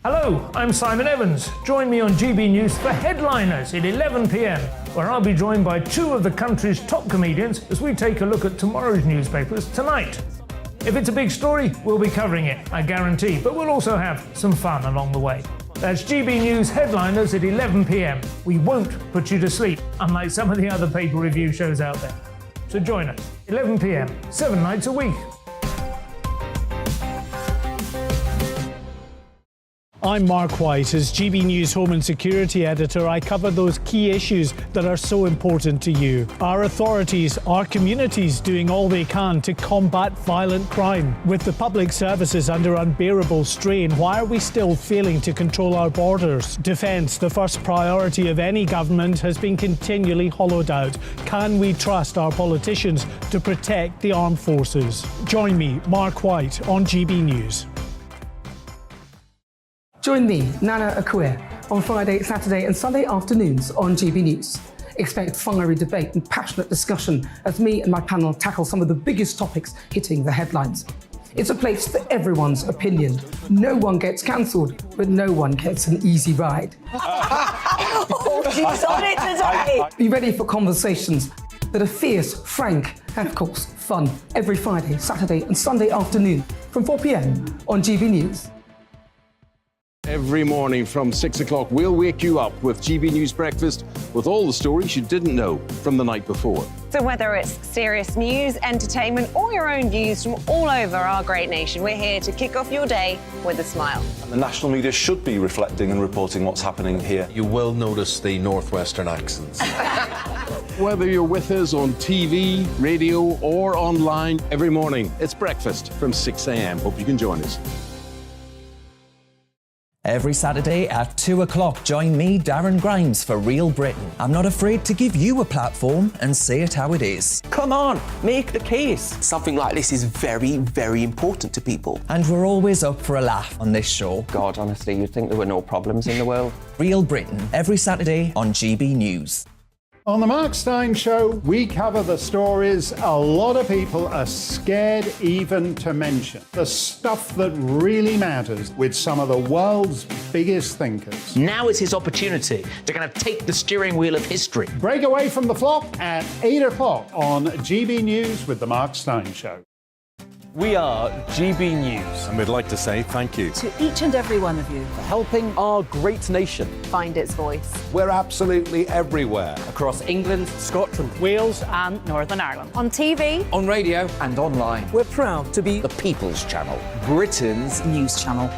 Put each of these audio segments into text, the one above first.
Hello, I'm Simon Evans. Join me on GB News for Headliners at 11 p.m, where I'll be joined by two of the country's top comedians as we take a look at tomorrow's newspapers tonight. If it's a big story, we'll be covering it, I guarantee, but we'll also have some fun along the way. That's GB News Headliners at 11 p.m. We won't put you to sleep, unlike some of the other paper review shows out there. So join us, 11 p.m, 7 nights a week. I'm Mark White. As GB News Home and Security Editor, I cover those key issues that are so important to you. Are authorities, our communities doing all they can to combat violent crime? With the public services under unbearable strain, why are we still failing to control our borders? Defence, the first priority of any government, has been continually hollowed out. Can we trust our politicians to protect the armed forces? Join me, Mark White, on GB News. Join me, Nana Akua, on Friday, Saturday and Sunday afternoons on GB News. Expect fiery debate and passionate discussion as me and my panel tackle some of the biggest topics hitting the headlines. It's a place for everyone's opinion. No one gets cancelled, but no one gets an easy ride. Oh, she's on it today! Be ready for conversations that are fierce, frank and, of course, fun every Friday, Saturday and Sunday afternoon from 4 p.m. on GB News. Every morning from 6 o'clock, we'll wake you up with GB News Breakfast with all the stories you didn't know from the night before. So whether it's serious news, entertainment or your own views from all over our great nation, we're here to kick off your day with a smile. And the national media should be reflecting and reporting what's happening here. You will notice the northwestern accents. Whether you're with us on TV, radio or online, every morning it's breakfast from 6 a.m. Hope you can join us. Every Saturday at 2 o'clock, join me, Darren Grimes, for Real Britain. I'm not afraid to give you a platform and say it how it is. Come on, make the case. Something like this is very, very important to people. And we're always up for a laugh on this show. God, honestly, you'd think there were no problems in the world. Real Britain, every Saturday on GB News. On the Mark Steyn Show, we cover the stories a lot of people are scared even to mention. The stuff that really matters with some of the world's biggest thinkers. Now is his opportunity to kind of take the steering wheel of history. Break away from the flock at 8 o'clock on GB News with the Mark Steyn Show. We are GB News. And we'd like to say thank you To each and every one of you. for helping our great nation Find its voice. We're absolutely everywhere. Across England, Scotland, Wales and Northern Ireland. On TV, on radio and online. We're proud to be the People's Channel. Britain's News Channel.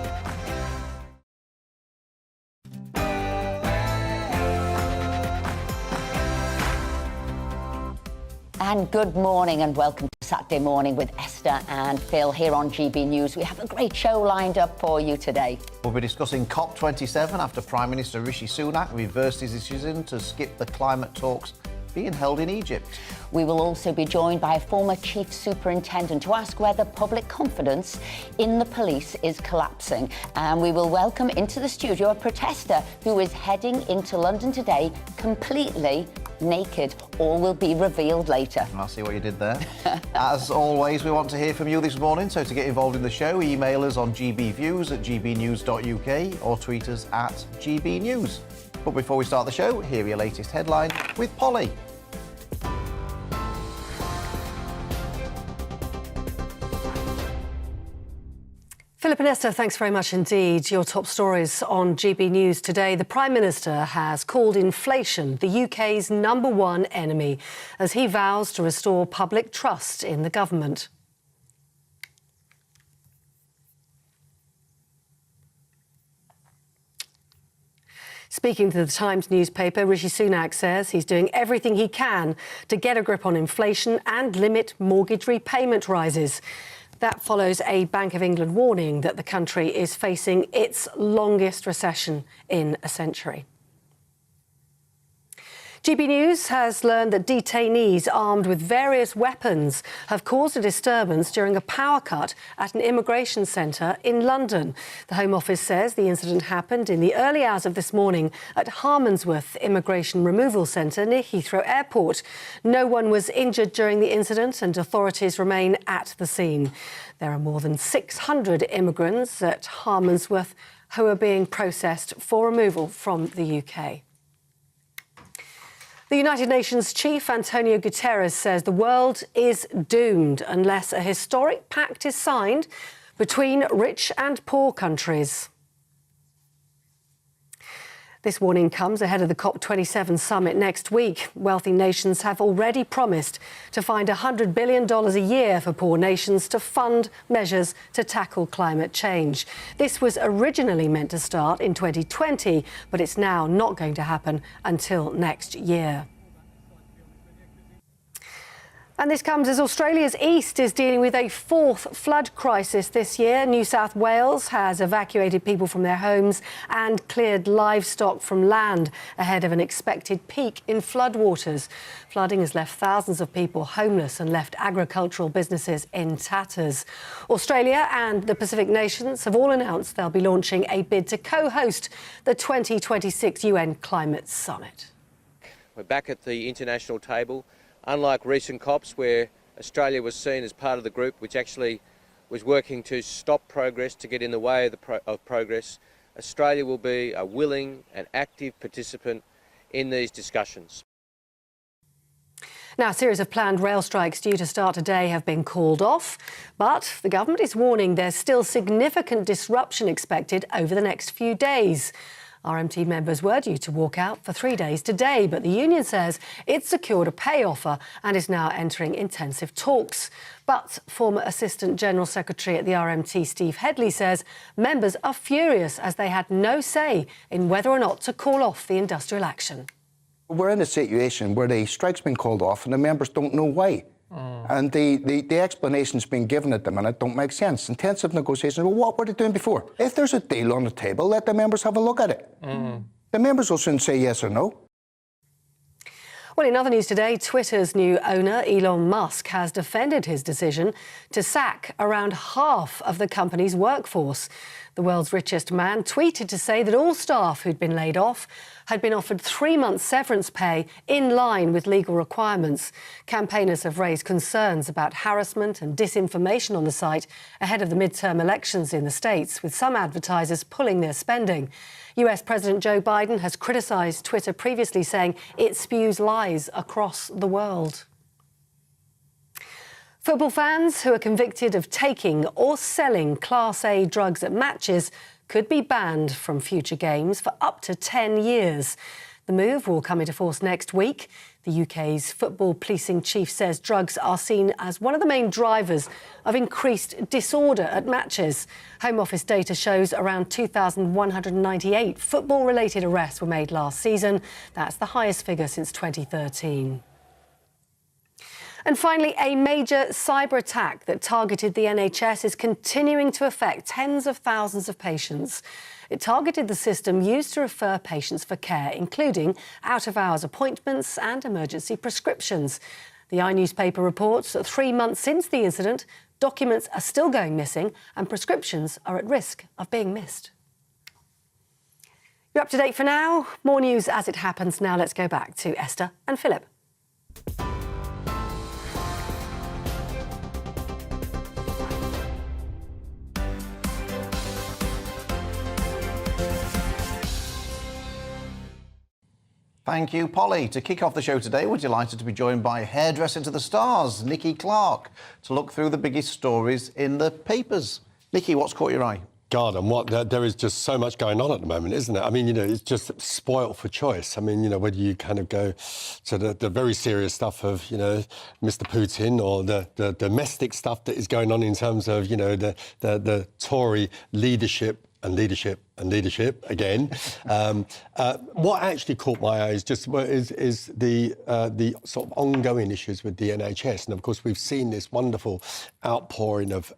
And good morning and welcome to Saturday Morning with Esther and Phil here on GB News. We have a great show lined up for you today. We'll be discussing COP27 after Prime Minister Rishi Sunak reversed his decision to skip the climate talks being held in Egypt. We will also be joined by a former chief superintendent to ask whether public confidence in the police is collapsing. And we will welcome into the studio a protester who is heading into London today completely naked. All will be revealed later. I see what you did there. As always, we want to hear from you this morning, so to get involved in the show, email us on gbviews@gbnews.uk or tweet us at gbnews. But before we start the show, here are your latest headlines with Polly. Philip and Esther, thanks very much indeed. Your top stories on GB News today. The Prime Minister has called inflation the UK's #1 enemy as he vows to restore public trust in the government. Speaking to the Times newspaper, Rishi Sunak says he's doing everything he can to get a grip on inflation and limit mortgage repayment rises. That follows a Bank of England warning that the country is facing its longest recession in a century. GB News has learned that detainees armed with various weapons have caused a disturbance during a power cut at an immigration centre in London. The Home Office says the incident happened in the early hours of this morning at Harmondsworth Immigration Removal Centre near Heathrow Airport. No one was injured during the incident and authorities remain at the scene. There are more than 600 immigrants at Harmondsworth who are being processed for removal from the UK. The United Nations chief, Antonio Guterres, says the world is doomed unless a historic pact is signed between rich and poor countries. This warning comes ahead of the COP27 summit next week. Wealthy nations have already promised to find $100 billion a year for poor nations to fund measures to tackle climate change. This was originally meant to start in 2020, but it's now not going to happen until next year. And this comes as Australia's east is dealing with a fourth flood crisis this year. New South Wales has evacuated people from their homes and cleared livestock from land ahead of an expected peak in floodwaters. Flooding has left thousands of people homeless and left agricultural businesses in tatters. Australia and the Pacific nations have all announced they'll be launching a bid to co-host the 2026 UN Climate Summit. We're back at the international table. Unlike recent COPs where Australia was seen as part of the group which actually was working to stop progress, to get in the way of progress, Australia will be a willing and active participant in these discussions. Now, a series of planned rail strikes due to start today have been called off, but the government is warning there's still significant disruption expected over the next few days. RMT members were due to walk out for 3 days today, but the union says it's secured a pay offer and is now entering intensive talks. But former Assistant General Secretary at the RMT, Steve Headley, says members are furious as they had no say in whether or not to call off the industrial action. We're in a situation where the strike's been called off and the members don't know why. And the explanations being given at the minute don't make sense. Intensive negotiations, well, what were they doing before? If there's a deal on the table, let the members have a look at it. The members will soon say yes or no. Well, in other news today, Twitter's new owner, Elon Musk, has defended his decision to sack around half of the company's workforce. The world's richest man tweeted to say that all staff who'd been laid off had been offered 3 months severance pay in line with legal requirements. Campaigners have raised concerns about harassment and disinformation on the site ahead of the midterm elections in the States, with some advertisers pulling their spending. US President Joe Biden has criticised Twitter previously, saying it spews lies across the world. Football fans who are convicted of taking or selling Class A drugs at matches could be banned from future games for up to 10 years. The move will come into force next week. The UK's football policing chief says drugs are seen as one of the main drivers of increased disorder at matches. Home Office data shows around 2,198 football-related arrests were made last season. That's the highest figure since 2013. And finally, a major cyber attack that targeted the NHS is continuing to affect tens of thousands of patients. It targeted the system used to refer patients for care, including out-of-hours appointments and emergency prescriptions. The iNewspaper reports that 3 months since the incident, documents are still going missing and prescriptions are at risk of being missed. You're up to date for now. More news as it happens. Now let's go back to Esther and Philip. Thank you, Polly. To kick off the show today, we're delighted to be joined by hairdresser to the stars, Nikki Clark, to look through the biggest stories in the papers. Nikki, what's caught your eye? God, and there is just so much going on at the moment, isn't it? I mean, it's just spoilt for choice. I mean, whether you kind of go to the very serious stuff of, Mr. Putin, or the domestic stuff that is going on in terms of, the Tory leadership again. What actually caught my eye is the sort of ongoing issues with the NHS, and of course we've seen this wonderful outpouring of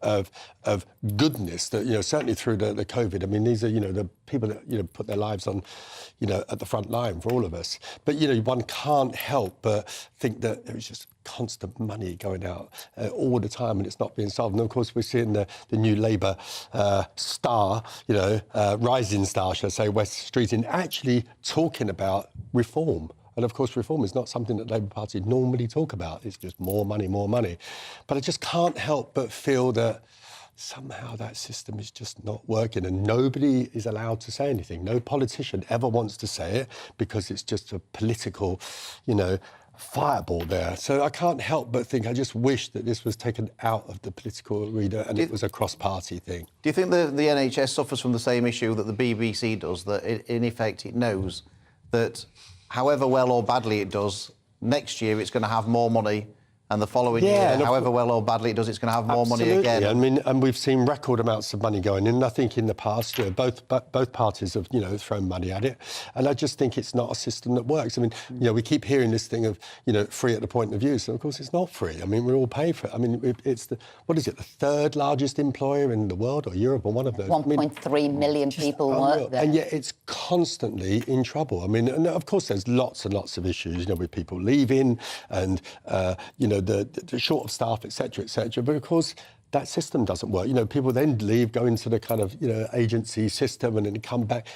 goodness that certainly through the COVID. I mean, these are the people that put their lives on at the front line for all of us. But one can't help but think that there is just constant money going out all the time, and it's not being solved. And of course, we're seeing the new Labour star, rising star, shall I say, West Streeting, actually talking about reform. And of course, reform is not something that Labour Party normally talk about. It's just more money, more money. But I just can't help but feel that somehow that system is just not working, and nobody is allowed to say anything. No politician ever wants to say it because it's just a political, fireball there. So I can't help but think I just wish that this was taken out of the political arena and it was a cross-party thing. Do you think the NHS suffers from the same issue that the BBC does, that in effect it knows that however well or badly it does, next year it's going to have more money, and the following year, however well or badly it does, it's going to have more money again? I mean, and we've seen record amounts of money going in. I think in the past, both parties have, thrown money at it. And I just think it's not a system that works. I mean, we keep hearing this thing of, free at the point of use. So, of course, it's not free. I mean, we're all paying for it. I mean, it's the third largest employer in the world, or Europe, or one of those. 1.3 million people work there. And yet it's constantly in trouble. I mean, and of course, there's lots and lots of issues, with people leaving and, the short of staff, etc., etc. But of course, that system doesn't work. People then leave, go into the kind of, agency system and then come back.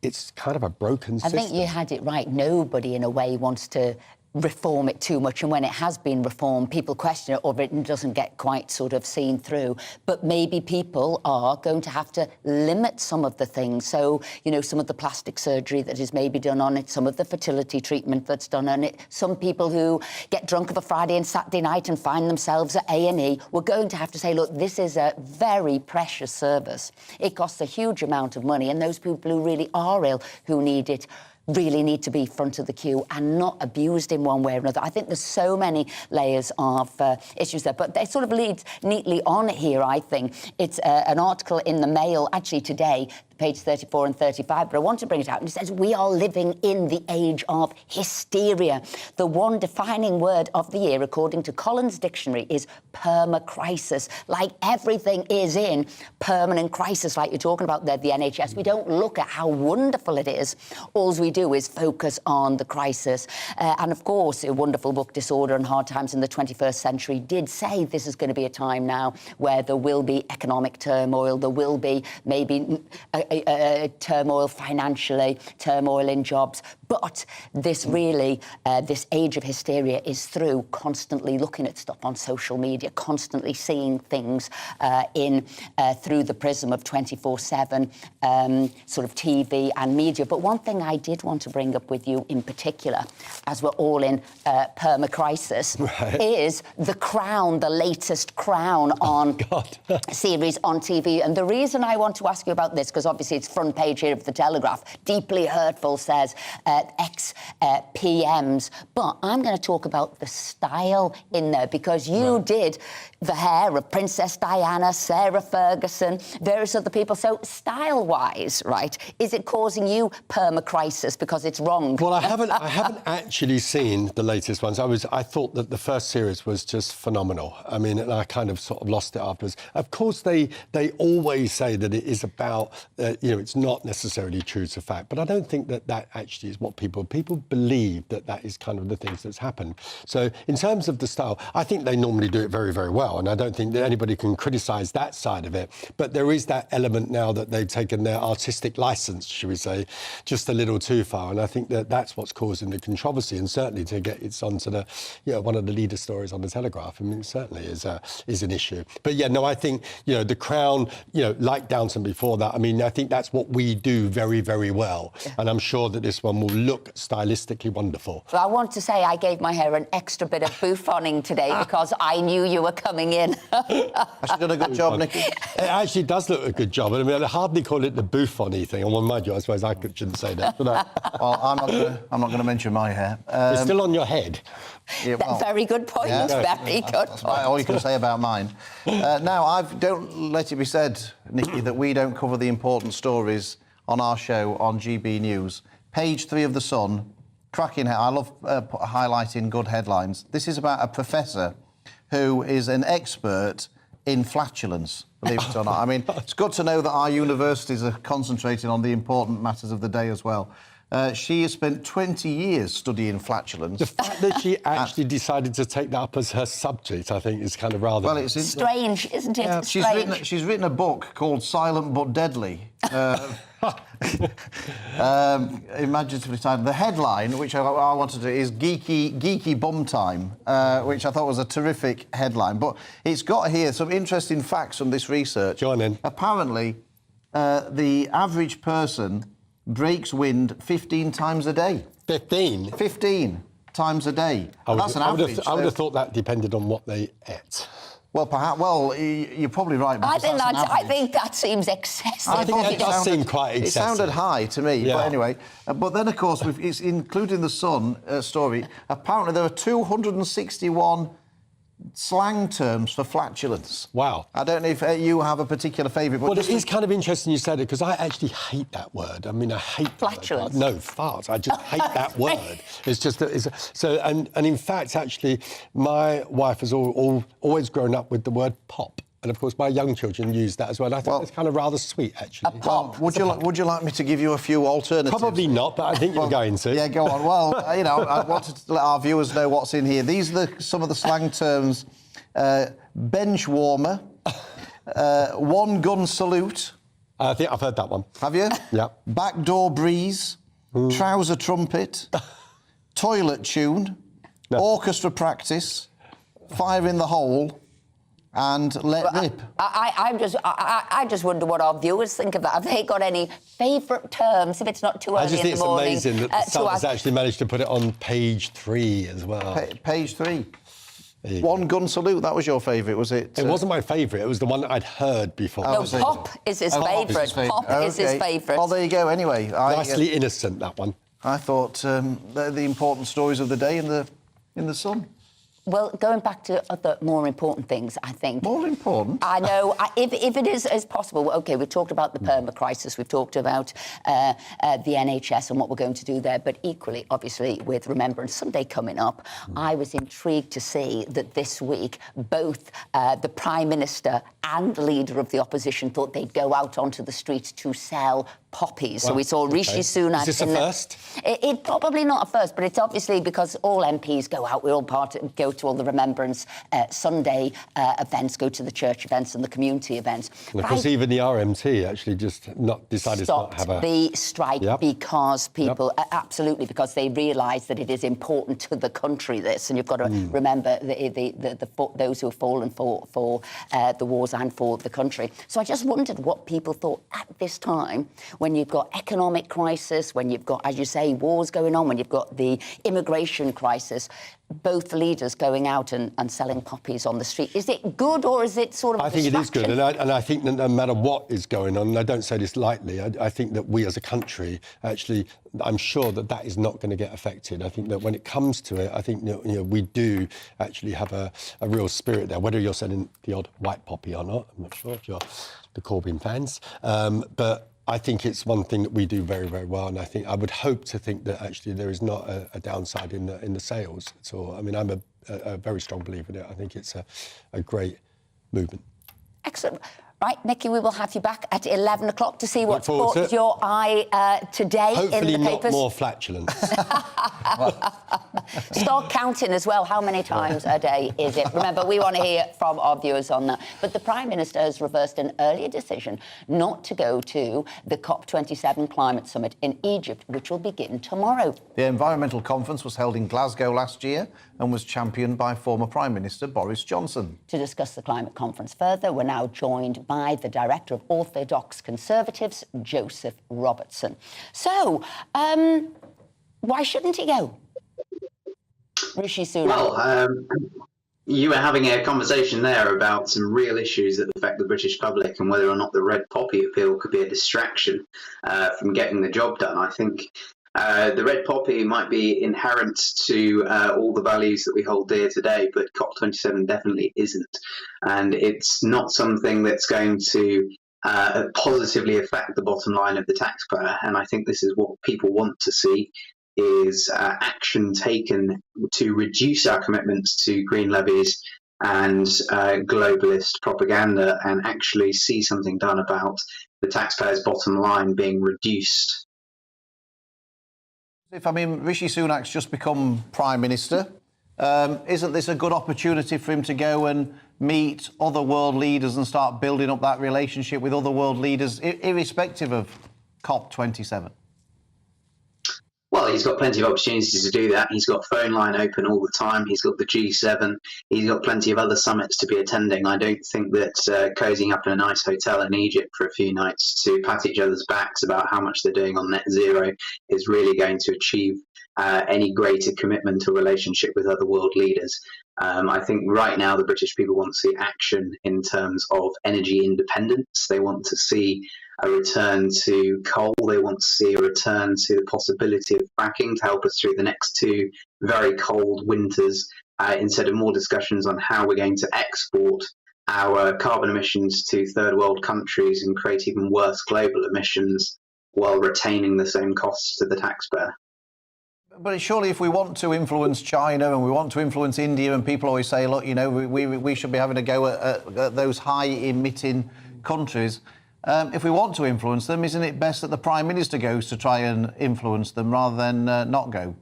It's kind of a broken system. I think you had it right. Nobody, in a way, wants to reform it too much, and when it has been reformed, people question it, or it doesn't get quite sort of seen through. But maybe people are going to have to limit some of the things. So, some of the plastic surgery that is maybe done on it, some of the fertility treatment that's done on it, some people who get drunk of a Friday and Saturday night and find themselves at A&E, we're going to have to say, look, this is a very precious service. It costs a huge amount of money, and those people who really are ill, who need it, really need to be front of the queue and not abused in one way or another. I think there's so many layers of issues there, but they sort of leads neatly on here, I think. It's an article in the Mail, actually today, page 34 and 35, but I want to bring it out. And it says, we are living in the age of hysteria. The one defining word of the year, according to Collins Dictionary, is perma-crisis. Like everything is in permanent crisis, like you're talking about there, the NHS. We don't look at how wonderful it is. All we do is focus on the crisis. And of course, a wonderful book, Disorder and Hard Times in the 21st Century, did say this is going to be a time now where there will be economic turmoil, there will be maybe turmoil financially, turmoil in jobs. But this really, this age of hysteria is through constantly looking at stuff on social media, constantly seeing things through the prism of 24/7 sort of TV and media. But one thing I did want to bring up with you in particular, as we're all in perma-crisis, is The Crown, the latest Crown on series on TV. And the reason I want to ask you about this, because obviously it's front page here of The Telegraph, deeply hurtful, says ex-PMs. But I'm going to talk about the style in there, because you did the hair of Princess Diana, Sarah Ferguson, various other people. So style-wise, right, is it causing you perma-crisis because it's wrong? Well, I haven't actually seen the latest ones. I thought that the first series was just phenomenal. I mean, and I kind of sort of lost it afterwards. Of course, they always say that it is about, it's not necessarily true to fact, but I don't think that actually is what people believe that is kind of the things that's happened. So in terms of the style, I think they normally do it very, very well, and I don't think that anybody can criticise that side of it. But there is that element now that they've taken their artistic licence, should we say, just a little too far, and I think that's what's causing the controversy, and certainly to get it onto the, one of the leader stories on the Telegraph. I mean, it certainly is an issue. But yeah, no, I think The Crown, like Downton before that. I mean, I think that's what we do very, very well, and I'm sure that this one will look stylistically wonderful. Well, I want to say I gave my hair an extra bit of bouffoning today because I knew you were coming in. Has done a good job, Nicky? It actually does look a good job. I mean, I'd hardly call it the bouffony thing. Well, mind you, I suppose I shouldn't say that. But well, I'm not going to mention my hair. It's still on your head. Yeah, well, very good point. Yeah, very good that's point. All you can say about mine. Now, don't let it be said, Nicky, that we don't cover the important stories on our show on GB News. Page 3 of The Sun, cracking head. I love highlighting good headlines. This is about a professor who is an expert in flatulence, believe it or not. I mean, it's good to know that our universities are concentrating on the important matters of the day as well. She has spent 20 years studying flatulence. The fact that she actually decided to take that up as her subject, I think, is kind of rather... Well, it's strange, isn't it? Yeah, Strange. she's written a book called Silent But Deadly. Imaginatively titled. The headline, which I wanted to, is Geeky Bum Time, which I thought was a terrific headline. But it's got here some interesting facts from this research. Go on in. Apparently, the average person breaks wind 15 times a day. 15? 15 times a day. That's an average. I would have thought that depended on what they ate. Well, perhaps. Well, you're probably right. I think that seems excessive. I think it does seem quite excessive. It sounded high to me, Yeah. but anyway. But then, of course, it's including the Sun story. Apparently, there are 261 slang terms for flatulence. Wow. I don't know if you have a particular favourite. Well, it is kind of interesting you said it, because I actually hate that word. I mean, I hate... Flatulence? No, fart. I just hate that word. It's just... So, and in fact, actually, my wife has always grown up with the word pop. And, of course, my young children use that as well. I think it's kind of rather sweet, actually. A pop. Would you like me to give you a few alternatives? Probably not, but I think you're going to. Yeah, go on. Well, you know, I wanted to let our viewers know what's in here. These are some of the slang terms. Bench warmer, one gun salute. I think I've heard that one. Have you? Yeah. Backdoor breeze, trouser trumpet, toilet tune, orchestra practice, fire in the hole, and let rip. I just wonder what our viewers think of that. Have they got any favourite terms, if it's not too early in the morning? I just think it's amazing that the Sun has actually managed to put it on page 3 as well. Page 3. One gun salute, that was your favourite, was it? It wasn't my favourite, it was the one that I'd heard before. No, pop is his favourite. Pop is his favourite. Well, there you go, anyway. Nicely innocent, that one. I thought they're the important stories of the day in the Sun. Well, going back to other more important things, I think... More important? I know. If it is possible... OK, we've talked about the perma crisis, we've talked about the NHS and what we're going to do there, but equally, obviously, with Remembrance Sunday coming up, I was intrigued to see that this week both the Prime Minister and the Leader of the Opposition thought they'd go out onto the streets to sell poppies. Well, so we saw Rishi Sunak... Is this a first? It probably not a first, but it's obviously because all MPs go out, we all go to all the Remembrance Sunday events, go to the church events and the community events. And of course, even the RMT actually just decided not to have a... the strike because people... Absolutely, because they realise that it is important to the country, this, and you've got to remember those who have fallen for the wars and for the country. So I just wondered what people thought at this time, when you've got economic crisis, when you've got, as you say, wars going on, when you've got the immigration crisis, both leaders going out and selling poppies on the street. Is it good or is it sort of I think it is good, and I think that no matter what is going on, and I don't say this lightly, I think that we as a country, actually, I'm sure that is not going to get affected. I think that when it comes to it, I think we do actually have a real spirit there, whether you're selling the odd white poppy or not. I'm not sure if you're the Corbyn fans, but I think it's one thing that we do very, very well, and I would hope to think that actually there is not a downside in the sales at all. I mean, I'm a very strong believer in it. I think it's a great movement. Excellent. Right, Nicky, we will have you back at 11 o'clock to see what's caught your eye today Hopefully in the papers. Hopefully not more flatulence. Start counting as well. How many times a day is it? Remember, we want to hear from our viewers on that. But the Prime Minister has reversed an earlier decision not to go to the COP27 climate summit in Egypt, which will begin tomorrow. The environmental conference was held in Glasgow last year and was championed by former Prime Minister Boris Johnson. To discuss the climate conference further, we're now joined by the Director of Orthodox Conservatives, Joseph Robertson. So, why shouldn't he go? Rishi Sunak. Well, you were having a conversation there about some real issues that affect the British public and whether or not the red poppy appeal could be a distraction from getting the job done. I think the red poppy might be inherent to all the values that we hold dear today, but COP27 definitely isn't. And it's not something that's going to positively affect the bottom line of the taxpayer. And I think this is what people want to see, is action taken to reduce our commitments to green levies and globalist propaganda, and actually see something done about the taxpayer's bottom line being reduced I mean, Rishi Sunak's just become Prime Minister. Isn't this a good opportunity for him to go and meet other world leaders and start building up that relationship with other world leaders, irrespective of COP27? Well, he's got plenty of opportunities to do that. He's got phone line open all the time. He's got the G7. He's got plenty of other summits to be attending. I don't think that cozying up in a nice hotel in Egypt for a few nights to pat each other's backs about how much they're doing on net zero is really going to achieve any greater commitment to a relationship with other world leaders. I think right now the British people want to see action in terms of energy independence. They want to see a return to coal. They want to see a return to the possibility of fracking to help us through the next 2 very cold winters, instead of more discussions on how we're going to export our carbon emissions to third world countries and create even worse global emissions while retaining the same costs to the taxpayer. But surely if we want to influence China and we want to influence India, and people always say, look, you know, we should be having a go at those high-emitting countries, if we want to influence them, isn't it best that the Prime Minister goes to try and influence them rather than not go?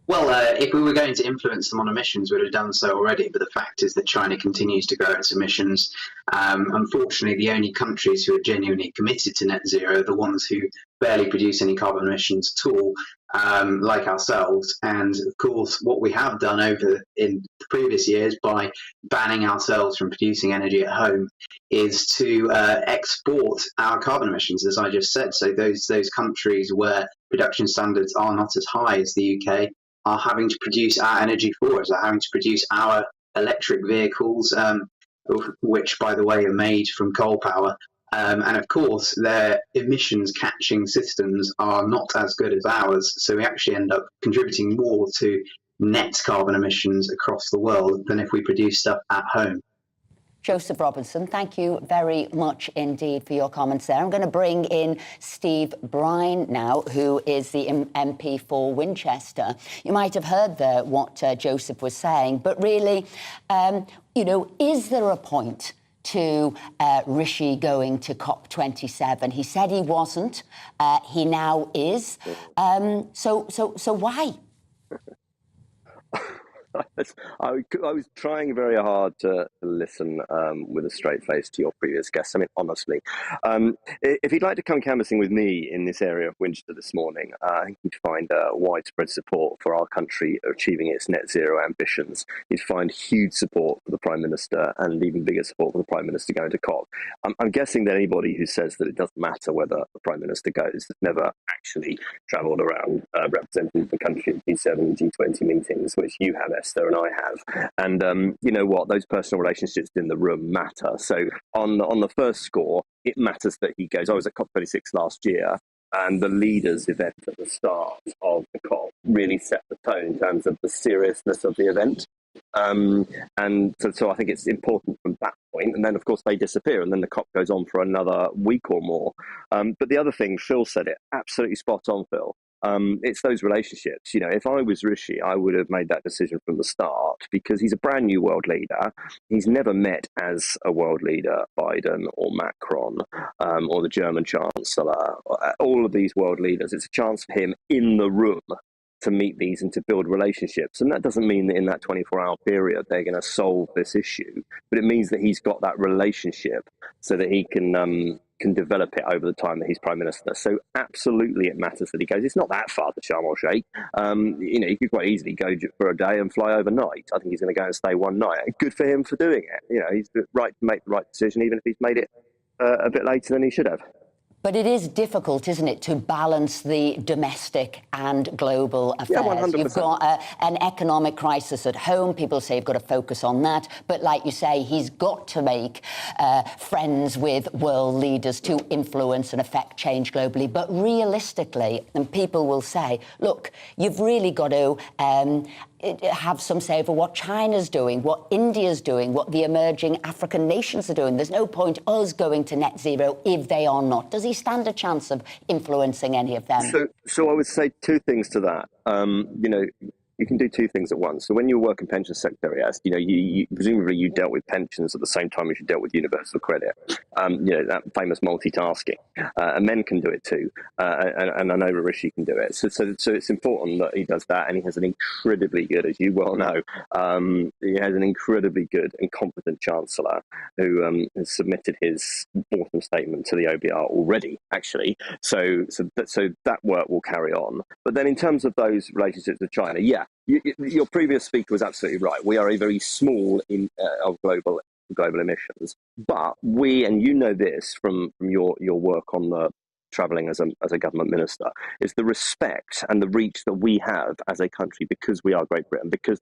Well, if we were going to influence them on emissions, we'd have done so already. But the fact is that China continues to grow its emissions. Unfortunately, the only countries who are genuinely committed to net zero are the ones who barely produce any carbon emissions at all, like ourselves. And of course, what we have done over in the previous years by banning ourselves from producing energy at home is to export our carbon emissions, as I just said. So those countries where production standards are not as high as the UK are having to produce our energy for us, are having to produce our electric vehicles, which, by the way, are made from coal power. And of course, their emissions catching systems are not as good as ours. So we actually end up contributing more to net carbon emissions across the world than if we produce stuff at home. Joseph Robinson, thank you very much indeed for your comments there. I'm going to bring in Steve Brine now, who is the MP for Winchester. You might have heard there what Joseph was saying, but really, you know, is there a point to Rishi going to COP27? He said he wasn't. He now is. So why? I was trying very hard to listen with a straight face to your previous guests. I mean, honestly, if you'd like to come canvassing with me in this area of Winchester this morning, I think you'd find widespread support for our country achieving its net zero ambitions. You'd find huge support for the Prime Minister and even bigger support for the Prime Minister going to COP. I'm guessing that anybody who says that it doesn't matter whether the Prime Minister goes has never actually travelled around representing the country at G7 and G20 meetings, which you have, Esther, and I have. And you know what? Those personal relationships in the room matter. So on the first score, it matters that he goes. I was at COP26 last year, and the leaders' event at the start of the COP really set the tone in terms of the seriousness of the event. And so I think it's important from that point. And then, of course, they disappear, and then the COP goes on for another week or more. But the other thing, Phil said it, absolutely spot on, Phil. It's those relationships. You know, if I was Rishi, I would have made that decision from the start, because he's a brand new world leader. He's never met as a world leader Biden or Macron or the German Chancellor, all of these world leaders. It's a chance for him in the room to meet these and to build relationships. And that doesn't mean that in that 24-hour period they're going to solve this issue, but it means that he's got that relationship so that he can develop it over the time that he's Prime Minister. So absolutely it matters that he goes. It's not that far to Sharm el Sheikh. You know, he could quite easily go for a day and fly overnight. I think he's going to go and stay one night. Good for him for doing it. You know, he's right to make the right decision, even if he's made it a bit later than he should have. But it is difficult, isn't it, to balance the domestic and global affairs. Yeah, 100%. You've got an economic crisis at home. People say you've got to focus on that. But like you say, he's got to make friends with world leaders to influence and affect change globally. But realistically, and people will say, look, you've really got to have some say over what China's doing, what India's doing, what the emerging African nations are doing. There's no point us going to net zero if they are not. Does he stand a chance of influencing any of them? So I would say two things to that. You know, you can do two things at once. So when you work in pension secretary, you presumably you dealt with pensions at the same time as you dealt with universal credit. That famous multitasking, and men can do it too. And I know Rishi can do it. So it's important that he does that, and he has an incredibly good, as you well know, he has an incredibly good and competent Chancellor who has submitted his autumn statement to the OBR already, actually. So that work will carry on. But then in terms of those relationships with China, your previous speaker was absolutely right. We are a very small of global emissions, but we, and you know this from your work on the travelling as a government minister, is the respect and the reach that we have as a country because we are Great Britain, because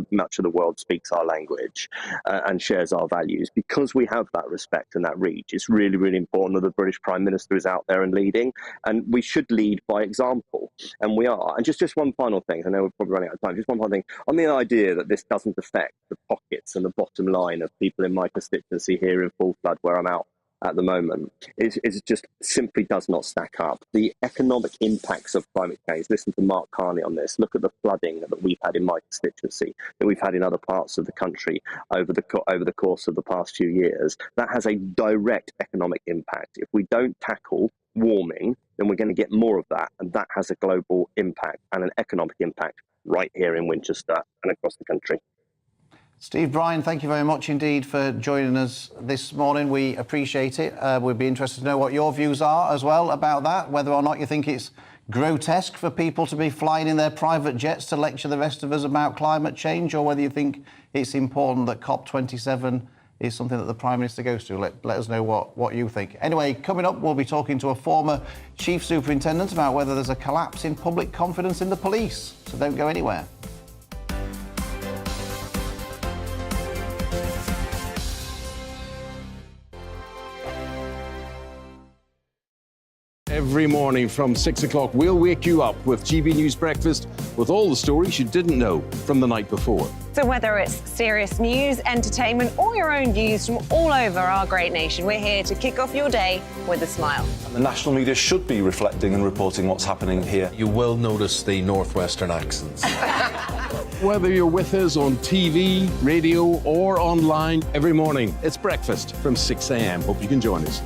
much of the world speaks our language and shares our values. Because we have that respect and that reach, it's really, really important that the British Prime Minister is out there and leading, and we should lead by example, and we are. And just one final thing, I know we're probably running out of time, just one final thing, on the idea that this doesn't affect the pockets and the bottom line of people in my constituency here in Full Flood, where I'm out at the moment, is just simply does not stack up. The economic impacts of climate change, listen to Mark Carney on this, look at the flooding that we've had in my constituency, that we've had in other parts of the country over the course of the past few years. That has a direct economic impact. If we don't tackle warming, then we're going to get more of that, and that has a global impact and an economic impact right here in Winchester and across the country. Steve Bryan, thank you very much indeed for joining us this morning. We appreciate it. We'd be interested to know what your views are as well about that, whether or not you think it's grotesque for people to be flying in their private jets to lecture the rest of us about climate change, or whether you think it's important that COP27 is something that the Prime Minister goes to. Let us know what you think. Anyway, coming up, we'll be talking to a former Chief Superintendent about whether there's a collapse in public confidence in the police. So don't go anywhere. Every morning from 6 o'clock, we'll wake you up with GB News Breakfast with all the stories you didn't know from the night before. So whether it's serious news, entertainment, or your own views from all over our great nation, we're here to kick off your day with a smile. And the national media should be reflecting and reporting what's happening here. You will notice the northwestern accents. Whether you're with us on TV, radio, or online, every morning, it's breakfast from 6 a.m. Hope you can join us.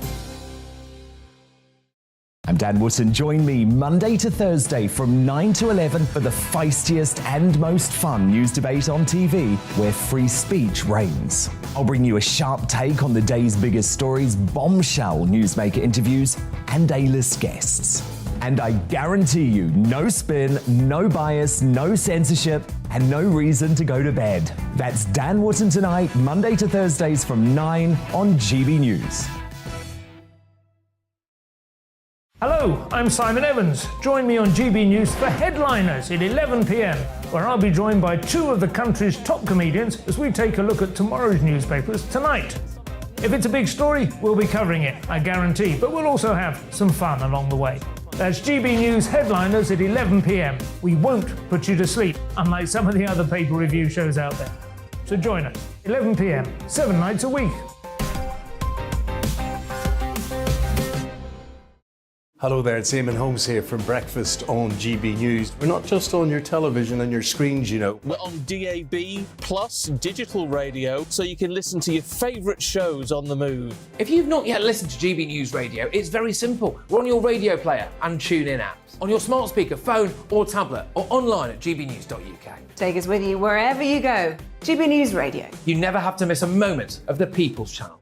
I'm Dan Wootton. Join me Monday to Thursday from 9 to 11 for the feistiest and most fun news debate on TV, where free speech reigns. I'll bring you a sharp take on the day's biggest stories, bombshell newsmaker interviews, and A-list guests. And I guarantee you, no spin, no bias, no censorship, and no reason to go to bed. That's Dan Wootton Tonight, Monday to Thursdays from 9 on GB News. Hello, I'm Simon Evans. Join me on GB News for Headliners at 11 p.m, where I'll be joined by two of the country's top comedians as we take a look at tomorrow's newspapers tonight. If it's a big story, we'll be covering it, I guarantee, but we'll also have some fun along the way. That's GB News Headliners at 11 p.m. We won't put you to sleep, unlike some of the other paper review shows out there. So join us, 11 p.m, 7 nights a week. Hello there, it's Eamon Holmes here from Breakfast on GB News. We're not just on your television and your screens, you know. We're on DAB plus digital radio, so you can listen to your favourite shows on the move. If you've not yet listened to GB News Radio, it's very simple. We're on your radio player and TuneIn apps, on your smart speaker, phone or tablet, or online at gbnews.uk. Take us with you wherever you go. GB News Radio. You never have to miss a moment of the People's Channel.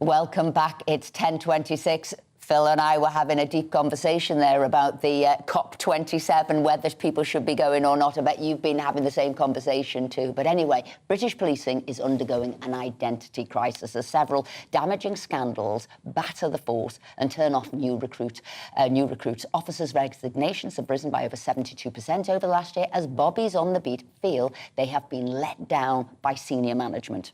Welcome back. It's 10:26. Phil and I were having a deep conversation there about the COP27, whether people should be going or not. I bet you've been having the same conversation too. But anyway, British policing is undergoing an identity crisis as several damaging scandals batter the force and turn off new recruits. Officers' resignations have risen by over 72% over the last year as bobbies on the beat feel they have been let down by senior management.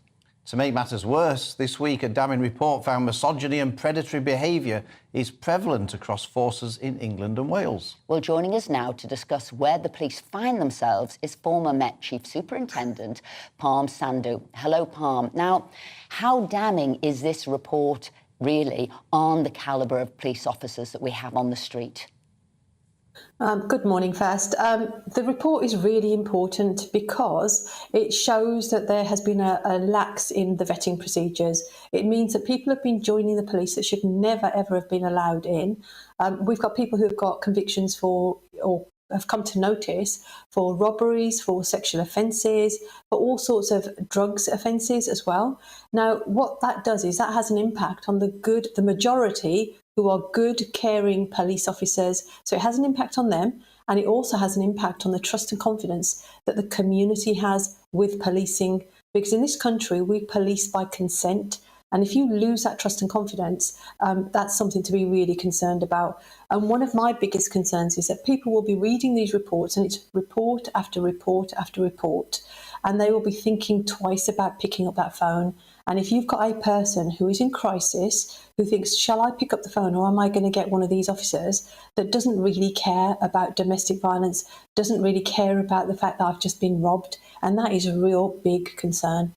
To make matters worse, this week a damning report found misogyny and predatory behaviour is prevalent across forces in England and Wales. Well, joining us now to discuss where the police find themselves is former Met Chief Superintendent Parm Sandhu. Hello, Parm. Now, how damning is this report really on the calibre of police officers that we have on the street? Good morning first. The report is really important because it shows that there has been a lax in the vetting procedures. It means that people have been joining the police that should never ever have been allowed in. We've got people who've got convictions for or have come to notice for robberies, for sexual offences, for all sorts of drugs offences as well. Now, what that does is that has an impact on the majority who are good, caring police officers. So it has an impact on them, and it also has an impact on the trust and confidence that the community has with policing. Because in this country, we police by consent. And if you lose that trust and confidence, that's something to be really concerned about. And one of my biggest concerns is that people will be reading these reports, and it's report after report after report, and they will be thinking twice about picking up that phone. And if you've got a person who is in crisis, who thinks, shall I pick up the phone or am I going to get one of these officers, that doesn't really care about domestic violence, doesn't really care about the fact that I've just been robbed, and that is a real big concern.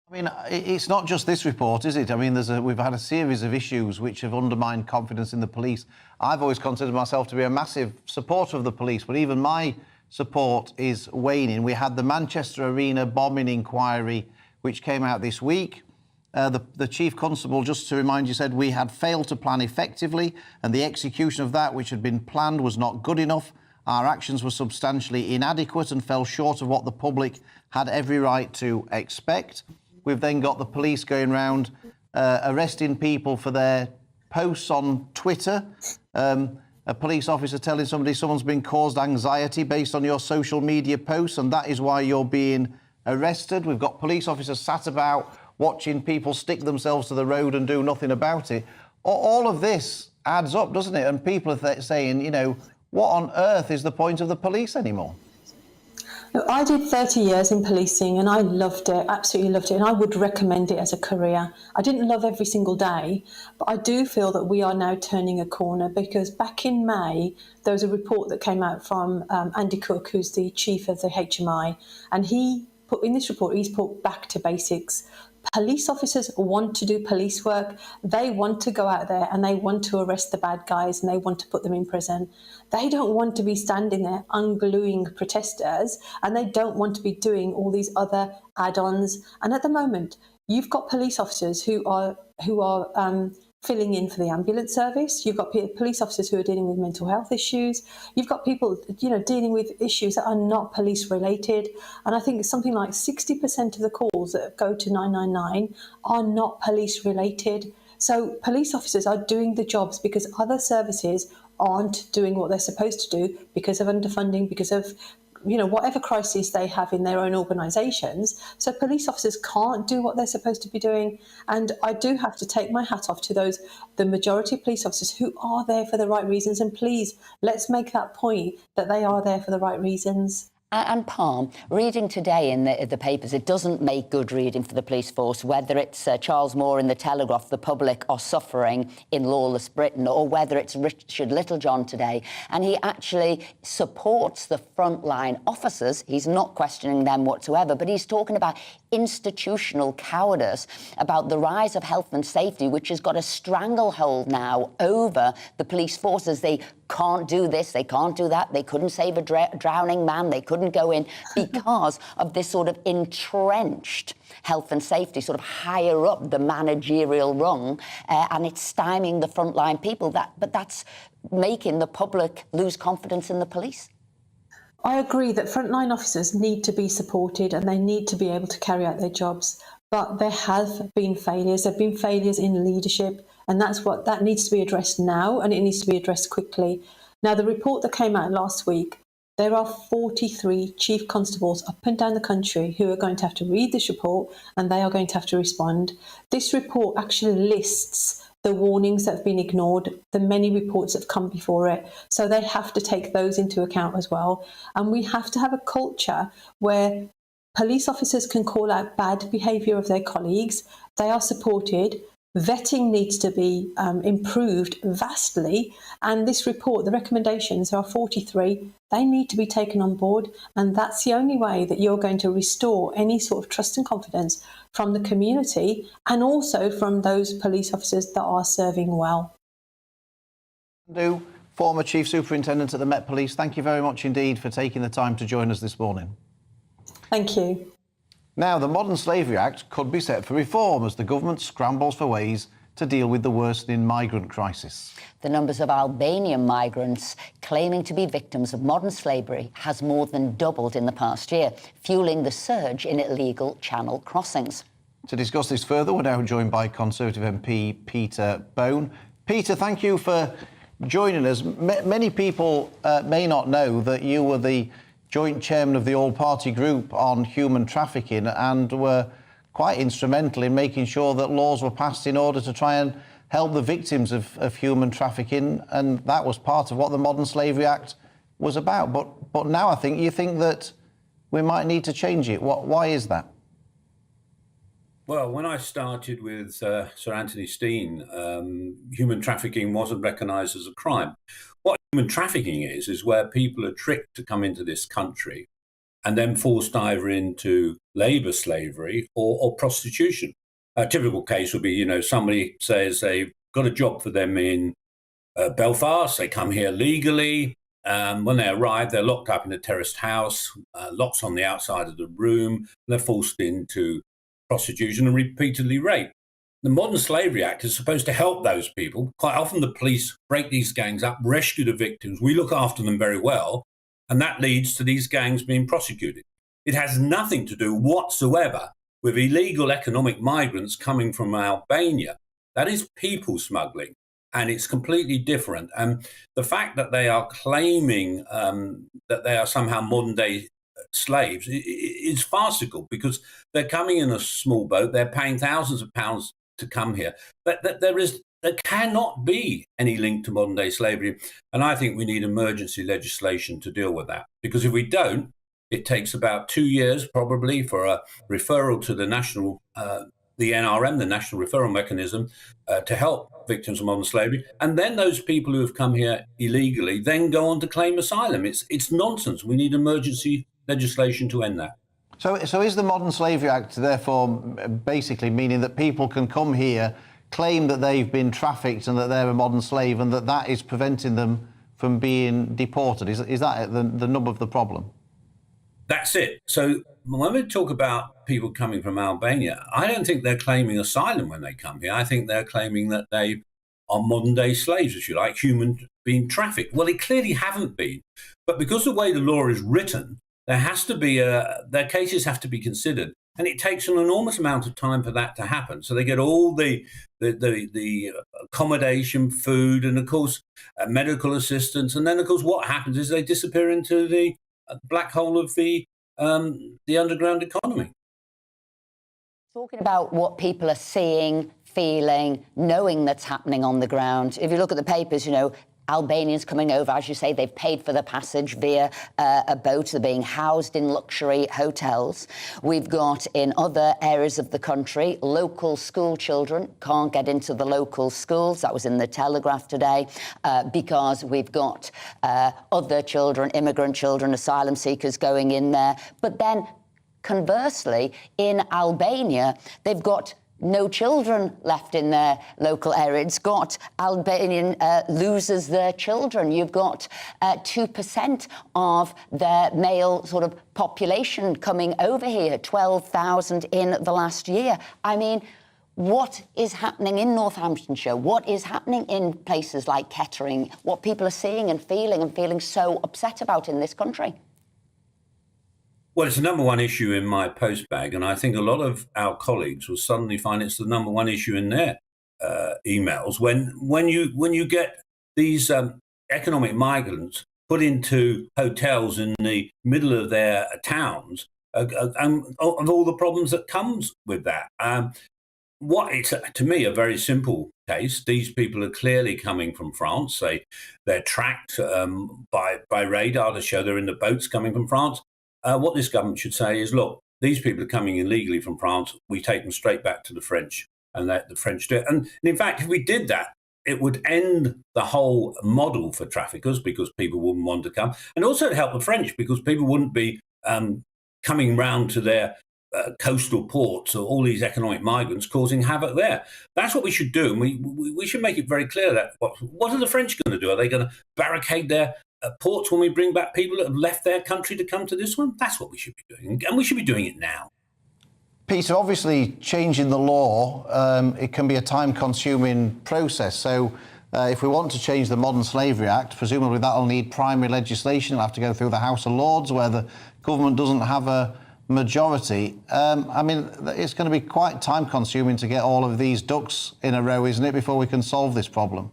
I mean, it's not just this report, is it? I mean, we've had a series of issues which have undermined confidence in the police. I've always considered myself to be a massive supporter of the police, but even my support is waning. We had the Manchester Arena bombing inquiry, which came out this week. The Chief Constable, just to remind you, said we had failed to plan effectively, and the execution of that which had been planned was not good enough. Our actions were substantially inadequate and fell short of what the public had every right to expect. We've then got the police going around arresting people for their posts on Twitter. A police officer telling somebody someone's been caused anxiety based on your social media posts, and that is why you're being arrested. We've got police officers sat about watching people stick themselves to the road and do nothing about it. All of this adds up, doesn't it? And people are saying, you know, what on earth is the point of the police anymore? Look, I did 30 years in policing and I loved it, absolutely loved it, and I would recommend it as a career. I didn't love every single day, but I do feel that we are now turning a corner, because back in May, there was a report that came out from Andy Cook, who's the chief of the HMI, and he put in this report, he's put back to basics. Police officers want to do police work. They want to go out there and they want to arrest the bad guys and they want to put them in prison. They don't want to be standing there ungluing protesters, and they don't want to be doing all these other add-ons. And at the moment, you've got police officers who are filling in for the ambulance service. You've got police officers who are dealing with mental health issues. You've got people, dealing with issues that are not police related. And I think something like 60% of the calls that go to 999 are not police related. So police officers are doing the jobs because other services aren't doing what they're supposed to do because of underfunding, because of whatever crises they have in their own organisations. So police officers can't do what they're supposed to be doing. And I do have to take my hat off to the majority of police officers who are there for the right reasons. And please, let's make that point that they are there for the right reasons. And Parm, reading today in the papers, it doesn't make good reading for the police force, whether it's Charles Moore in the Telegraph, the public are suffering in lawless Britain, or whether it's Richard Littlejohn today. And he actually supports the frontline officers. He's not questioning them whatsoever, but he's talking about institutional cowardice, about the rise of health and safety, which has got a stranglehold now over the police forces. They can't do this, they can't do that, they couldn't save a drowning man, they couldn't go in because of this sort of entrenched health and safety, sort of higher up the managerial rung, and it's stymieing the frontline people. But that's making the public lose confidence in the police. I agree that frontline officers need to be supported and they need to be able to carry out their jobs. But there have been failures. There have been failures in leadership, and that needs to be addressed now, and it needs to be addressed quickly. Now, the report that came out last week, there are 43 chief constables up and down the country who are going to have to read this report, and they are going to have to respond. This report actually lists the warnings that have been ignored, the many reports that have come before it. So they have to take those into account as well. And we have to have a culture where Police officers can call out bad behaviour of their colleagues. They are supported. Vetting needs to be improved vastly. And this report, the recommendations, there are 43, they need to be taken on board. And that's the only way that you're going to restore any sort of trust and confidence from the community and also from those police officers that are serving well. Former Chief Superintendent at the Met Police, thank you very much indeed for taking the time to join us this morning. Thank you. Now, the Modern Slavery Act could be set for reform as the government scrambles for ways to deal with the worsening migrant crisis. The numbers of Albanian migrants claiming to be victims of modern slavery has more than doubled in the past year, fueling the surge in illegal channel crossings. To discuss this further, we're now joined by Conservative MP Peter Bone. Peter, thank you for joining us. Many people may not know that you were the joint chairman of the all-party group on human trafficking and were quite instrumental in making sure that laws were passed in order to try and help the victims of human trafficking, and that was part of what the Modern Slavery Act was about. But now I think you think that we might need to change it. Why is that? Well, when I started with Sir Anthony Steen, human trafficking wasn't recognised as a crime. What human trafficking is where people are tricked to come into this country and then forced either into labour slavery or prostitution. A typical case would be, somebody says they've got a job for them in Belfast, they come here legally. When they arrive, they're locked up in a terraced house, locks on the outside of the room, and they're forced into prostitution and repeatedly raped. The Modern Slavery Act is supposed to help those people. Quite often the police break these gangs up, rescue the victims. We look after them very well, and that leads to these gangs being prosecuted. It has nothing to do whatsoever with illegal economic migrants coming from Albania. That is people smuggling, and it's completely different. And the fact that they are claiming that they are somehow modern-day slaves is farcical, because they're coming in a small boat, they're paying thousands of pounds to come here. There cannot be any link to modern day slavery, and I think we need emergency legislation to deal with that, because if we don't, it takes about 2 years probably for a referral to the the NRM, the National Referral Mechanism, to help victims of modern slavery, and then those people who have come here illegally then go on to claim asylum. It's nonsense. We need emergency legislation to end that. So is the Modern Slavery Act therefore basically meaning that people can come here, claim that they've been trafficked and that they're a modern slave, and that is preventing them from being deported? Is that the nub of the problem? That's it. So when we talk about people coming from Albania, I don't think they're claiming asylum when they come here. I think they're claiming that they are modern day slaves, if you like, human being trafficked. Well, they clearly haven't been. But because the way the law is written, there has to be their cases have to be considered, and it takes an enormous amount of time for that to happen. So they get all the accommodation, food, and of course medical assistance, and then of course what happens is they disappear into the black hole of the underground economy. Talking about what people are seeing, feeling, knowing that's happening on the ground. If you look at the papers, Albanians coming over, as you say, they've paid for the passage via a boat. They're being housed in luxury hotels. We've got, in other areas of the country, local school children can't get into the local schools. That was in the Telegraph today, because we've got other children, immigrant children, asylum seekers going in there. But then, conversely, in Albania, they've got no children left in their local area. It's got Albanian loses their children. You've got 2% of their male sort of population coming over here, 12,000 in the last year. I mean, what is happening in Northamptonshire? What is happening in places like Kettering? What people are seeing and feeling so upset about in this country? Well, it's the number one issue in my postbag, and I think a lot of our colleagues will suddenly find it's the number one issue in their emails when you get these economic migrants put into hotels in the middle of their towns, and all the problems that comes with that. What is, to me, a very simple case. These people are clearly coming from France. They're tracked by radar to show they're in the boats coming from France. What this government should say is, look, these people are coming illegally from France. We take them straight back to the French and let the French do it. And in fact, if we did that, it would end the whole model for traffickers because people wouldn't want to come. And also it'd help the French because people wouldn't be coming round to their coastal ports or all these economic migrants causing havoc there. That's what we should do. And we should make it very clear that what are the French going to do? Are they going to barricade their ports when we bring back people that have left their country to come to this one? That's what we should be doing. And we should be doing it now. Peter, obviously changing the law, it can be a time-consuming process. So if we want to change the Modern Slavery Act, presumably that'll need primary legislation. It'll have to go through the House of Lords, where the government doesn't have a majority. I mean, it's going to be quite time-consuming to get all of these ducks in a row, isn't it, before we can solve this problem?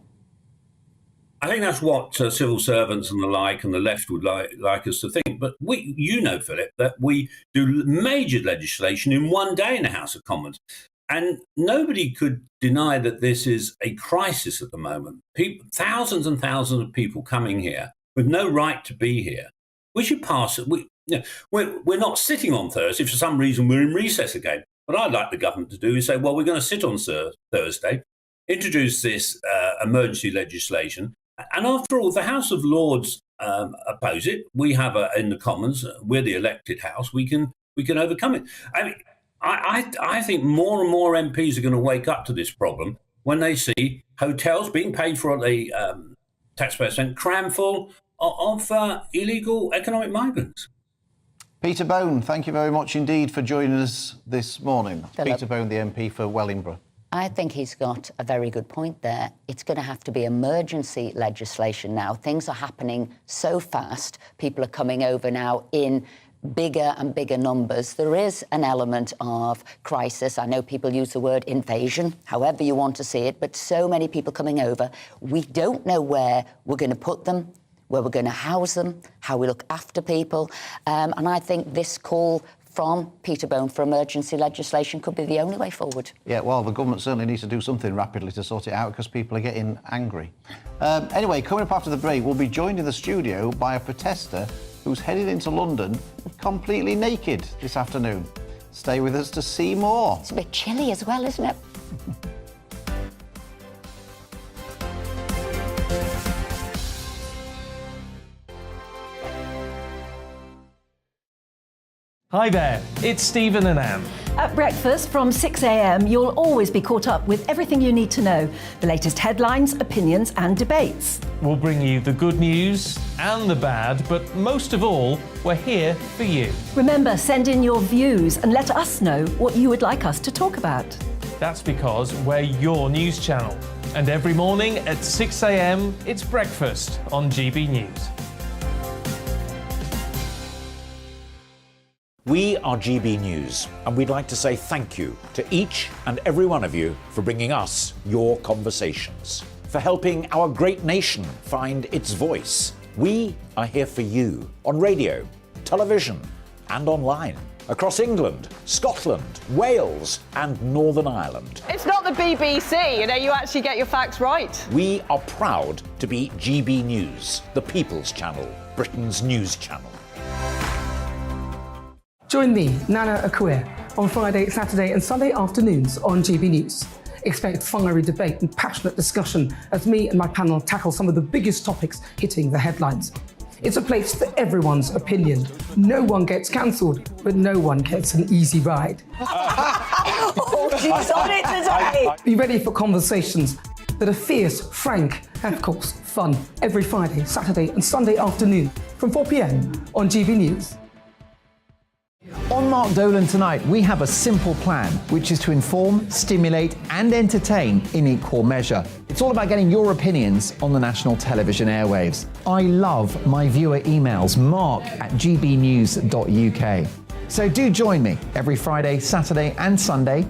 I think that's what civil servants and the like and the left would like us to think. But you know, Philip, that we do major legislation in one day in the House of Commons. And nobody could deny that this is a crisis at the moment. Thousands and thousands of people coming here with no right to be here. We should pass it. We're not sitting on Thursday. For some reason, we're in recess again. What I'd like the government to do is say, well, we're going to sit on Thursday, introduce this emergency legislation. And after all, the House of Lords oppose it. We have in the Commons, we're the elected House. We can overcome it. I mean, I think more and more MPs are going to wake up to this problem when they see hotels being paid for at the taxpayer cent cram full of illegal economic migrants. Peter Bone, thank you very much indeed for joining us this morning. Philip. Peter Bone, the MP for Wellingborough. I think he's got a very good point there. It's going to have to be emergency legislation now. Things are happening so fast. People are coming over now in bigger and bigger numbers. There is an element of crisis. I know people use the word invasion, however you want to see it, but so many people coming over. We don't know where we're going to put them, where we're going to house them, how we look after people. And I think this call from Peter Bone for emergency legislation could be the only way forward. Yeah, well, the government certainly needs to do something rapidly to sort it out because people are getting angry. Anyway, coming up after the break, we'll be joined in the studio by a protester who's headed into London completely naked this afternoon. Stay with us to see more. It's a bit chilly as well, isn't it? Hi there, it's Stephen and Anne. At breakfast from 6 a.m, you'll always be caught up with everything you need to know, the latest headlines, opinions and debates. We'll bring you the good news and the bad, but most of all, we're here for you. Remember, send in your views and let us know what you would like us to talk about. That's because we're your news channel. And every morning at 6 a.m, it's breakfast on GB News. We are GB News, and we'd like to say thank you to each and every one of you for bringing us your conversations, for helping our great nation find its voice. We are here for you on radio, television, and online, across England, Scotland, Wales, and Northern Ireland. It's not the BBC, you actually get your facts right. We are proud to be GB News, the People's Channel, Britain's news channel. Join me, Nana Akua, on Friday, Saturday and Sunday afternoons on GB News. Expect fiery debate and passionate discussion as me and my panel tackle some of the biggest topics hitting the headlines. It's a place for everyone's opinion. No one gets cancelled, but no one gets an easy ride. Oh, she's on it today! Be ready for conversations that are fierce, frank and, of course, fun every Friday, Saturday and Sunday afternoon from 4 p.m. on GB News. On Mark Dolan tonight, we have a simple plan, which is to inform, stimulate and entertain in equal measure. It's all about getting your opinions on the national television airwaves. I love my viewer emails, mark@gbnews.uk. So do join me every Friday, Saturday and Sunday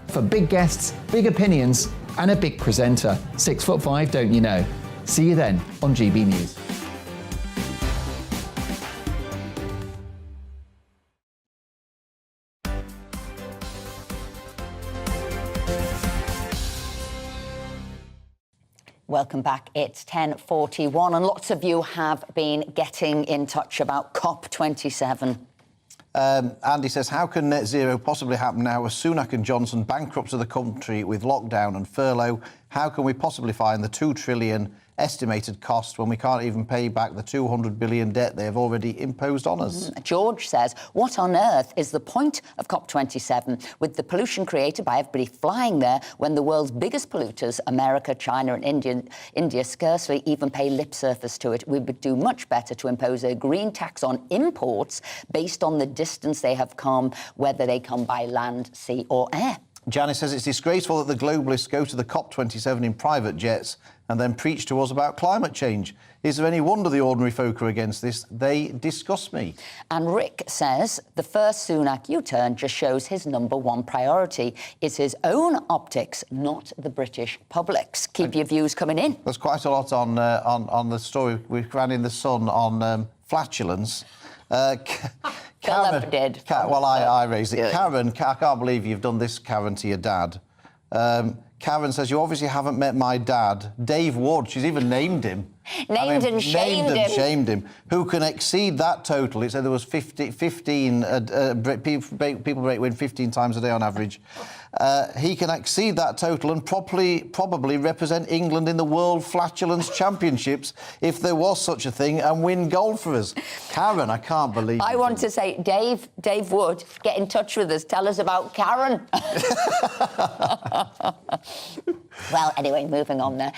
for big guests, big opinions and a big presenter. 6'5", don't you know? See you then on GB News. Welcome back. It's 10:41 and lots of you have been getting in touch about COP27. Andy says, how can net zero possibly happen now as Sunak and Johnson bankrupted the country with lockdown and furlough? How can we possibly find the 2 trillion estimated cost when we can't even pay back the 200 billion debt they have already imposed on us? George says, what on earth is the point of COP27 with the pollution created by everybody flying there when the world's biggest polluters, America, China and India, scarcely even pay lip service to it? We would do much better to impose a green tax on imports based on the distance they have come, whether they come by land, sea or air. Janice says it's disgraceful that the globalists go to the COP27 in private jets and then preach to us about climate change. Is there any wonder the ordinary folk are against this? They disgust me. And Rick says the first Sunak U-turn just shows his number one priority is his own optics, not the British public's. Keep your views coming in. There's quite a lot on the story we ran in The Sun on flatulence. Karen did. Well, I raised it. Yeah. Karen, I can't believe you've done this, Karen, to your dad. Karen says, you obviously haven't met my dad, Dave Wood. She's even named him. Named and shamed him. Who can exceed that total. It said there was 15 people break wind 15 times a day on average. He can exceed that total and probably represent England in the World Flatulence Championships if there was such a thing and win gold for us. Karen, I can't believe I want to say, Dave Wood, get in touch with us. Tell us about Karen. Well, anyway, moving on there.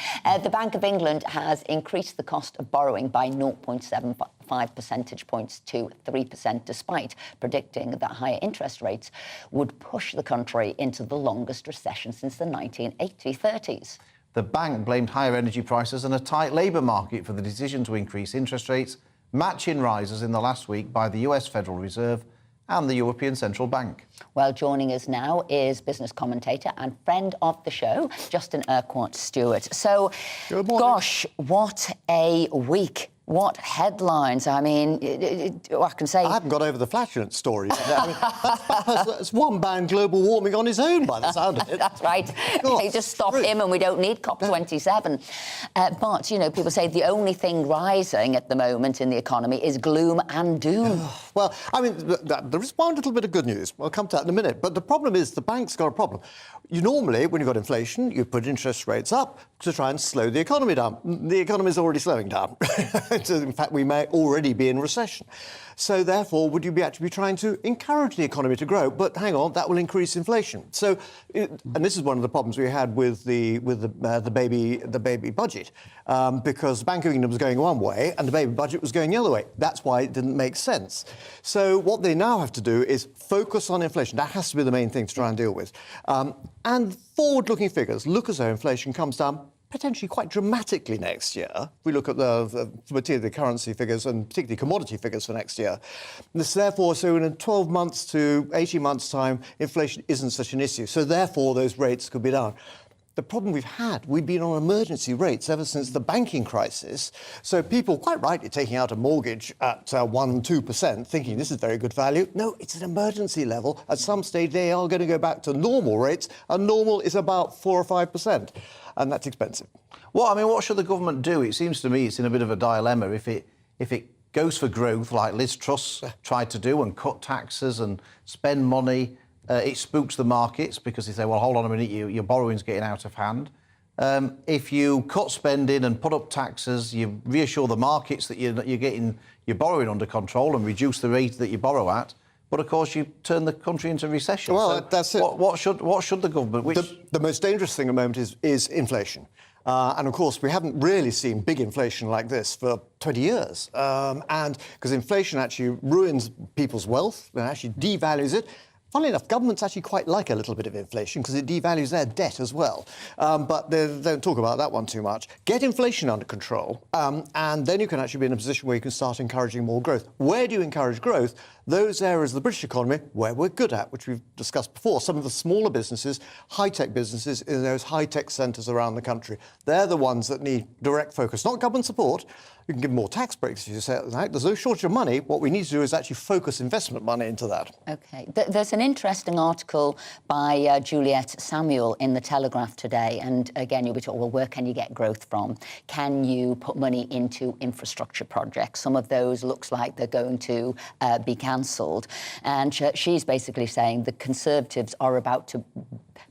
The Bank of England has increased the cost of borrowing by 0.75 percentage points to 3%, despite predicting that higher interest rates would push the country into the longest recession since the 1930s. The bank blamed higher energy prices and a tight labour market for the decision to increase interest rates, matching rises in the last week by the US Federal Reserve and the European Central Bank. Well, joining us now is business commentator and friend of the show, Justin Urquhart-Stewart. So, gosh, what a week. What headlines? I mean, I can say... I haven't got over the flatulence story. It's one-man global warming on his own, by the sound of it. That's right. They just stop him and we don't need COP27. But, you know, people say the only thing rising at the moment in the economy is gloom and doom. Well, I mean, there is one little bit of good news. We'll come to that in a minute. But the problem is the bank's got a problem. You normally, when you've got inflation, you put interest rates up to try and slow the economy down. The economy is already slowing down. In fact, we may already be in recession. So, therefore, would you actually be trying to encourage the economy to grow? But hang on, that will increase inflation. So, and this is one of the problems we had with the baby budget, because the Bank of England was going one way and the baby budget was going the other way. That's why it didn't make sense. So, what they now have to do is focus on inflation. That has to be the main thing to try and deal with. And forward-looking figures look as though inflation comes down potentially quite dramatically next year. If we look at particularly the currency figures and particularly commodity figures for next year. This, therefore, so in 12 months to 18 months' time, inflation isn't such an issue. So, therefore, those rates could be down. The problem we've been on emergency rates ever since the banking crisis. So people, quite rightly, taking out a mortgage at 1-2%, thinking this is very good value. No, it's an emergency level. At some stage, they are going to go back to normal rates, and normal is about 4 or 5%. And that's expensive. Well, I mean, what should the government do? It seems to me it's in a bit of a dilemma. If it goes for growth, like Liz Truss tried to do, and cut taxes and spend money, it spooks the markets because they say, well, hold on a minute, your borrowing's getting out of hand. If you cut spending and put up taxes, you reassure the markets that you're getting your borrowing under control and reduce the rate that you borrow at. But, of course, you turn the country into recession. Well, so that's it. What should the government... The most dangerous thing at the moment is inflation. And, of course, we haven't really seen big inflation like this for 20 years. And because inflation actually ruins people's wealth and actually devalues it. Funnily enough, governments actually quite like a little bit of inflation because it devalues their debt as well. But they don't talk about that one too much. Get inflation under control, and then you can actually be in a position where you can start encouraging more growth. Where do you encourage growth? Those areas of the British economy where we're good at, which we've discussed before. Some of the smaller businesses, high-tech businesses in those high-tech centres around the country. They're the ones that need direct focus, not government support, You can give more tax breaks if you say it like. There's no shortage of money. What we need to do is actually focus investment money into that. OK. There's an interesting article by Juliet Samuel in The Telegraph today. And again, you'll be talking, well, where can you get growth from? Can you put money into infrastructure projects? Some of those looks like they're going to be cancelled. And she's basically saying the Conservatives are about to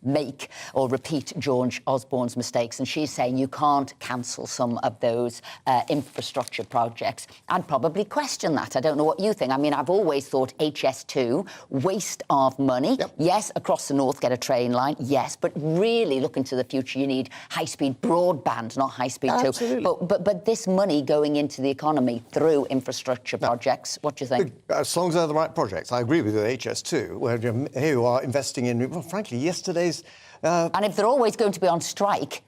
make or repeat George Osborne's mistakes. And she's saying you can't cancel some of those infrastructure projects. I'd probably question that. I don't know what you think. I mean, I've always thought HS2, waste of money. Yep. Yes, across the north, get a train line. Yes, but really looking to the future, you need high-speed broadband, not high-speed 2. But this money going into the economy through infrastructure projects, what do you think? As long as they're the right projects. I agree with you, HS2, where here you are investing in, well, frankly, yesterday's... and if they're always going to be on strike...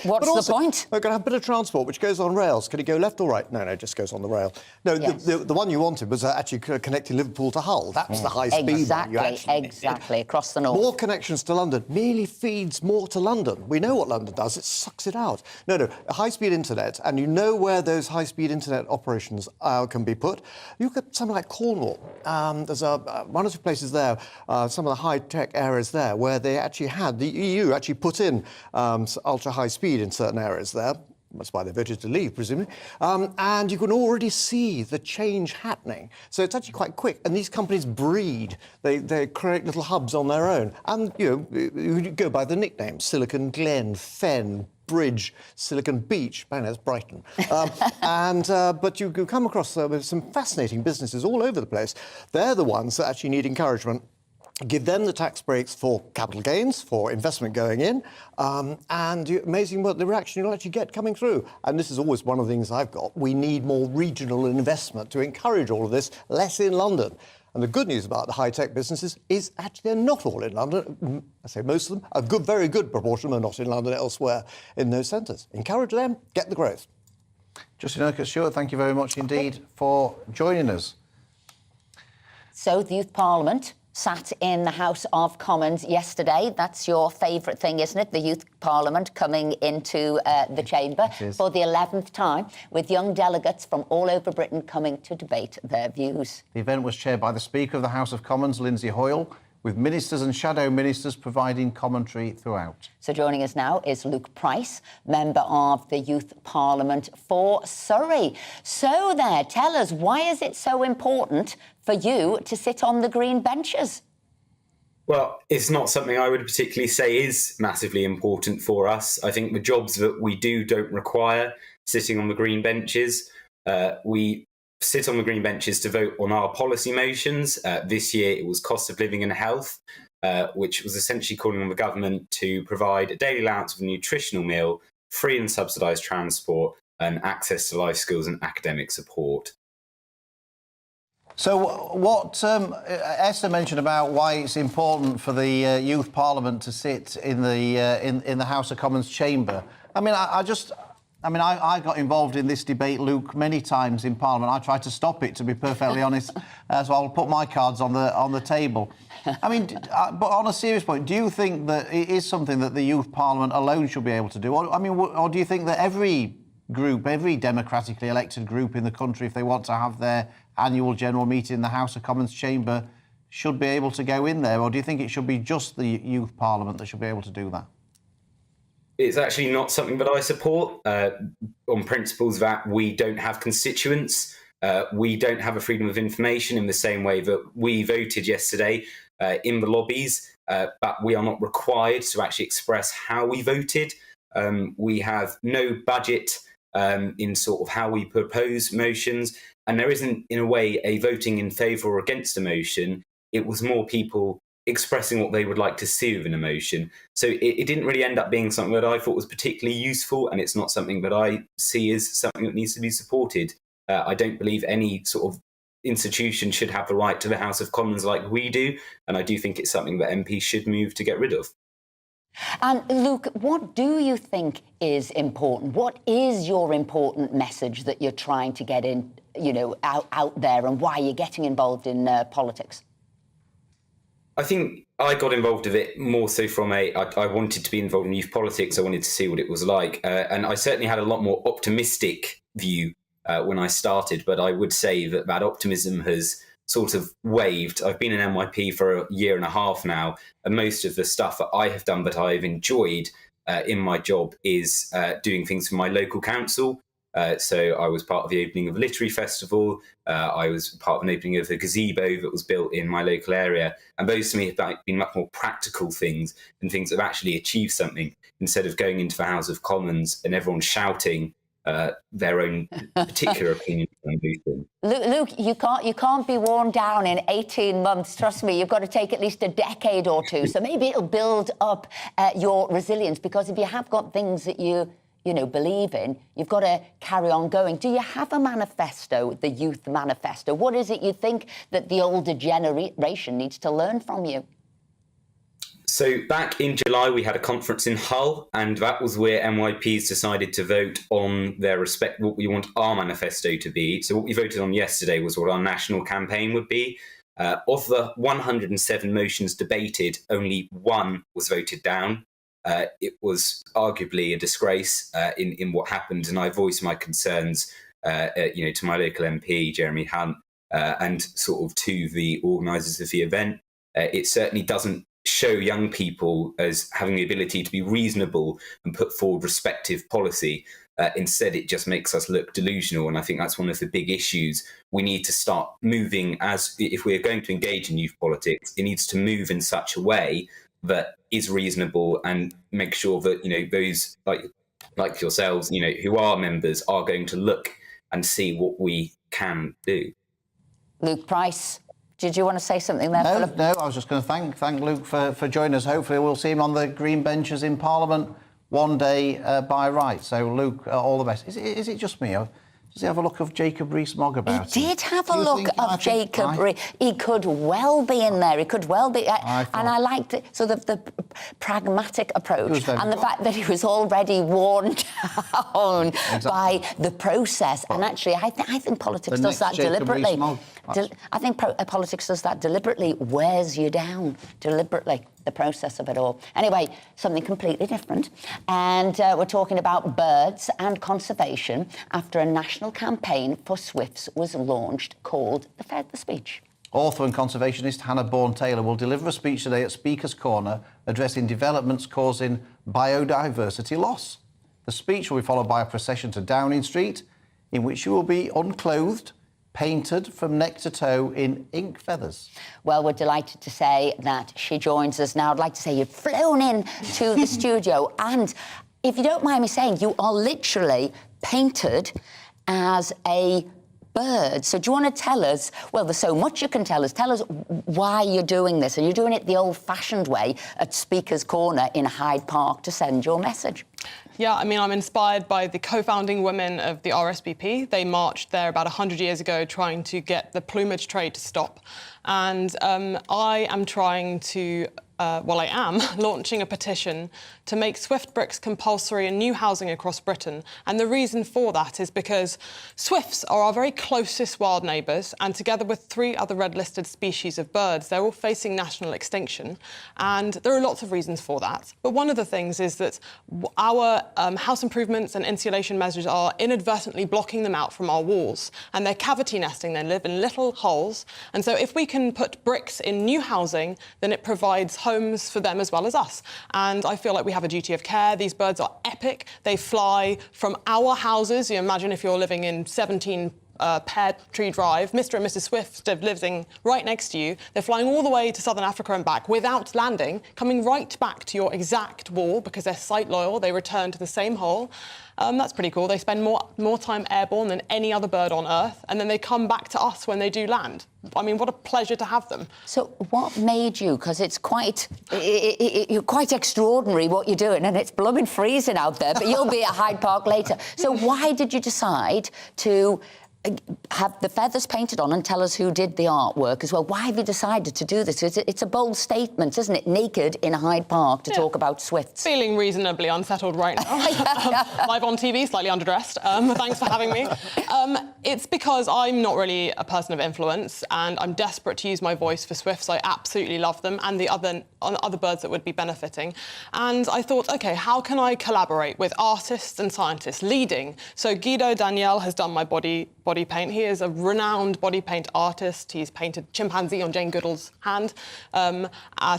What's the point? We're going to have a bit of transport which goes on rails. Can it go left or right? No, it just goes on the rail. No, yes. the one you wanted was actually connecting Liverpool to Hull. That's the high speed. Exactly, across the north. More connections to London merely feeds more to London. We know what London does. It sucks it out. No, high-speed internet, and you know where those high-speed internet operations can be put. You look at something like Cornwall. There's one or two places there, some of the high-tech areas there, where they actually had, the EU actually put in ultra-high speed in certain areas there. That's why they voted to leave, presumably. And you can already see the change happening. So it's actually quite quick. And these companies breed. They create little hubs on their own. And, you go by the nicknames: Silicon Glen, Fen, Bridge, Silicon Beach. Man, that's Brighton. But you come across some fascinating businesses all over the place. They're the ones that actually need encouragement. Give them the tax breaks for capital gains, for investment going in, and amazing what the reaction you'll actually get coming through. And this is always one of the things I've got. We need more regional investment to encourage all of this, less in London. And the good news about the high-tech businesses is actually they're not all in London. I say most of them. A very good proportion are not in London, elsewhere in those centres. Encourage them, get the growth. Justin Urquhart-Stewart, thank you very much indeed for joining us. So, the Youth Parliament sat in the House of Commons yesterday. That's your favourite thing, isn't it? The Youth Parliament coming into the chamber for the 11th time, with young delegates from all over Britain coming to debate their views. The event was chaired by the Speaker of the House of Commons, Lindsay Hoyle, with ministers and shadow ministers providing commentary throughout. So joining us now is Luke Price, member of the Youth Parliament for Surrey. So there, tell us, why is it so important for you to sit on the green benches? Well, it's not something I would particularly say is massively important for us. I think the jobs that we do don't require sitting on the green benches. We sit on the green benches to vote on our policy motions. This year it was cost of living and health, which was essentially calling on the government to provide a daily allowance of a nutritional meal, free and subsidised transport, and access to life skills and academic support. So what Esther mentioned about why it's important for the Youth Parliament to sit in the House of Commons chamber. I mean, I got involved in this debate, Luke, many times in Parliament. I tried to stop it, to be perfectly honest, so I'll put my cards on the table. I mean, but on a serious point, do you think that it is something that the Youth Parliament alone should be able to do? Or do you think that every group, every democratically elected group in the country, if they want to have their annual general meeting in the House of Commons chamber, should be able to go in there? Or do you think it should be just the Youth Parliament that should be able to do that? It's actually not something that I support on principles that we don't have constituents. We don't have a freedom of information in the same way that we voted yesterday in the lobbies, but we are not required to actually express how we voted. We have no budget in sort of how we propose motions, and there isn't, in a way, a voting in favour or against a motion. It was more people expressing what they would like to see within a motion. So it didn't really end up being something that I thought was particularly useful, and it's not something that I see as something that needs to be supported. I don't believe any sort of institution should have the right to the House of Commons like we do, and I do think it's something that MPs should move to get rid of. And Luke, what do you think is important? What is your important message that you're trying to get in, out there, and why you're getting involved in politics? I think I got involved with it more so from I wanted to be involved in youth politics. I wanted to see what it was like. And I certainly had a lot more optimistic view when I started. But I would say that optimism has sort of waived. I've been an NYP for a year and a half now. And most of the stuff that I have done that I've enjoyed in my job is doing things for my local council. So I was part of the opening of a literary festival. I was part of an opening of a gazebo that was built in my local area. And those to me have been much more practical things and things that have actually achieved something, instead of going into the House of Commons and everyone shouting their own particular opinion. Luke, you can't be worn down in 18 months. Trust me, you've got to take at least a decade or two. So maybe it'll build up your resilience, because if you have got things that you believe in, you've got to carry on going. Do you have a manifesto, the youth manifesto? What is it you think that the older generation needs to learn from you? So back in July, we had a conference in Hull, and that was where NYPs decided to vote on what we want our manifesto to be. So what we voted on yesterday was what our national campaign would be. Of the 107 motions debated, only one was voted down. It was arguably a disgrace in what happened, and I voiced my concerns, to my local MP, Jeremy Hunt, and sort of to the organisers of the event. It certainly doesn't show young people as having the ability to be reasonable and put forward respective policy. Instead, it just makes us look delusional, and I think that's one of the big issues. We need to start moving, if we're going to engage in youth politics, it needs to move in such a way that is reasonable, and make sure that those like yourselves, who are members, are going to look and see what we can do. Luke Price, did you want to say something there? No, I was just going to thank Luke for joining us. Hopefully we'll see him on the green benches in Parliament one day by right. So Luke, all the best. Is it just me? Does he have a look of Jacob Rees-Mogg about He did have a look of Jacob Rees. He could well be in there. He could well be. And I liked it. So the pragmatic approach, and the fact that he was already worn down by the process. And actually, I think politics does that deliberately. I think politics does that deliberately, wears you down deliberately, the process of it all. Anyway, something completely different. And we're talking about birds and conservation after a national campaign for swifts was launched called The Fed the Speech. Author and conservationist Hannah Bourne-Taylor will deliver a speech today at Speaker's Corner addressing developments causing biodiversity loss. The speech will be followed by a procession to Downing Street, in which she will be unclothed, painted from neck to toe in ink feathers. Well, we're delighted to say that she joins us now. I'd like to say you've flown in to the studio, and if you don't mind me saying, you are literally painted as a bird. So do you want to tell us, well, there's so much you can tell us why you're doing this, and you're doing it the old-fashioned way at Speaker's Corner in Hyde Park to send your message. Yeah, I mean, I'm inspired by the co-founding women of the RSVP. They marched there about 100 years ago trying to get the plumage trade to stop. And I am trying to, I am launching a petition to make swift bricks compulsory in new housing across Britain. And the reason for that is because swifts are our very closest wild neighbours, and together with 3 other red-listed species of birds, they're all facing national extinction. And there are lots of reasons for that. But one of the things is that our house improvements and insulation measures are inadvertently blocking them out from our walls. And they're cavity nesting, they live in little holes. And so if we can put bricks in new housing, then it provides homes for them as well as us. And I feel like we have a duty of care. These birds are epic. They fly from our houses. You imagine if you're living in 17 Pear Tree Drive, Mr. and Mrs. Swift are living right next to you. They're flying all the way to southern Africa and back without landing, coming right back to your exact wall because they're site loyal. They return to the same hole. That's pretty cool. They spend more time airborne than any other bird on Earth, and then they come back to us when they do land. I mean, what a pleasure to have them. So what made you, because it's you're quite extraordinary what you're doing, and it's blooming freezing out there, but you'll be at Hyde Park later. So why did you decide to have the feathers painted on and tell us who did the artwork as well. Why have you decided to do this? It's a bold statement, isn't it? Naked in Hyde Park to talk about swifts. Feeling reasonably unsettled right now. Live on TV, slightly underdressed. Thanks for having me. It's because I'm not really a person of influence and I'm desperate to use my voice for swifts. I absolutely love them and the other birds that would be benefiting. And I thought, OK, how can I collaborate with artists and scientists leading? So Guido Daniel has done my body paint. He is a renowned body paint artist. He's painted chimpanzee on Jane Goodall's hand.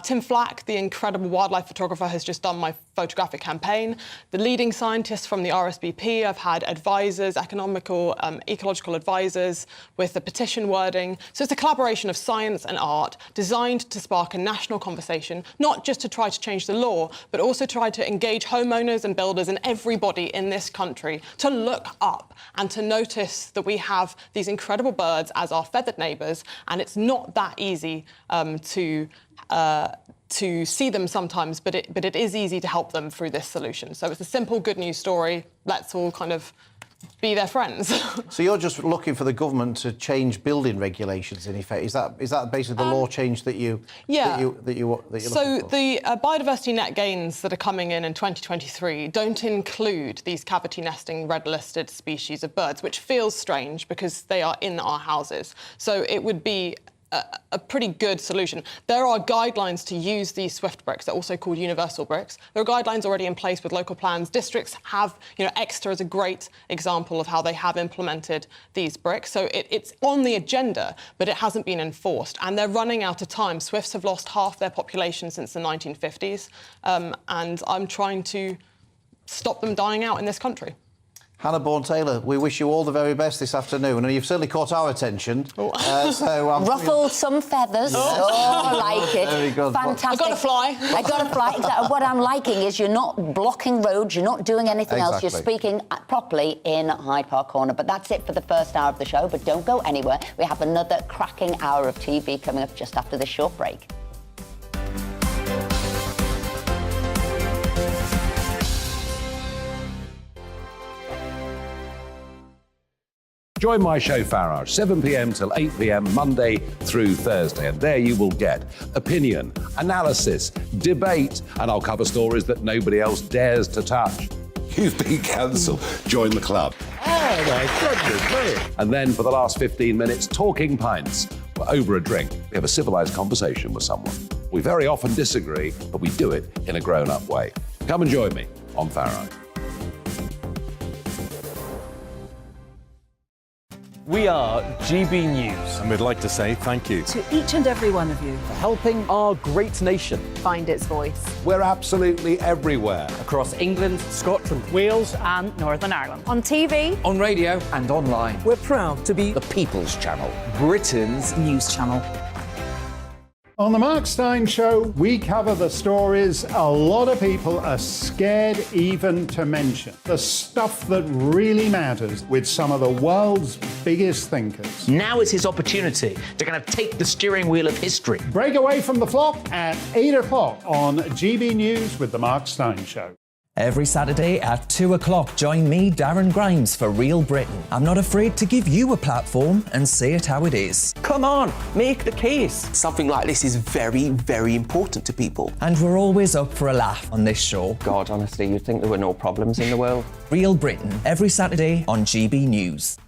Tim Flack, the incredible wildlife photographer, has just done my photographic campaign. The leading scientists from the RSBP, I've had advisors, ecological advisors with the petition wording. So it's a collaboration of science and art designed to spark a national conversation, not just to try to change the law, but also try to engage homeowners and builders and everybody in this country to look up and to notice that we have these incredible birds as our feathered neighbours, and it's not that easy to see them sometimes, but it is easy to help them through this solution. So it's a simple good news story. Let's all kind of be their friends. So you're just looking for the government to change building regulations, in effect. Is that basically the law change that you're looking for? So the biodiversity net gains that are coming in 2023 don't include these cavity nesting red-listed species of birds, which feels strange because they are in our houses. So it would be a pretty good solution. There are guidelines to use these swift bricks. They're also called universal bricks. There are guidelines already in place with local plans. Districts have, Exeter is a great example of how they have implemented these bricks. So it's on the agenda, but it hasn't been enforced. And they're running out of time. Swifts have lost half their population since the 1950s. And I'm trying to stop them dying out in this country. Hannah Bourne-Taylor, we wish you all the very best this afternoon, and you've certainly caught our attention. Ruffled some feathers. I like it. Very good. Fantastic. I've got to fly. I've got to fly. Exactly. What I'm liking is you're not blocking roads, you're not doing anything else, you're speaking properly in Hyde Park Corner. But that's it for the first hour of the show, but don't go anywhere. We have another cracking hour of TV coming up just after this short break. Join my show Farage, 7 p.m. till 8 p.m. Monday through Thursday, and there you will get opinion, analysis, debate, and I'll cover stories that nobody else dares to touch. You've been cancelled. Join the club. Oh my goodness me. And then for the last 15 minutes, talking pints. We're over a drink. We have a civilised conversation with someone. We very often disagree, but we do it in a grown-up way. Come and join me on Farage. We are GB News. And we'd like to say thank you To each and every one of you. For helping our great nation. Find its voice. We're absolutely everywhere. Across England, Scotland, Wales and Northern Ireland. On TV. on radio, And online. we're proud to be The People's Channel. Britain's news channel. On the Mark Stein Show, we cover the stories a lot of people are scared even to mention. The stuff that really matters with some of the world's biggest thinkers. Now is his opportunity to kind of take the steering wheel of history. Break away from the flock at 8 o'clock on GB News with the Mark Stein Show. Every Saturday at 2 o'clock, join me, Darren Grimes, for Real Britain. I'm not afraid to give you a platform and say it how it is. Come on, make the case. Something like this is very, very important to people. And we're always up for a laugh on this show. God, honestly, you'd think there were no problems in the world. Real Britain, every Saturday on GB News.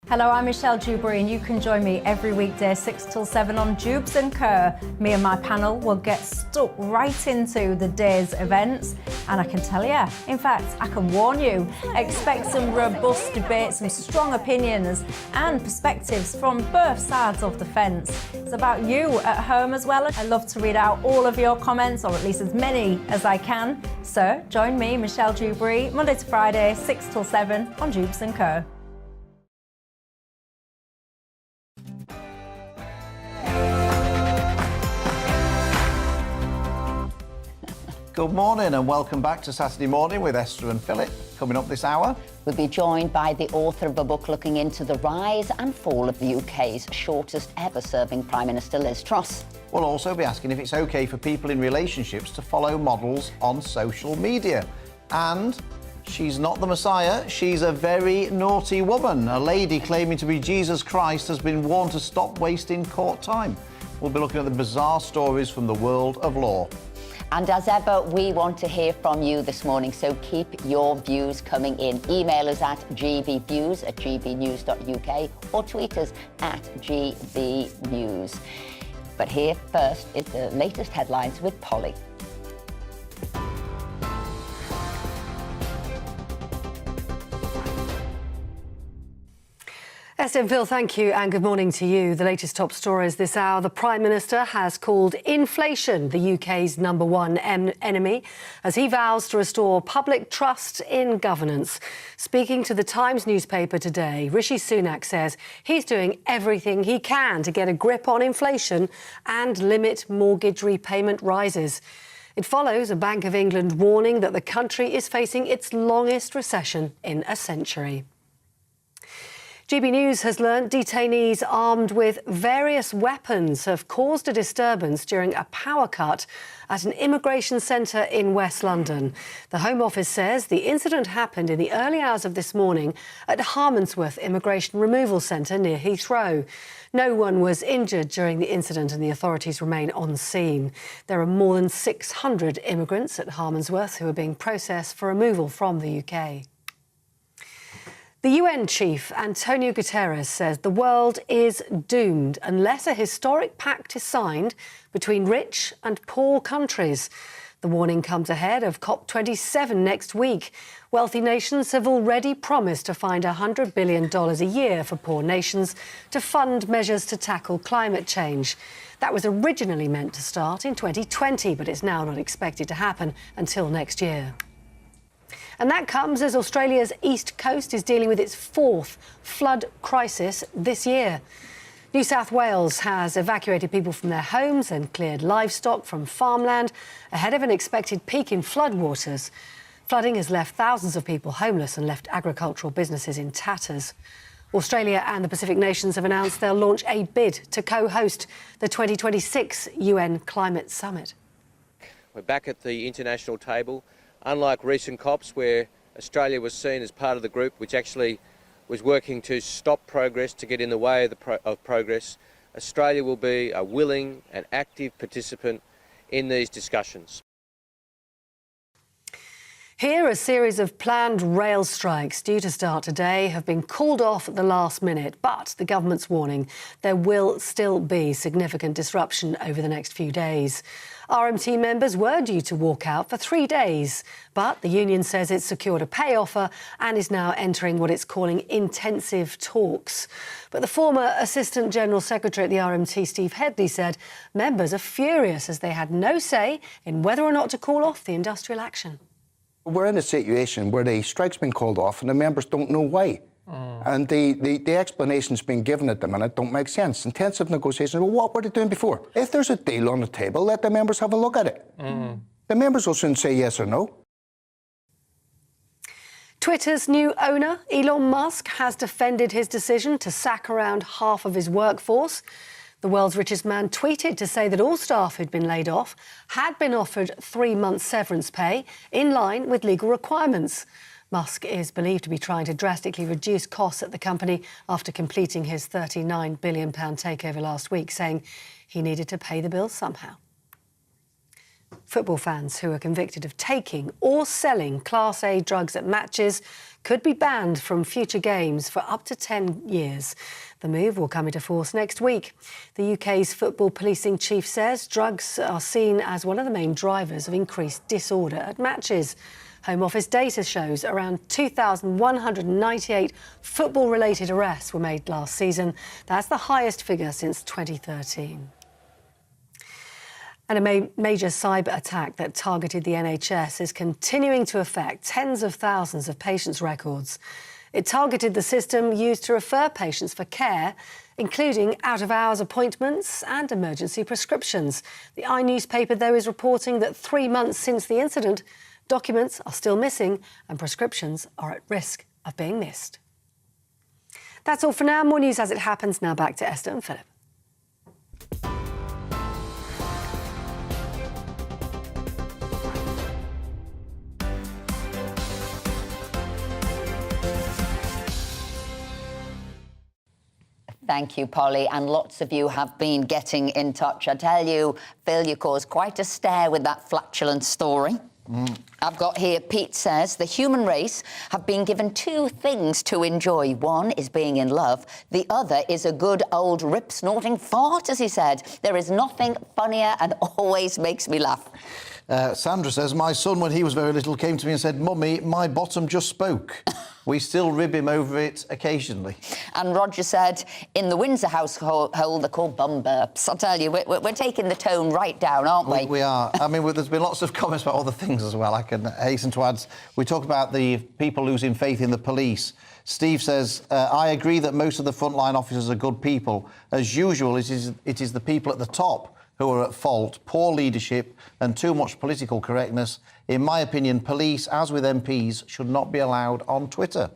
Hello, I'm Michelle Dewberry, and you can join me every weekday 6 till 7 on Jubes and Kerr. Me and my panel will get stuck right into the day's events, and I can tell you, in fact, I can warn you, expect some robust debates, some strong opinions and perspectives from both sides of the fence. It's about you at home as well. I love to read out all of your comments, or at least as many as I can. So join me, Michelle Dewberry, Monday to Friday, 6 till 7 on Jubes and Kerr. Good morning and welcome back to Saturday Morning with Esther and Philip. Coming up this hour, we'll be joined by the author of a book looking into the rise and fall of the UK's shortest ever serving Prime Minister, Liz Truss. We'll also be asking if it's okay for people in relationships to follow models on social media. And She's not the Messiah, she's a very naughty woman. A lady claiming to be Jesus Christ has been warned to stop wasting court time. We'll be looking at the bizarre stories from the world of law. And as ever, we want to hear from you this morning, so keep your views coming in. Email us at gbviews@gbnews.uk or tweet us at gbnews. But here first is the latest headlines with Polly. Esther and Phil, thank you, and good morning to you. The latest top stories this hour. The Prime Minister has called inflation the UK's #1 enemy as he vows to restore public trust in governance. Speaking to the Times newspaper today, Rishi Sunak says he's doing everything he can to get a grip on inflation and limit mortgage repayment rises. It follows a Bank of England warning that the country is facing its longest recession in a century. GB News has learnt detainees armed with various weapons have caused a disturbance during a power cut at an immigration centre in West London. The Home Office says the incident happened in the early hours of this morning at Harmondsworth Immigration Removal Centre near Heathrow. No one was injured during the incident and the authorities remain on scene. There are more than 600 immigrants at Harmondsworth who are being processed for removal from the UK. The UN chief, Antonio Guterres, says the world is doomed unless a historic pact is signed between rich and poor countries. The warning comes ahead of COP27 next week. Wealthy nations have already promised to find $100 billion a year for poor nations to fund measures to tackle climate change. That was originally meant to start in 2020, but it's now not expected to happen until next year. And that comes as Australia's east coast is dealing with its fourth flood crisis this year. New South Wales has evacuated people from their homes and cleared livestock from farmland ahead of an expected peak in floodwaters. Flooding has left thousands of people homeless and left agricultural businesses in tatters. Australia and the Pacific nations have announced they'll launch a bid to co-host the 2026 UN Climate Summit. We're back at the international table. Unlike recent COPs where Australia was seen as part of the group which actually was working to stop progress, to get in the way of progress, Australia will be a willing and active participant in these discussions. Here, a series of planned rail strikes due to start today have been called off at the last minute, but the government's warning there will still be significant disruption over the next few days. RMT members were due to walk out for 3 days, but the union says it's secured a pay offer and is now entering what it's calling intensive talks. But the former Assistant General Secretary at the RMT, Steve Headley, said members are furious as they had no say in whether or not to call off the industrial action. We're in a situation where the strike's been called off and the members don't know why. And the explanations being given at the minute don't make sense. Intensive negotiations, well, what were they doing before? If there's a deal on the table, let the members have a look at it. The members will soon say yes or no. Twitter's new owner, Elon Musk, has defended his decision to sack around half of his workforce. The world's richest man tweeted to say that all staff who'd been laid off had been offered 3 months severance pay in line with legal requirements. Musk is believed to be trying to drastically reduce costs at the company after completing his £39 billion takeover last week, saying he needed to pay the bill somehow. Football fans who are convicted of taking or selling Class A drugs at matches could be banned from future games for up to 10 years. The move will come into force next week. The UK's football policing chief says drugs are seen as one of the main drivers of increased disorder at matches. Home Office data shows around 2,198 football-related arrests were made last season. That's the highest figure since 2013. And a major cyber attack that targeted the NHS is continuing to affect tens of thousands of patients' records. It targeted the system used to refer patients for care, including out-of-hours appointments and emergency prescriptions. The iNewspaper, though, is reporting that 3 months since the incident, documents are still missing and prescriptions are at risk of being missed. That's all for now. More news as it happens. Now back to Esther and Philip. Thank you, Polly. And lots of you have been getting in touch. I tell you, Phil, you caused quite a stir with that flatulent story. I've got here, Pete says, the human race have been given two things to enjoy. One is being in love. The other is a good old rip-snorting fart, as he said. There is nothing funnier and always makes me laugh. Sandra says, my son, when he was very little, came to me and said, Mummy, my bottom just spoke. We still rib him over it occasionally. And Roger said, in the Windsor household, they're called bum burps. I'll tell you, we're taking the tone right down, aren't we? We are. I mean, there's been lots of comments about other things as well. I can hasten to add. We talk about the people losing faith in the police. Steve says, I agree that most of the frontline officers are good people. As usual, it is the people at the top who are at fault, poor leadership and too much political correctness. In my opinion, police, as with MPs, should not be allowed on Twitter.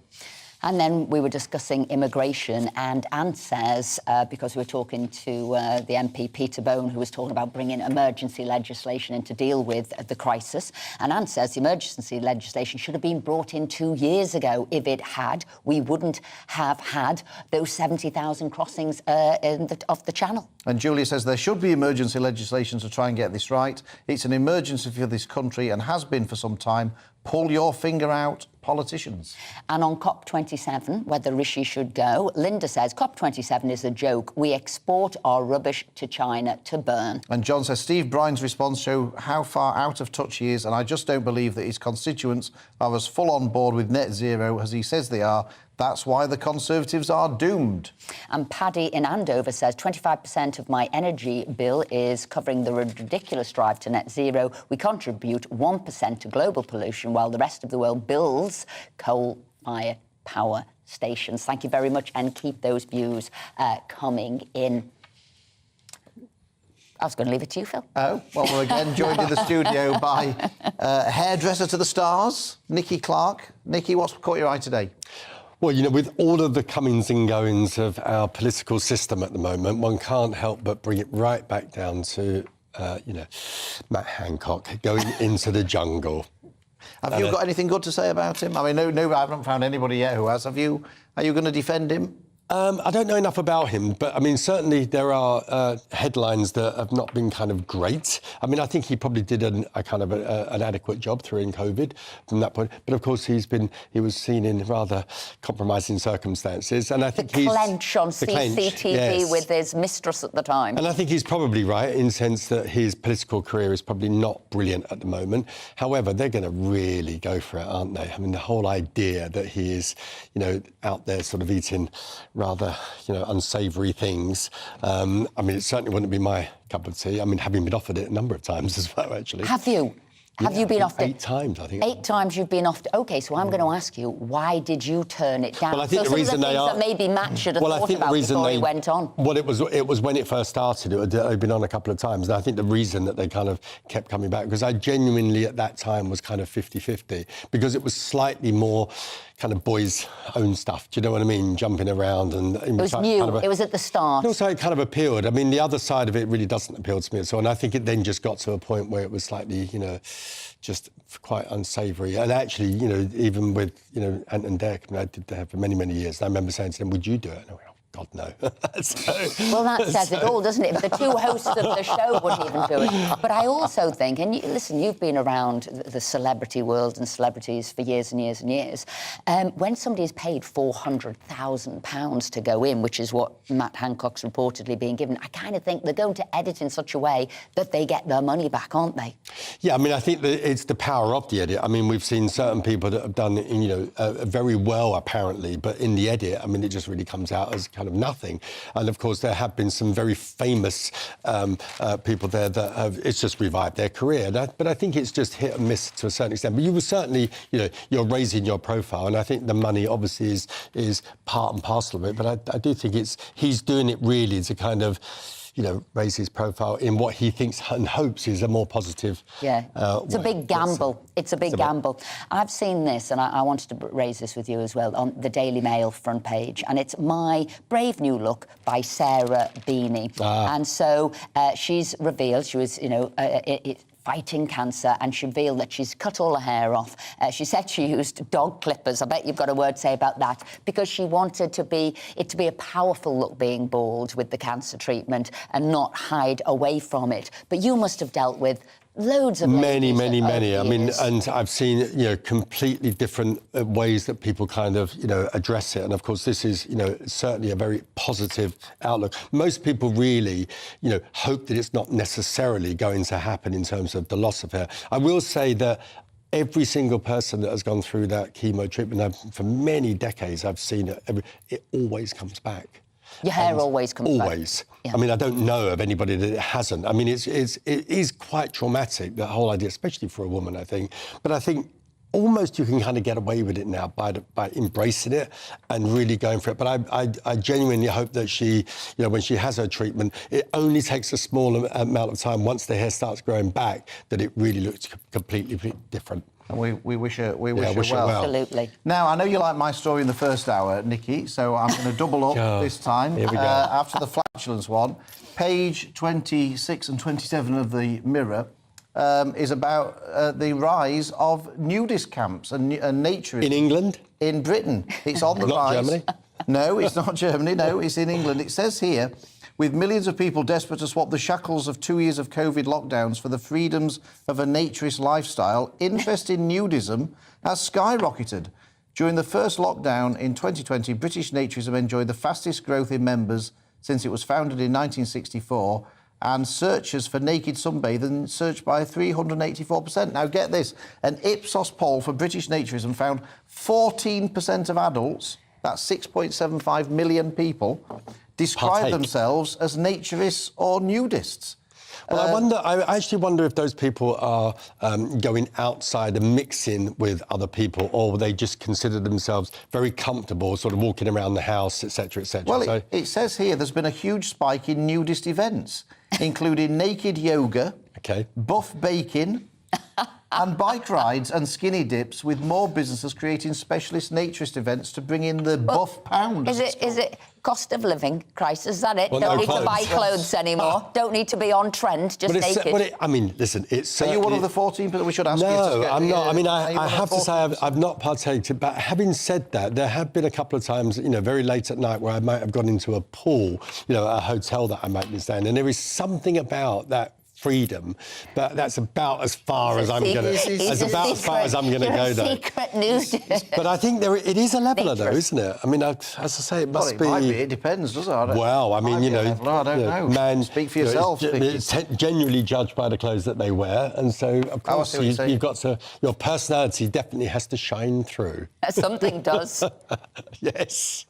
And then we were discussing immigration, and Anne says, because we were talking to the MP Peter Bone, who was talking about bringing emergency legislation in to deal with the crisis, and Anne says the emergency legislation should have been brought in 2 years ago. If it had, we wouldn't have had those 70,000 crossings off the Channel. And Julia says there should be emergency legislation to try and get this right. It's an emergency for this country and has been for some time. Pull your finger out, politicians. And on COP27, whether Rishi should go, Linda says COP27 is a joke. We export our rubbish to China to burn. And John says Steve Bryan's response shows how far out of touch he is, and I just don't believe that his constituents are as full on board with net zero as he says they are. That's why the Conservatives are doomed. And Paddy in Andover says 25% of my energy bill is covering the ridiculous drive to net zero. We contribute 1% to global pollution while the rest of the world builds coal-fired power stations. Thank you very much, and keep those views coming in. I was going to leave it to you, Phil. Oh, well, we're again joined in the studio by hairdresser to the stars, Nikki Clark. Nikki, what's caught your eye today? Well, you know, with all of the comings and goings of our political system at the moment, one can't help but bring it right back down to, Matt Hancock going into the jungle. Have you got anything good to say about him? I mean, no, I haven't found anybody yet who has. Have you? Are you going to defend him? I don't know enough about him, but, I mean, certainly there are headlines that have not been kind of great. I mean, I think he probably did an adequate job during COVID from that point. But, of course, he was seen in rather compromising circumstances. And I think the clench on CCTV with his mistress at the time. And I think he's probably right in the sense that his political career is probably not brilliant at the moment. However, they're going to really go for it, aren't they? I mean, the whole idea that he is, out there sort of eating rather, unsavoury things. I mean, it certainly wouldn't be my cup of tea. I mean, having been offered it a number of times as well, actually. Have you? Have you been offered 8 times, I think. 8 times you've been offered. OK, so I'm going to ask you, why did you turn it down? Well, I think so the reason they are... that maybe Matt should have thought about before he went on. Well, it was when it first started. It had been on a couple of times. And I think the reason that they kind of kept coming back, because I genuinely at that time was kind of 50-50, because it was slightly more kind of boys' own stuff. Do you know what I mean? Jumping around and... It was new. It was at the start. Also, it kind of appealed. I mean, the other side of it really doesn't appeal to me at all. And I think it then just got to a point where it was slightly, just quite unsavoury. And actually, even with, Ant and Dec, I mean, I did that for many, many years. And I remember saying to them, would you do it? And I went, God, no. Well, that says it all, doesn't it? The two hosts of the show wouldn't even do it. But I also think, and listen, you've been around the celebrity world and celebrities for years and years and years. When somebody's paid £400,000 to go in, which is what Matt Hancock's reportedly being given, I kind of think they're going to edit in such a way that they get their money back, aren't they? Yeah, I mean, I think that it's the power of the edit. I mean, we've seen certain people that have done, very well, apparently, but in the edit, I mean, it just really comes out as kind of nothing. And, of course, there have been some very famous people there that have... It's just revived their career. But I think it's just hit and miss to a certain extent. But you will certainly, you're raising your profile, and I think the money, obviously, is part and parcel of it. But I do think he's doing it really to kind of... raise his profile in what he thinks and hopes is a more positive it's a big gamble. It's a big gamble. I've seen this, and I wanted to raise this with you as well, on the Daily Mail front page, and it's My Brave New Look by Sarah Beanie. And so she's revealed, she was, fighting cancer, and she revealed that she's cut all her hair off. She said she used dog clippers. I bet you've got a word to say about that, because she wanted it to be a powerful look being bald with the cancer treatment and not hide away from it. But you must have dealt with loads of many. over I mean, years. and I've seen, completely different ways that people kind of, address it. And of course, this is, certainly a very positive outlook. Most people really, hope that it's not necessarily going to happen in terms of the loss of hair. I will say that every single person that has gone through that chemo treatment, for many decades, I've seen it always comes back. Your hair always comes back. Always. Yeah. I mean, I don't know of anybody that it hasn't. I mean, it is quite traumatic, the whole idea, especially for a woman, I think. But I think almost you can kind of get away with it now by embracing it and really going for it. But I genuinely hope that she, when she has her treatment, it only takes a small amount of time once the hair starts growing back that it really looks completely different. And we wish her well. Absolutely. Now, I know you liked my story in the first hour, Nikki, so I'm going to double up this time. Here we go. After the flatulence one. Page 26 and 27 of the Mirror is about the rise of nudist camps and naturism. In England? In Britain. It's on the not rise. Germany? No, it's not Germany. No, it's in England. It says here, with millions of people desperate to swap the shackles of 2 years of COVID lockdowns for the freedoms of a naturist lifestyle, interest in nudism has skyrocketed. During the first lockdown in 2020, British naturism enjoyed the fastest growth in members since it was founded in 1964, and searches for naked sunbathing surged by 384%. Now, get this, an Ipsos poll for British naturism found 14% of adults, that's 6.75 million people, describe themselves as naturists or nudists. Well, I actually wonder if those people are going outside and mixing with other people, or they just consider themselves very comfortable, sort of walking around the house, etc., etc. Well, it says here there's been a huge spike in nudist events, including naked yoga, buff baking, and bike rides and skinny dips, with more businesses creating specialist naturist events to bring in the buff pound. Is it cost of living crisis? Is that it? Well, Don't no need clothes. to buy clothes anymore. Don't need to be on trend, just naked. I mean, listen, it's certainly... Are you one of the 14 that we should ask you to No, get, I'm not. I mean, are you I one of have the to say 14? I've not partaken. But having said that, there have been a couple of times, very late at night where I might have gone into a pool, at a hotel that I might be staying, and there is something about that freedom, but that's about as far as I'm going to. That's about as far as I'm going to go, though. Secret nudist. But I think it is a leveler, though, isn't it? I mean, as I say, it must be. Might be. It depends, does it? Well, I mean, I don't know. Man, Speak for yourself. It's genuinely judged by the clothes that they wear, and so of course you've got to. Your personality definitely has to shine through. Something does. Yes.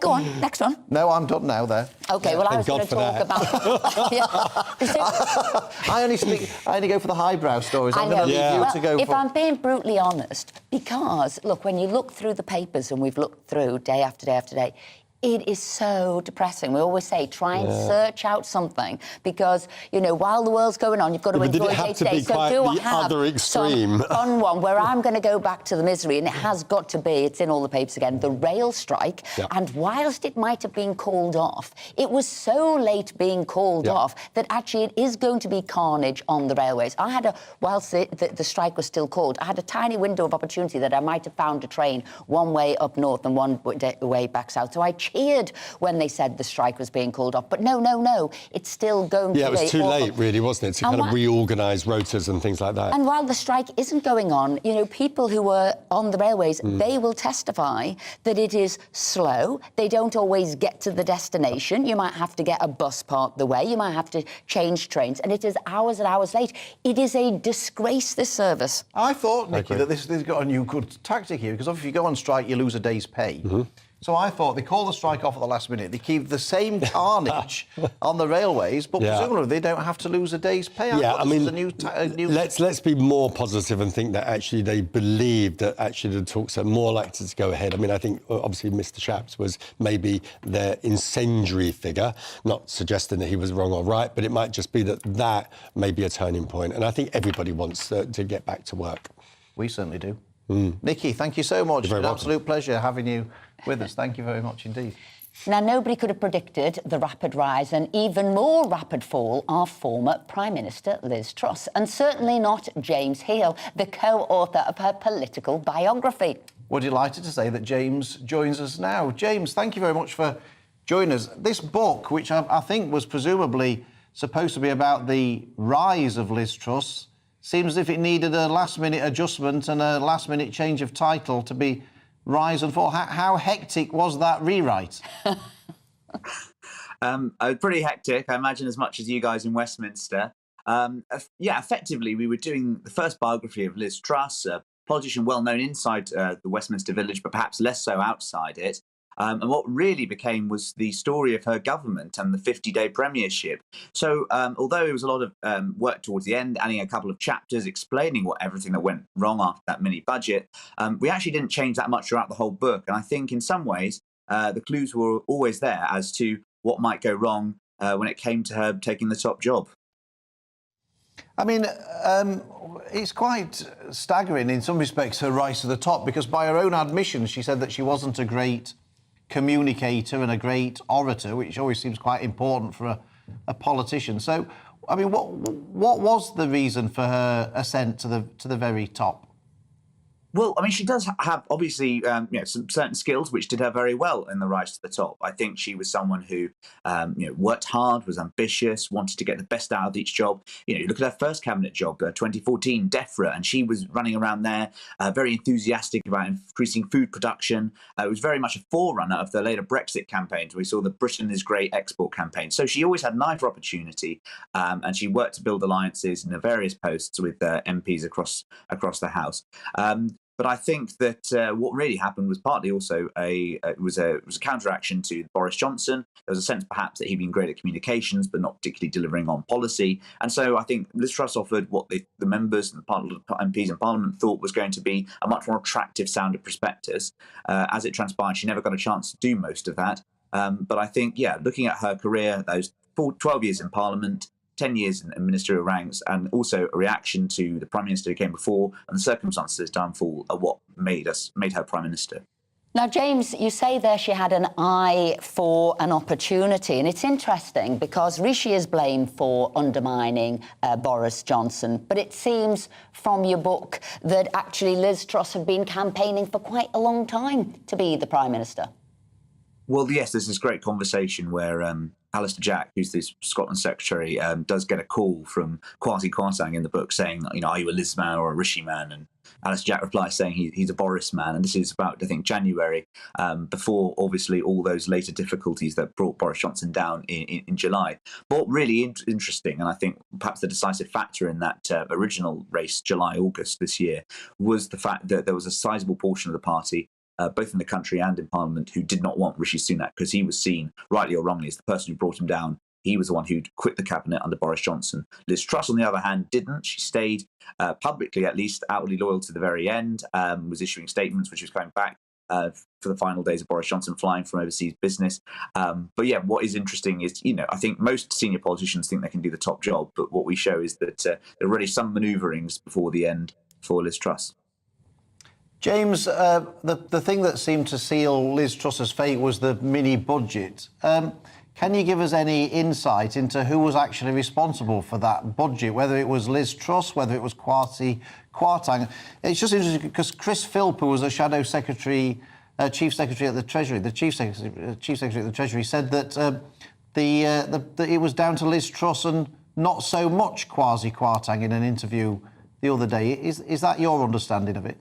Go on, next one. No, I'm done now. There. Okay. Well, I was going to talk about. I only go for the highbrow stories. I'm going to leave you to go if for... I'm being brutally honest, because, look, when you look through the papers, and we've looked through day after day after day, it is so depressing. We always say, try and search out something, because, while the world's going on, you've got to enjoy day to day. So do I have some fun one where I'm going to go back to the misery, and it has got to be, it's in all the papers again, the rail strike. And whilst it might have been called off, it was so late being called off that actually it is going to be carnage on the railways. I had whilst the strike was still called, I had a tiny window of opportunity that I might have found a train one way up north and one way back south. So I cheered when they said the strike was being called off. But no, it's still going to be... Yeah, it was too late, really, wasn't it, to kind of reorganise rotas and things like that. And while the strike isn't going on, people who were on the railways, they will testify that it is slow. They don't always get to the destination. You might have to get a bus part the way. You might have to change trains. And it is hours and hours late. It is a disgrace, this service. I thought, Nikki, that this has got a new good tactic here, because if you go on strike, you lose a day's pay. So I thought they call the strike off at the last minute. They keep the same carnage on the railways, but presumably they don't have to lose a day's pay. I mean, let's be more positive and think that actually they believe that actually the talks are more likely to go ahead. I mean, I think obviously Mr. Shapps was maybe their incendiary figure, not suggesting that he was wrong or right, but it might just be that may be a turning point. And I think everybody wants to get back to work. We certainly do. Nikki, thank you so much. It's an absolute pleasure having you with us. Thank you very much indeed. Now, nobody could have predicted the rapid rise and even more rapid fall of former Prime Minister Liz Truss, and certainly not James Heal, the co-author of her political biography. We're delighted to say that James joins us now. James, thank you very much for joining us. This book, which I think was presumably supposed to be about the rise of Liz Truss, seems as if it needed a last-minute adjustment and a last-minute change of title to be Rise and Fall. How hectic was that rewrite? Pretty hectic, I imagine, as much as you guys in Westminster. Effectively, we were doing the first biography of Liz Truss, a politician well known inside the Westminster Village, but perhaps less so outside it. And what really became was the story of her government and the 50-day premiership. So although it was a lot of work towards the end, adding a couple of chapters explaining everything that went wrong after that mini budget, we actually didn't change that much throughout the whole book. And I think in some ways, the clues were always there as to what might go wrong when it came to her taking the top job. I mean, it's quite staggering in some respects, her rise to the top, because by her own admission, she said that she wasn't a great communicator and a great orator, which always seems quite important for a politician. So, I mean, what was the reason for her ascent to the very top? Well, I mean, she does have, obviously, some certain skills which did her very well in the rise to the top. I think she was someone who, worked hard, was ambitious, wanted to get the best out of each job. You look at her first cabinet job, 2014, DEFRA, and she was running around there, very enthusiastic about increasing food production. It was very much a forerunner of the later Brexit campaigns. We saw the Britain is Great export campaign. So she always had an eye for opportunity, and she worked to build alliances in the various posts with MPs across the House. But I think that what really happened was partly also it was a counteraction to Boris Johnson. There was a sense perhaps that he'd been great at communications, but not particularly delivering on policy. And so I think Liz Truss offered what the members and the MPs in Parliament thought was going to be a much more attractive sounding prospectus. As it transpired, she never got a chance to do most of that. But I think, looking at her career, those 12 years in Parliament, 10 years in ministerial ranks, and also a reaction to the Prime Minister who came before and the circumstances of his downfall are what made her Prime Minister. Now, James, you say there she had an eye for an opportunity, and it's interesting because Rishi is blamed for undermining Boris Johnson, but it seems from your book that actually Liz Truss had been campaigning for quite a long time to be the Prime Minister. Well, yes, there's this great conversation where Alistair Jack, who's the Scotland Secretary, does get a call from Kwasi Kwarteng in the book saying, are you a Liz man or a Rishi man? And Alistair Jack replies saying he's a Boris man. And this is about, I think, January, before, obviously, all those later difficulties that brought Boris Johnson down in July. But what really interesting, and I think perhaps the decisive factor in that original race, July-August this year, was the fact that there was a sizable portion of the party, both in the country and in Parliament, who did not want Rishi Sunak because he was seen, rightly or wrongly, as the person who brought him down. He was the one who'd quit the cabinet under Boris Johnson. Liz Truss, on the other hand, didn't. She stayed publicly, at least, outwardly loyal to the very end, was issuing statements, which was coming back for the final days of Boris Johnson flying from overseas business. But yeah, what is interesting is, I think most senior politicians think they can do the top job, but what we show is that there are already some manoeuvrings before the end for Liz Truss. James, the thing that seemed to seal Liz Truss's fate was the mini budget. Can you give us any insight into who was actually responsible for that budget, whether it was Liz Truss, whether it was Kwasi Kwarteng? It's just interesting because Chris Philp, who was a shadow secretary, chief secretary at the Treasury, the chief secretary at the Treasury, said that it was down to Liz Truss and not so much Kwasi Kwarteng in an interview the other day. Is that your understanding of it?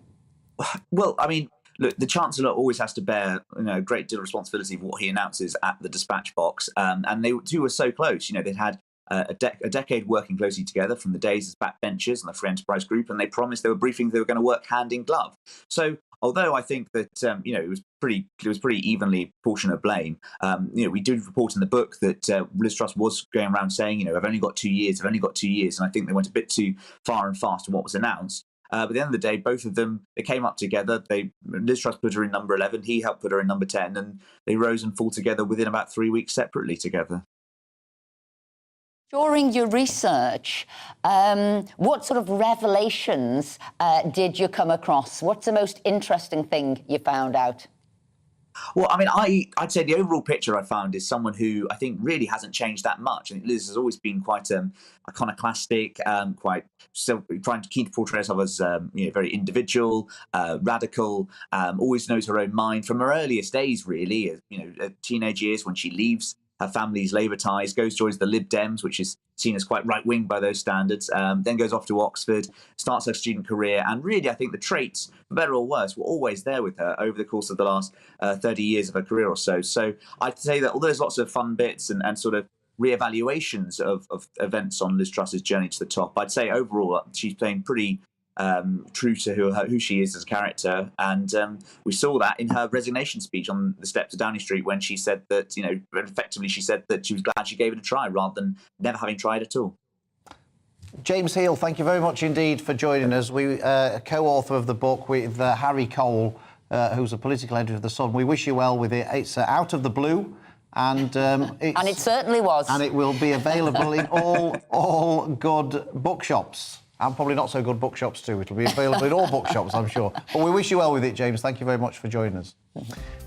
Well, I mean, look, the Chancellor always has to bear a great deal of responsibility for what he announces at the dispatch box. And they two were so close. They'd had a decade working closely together from the days as backbenchers and the Free Enterprise Group, and they promised they were going to work hand in glove. So although I think that it was pretty evenly proportionate blame, we did report in the book that Liz Truss was going around saying, I've only got 2 years, and I think they went a bit too far and fast in what was announced. But at the end of the day, both of them, they came up together. Liz Truss put her in number 11, he helped put her in number 10, and they rose and fall together within about 3 weeks separately together. During your research, what sort of revelations did you come across? What's the most interesting thing you found out? Well, I mean, I'd say the overall picture I found is someone who I think really hasn't changed that much. I think Liz has always been quite iconoclastic, quite still trying to keep portray herself as very individual, radical, always knows her own mind from her earliest days, really. Teenage years when she leaves her family's Labour ties, joins the Lib Dems, which is seen as quite right-wing by those standards, then goes off to Oxford, starts her student career, and really I think the traits, for better or worse, were always there with her over the course of the last 30 years of her career or so. So I'd say that although there's lots of fun bits and sort of re-evaluations of events on Liz Truss's journey to the top, I'd say overall she's playing pretty true to who she is as a character, and we saw that in her resignation speech on the steps of Downing Street when she said that, effectively she said that she was glad she gave it a try rather than never having tried at all. James Heal, thank you very much indeed for joining us. We co-author of the book with Harry Cole, who's a political editor of The Sun. We wish you well with it. It's out of the blue. And it certainly was. And it will be available in all good bookshops. And probably not so good bookshops too. It'll be available in all bookshops, I'm sure. But we wish you well with it, James. Thank you very much for joining us.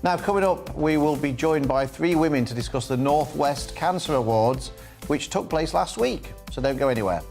Now, coming up, we will be joined by 3 women to discuss the North West Cancer Awards, which took place last week. So don't go anywhere.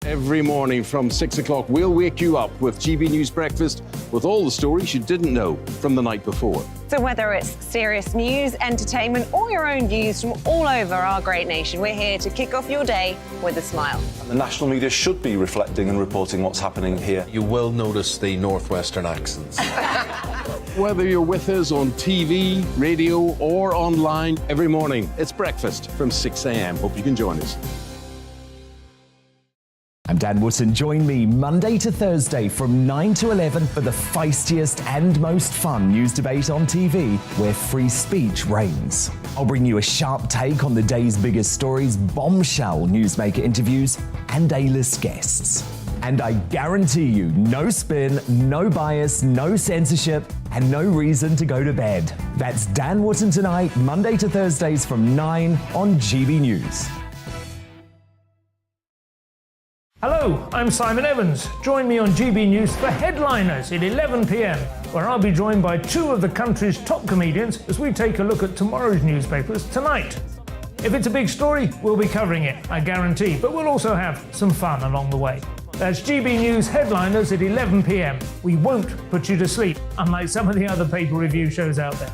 Every morning from 6 o'clock, we'll wake you up with GB News Breakfast with all the stories you didn't know from the night before. So whether it's serious news, entertainment, or your own views from all over our great nation, we're here to kick off your day with a smile. And the national media should be reflecting and reporting what's happening here. You will notice the Northwestern accents. Whether you're with us on TV, radio, or online, every morning, it's breakfast from 6 a.m. Hope you can join us. I'm Dan Wootton. Join me Monday to Thursday from 9 to 11 for the feistiest and most fun news debate on TV, where free speech reigns. I'll bring you a sharp take on the day's biggest stories, bombshell newsmaker interviews, and A-list guests. And I guarantee you, no spin, no bias, no censorship, and no reason to go to bed. That's Dan Wootton Tonight, Monday to Thursdays from 9 on GB News. Hello, I'm Simon Evans. Join me on GB News for Headliners at 11 p.m, where I'll be joined by 2 of the country's top comedians as we take a look at tomorrow's newspapers tonight. If it's a big story, we'll be covering it, I guarantee, but we'll also have some fun along the way. That's GB News Headliners at 11 p.m. We won't put you to sleep, unlike some of the other paper review shows out there.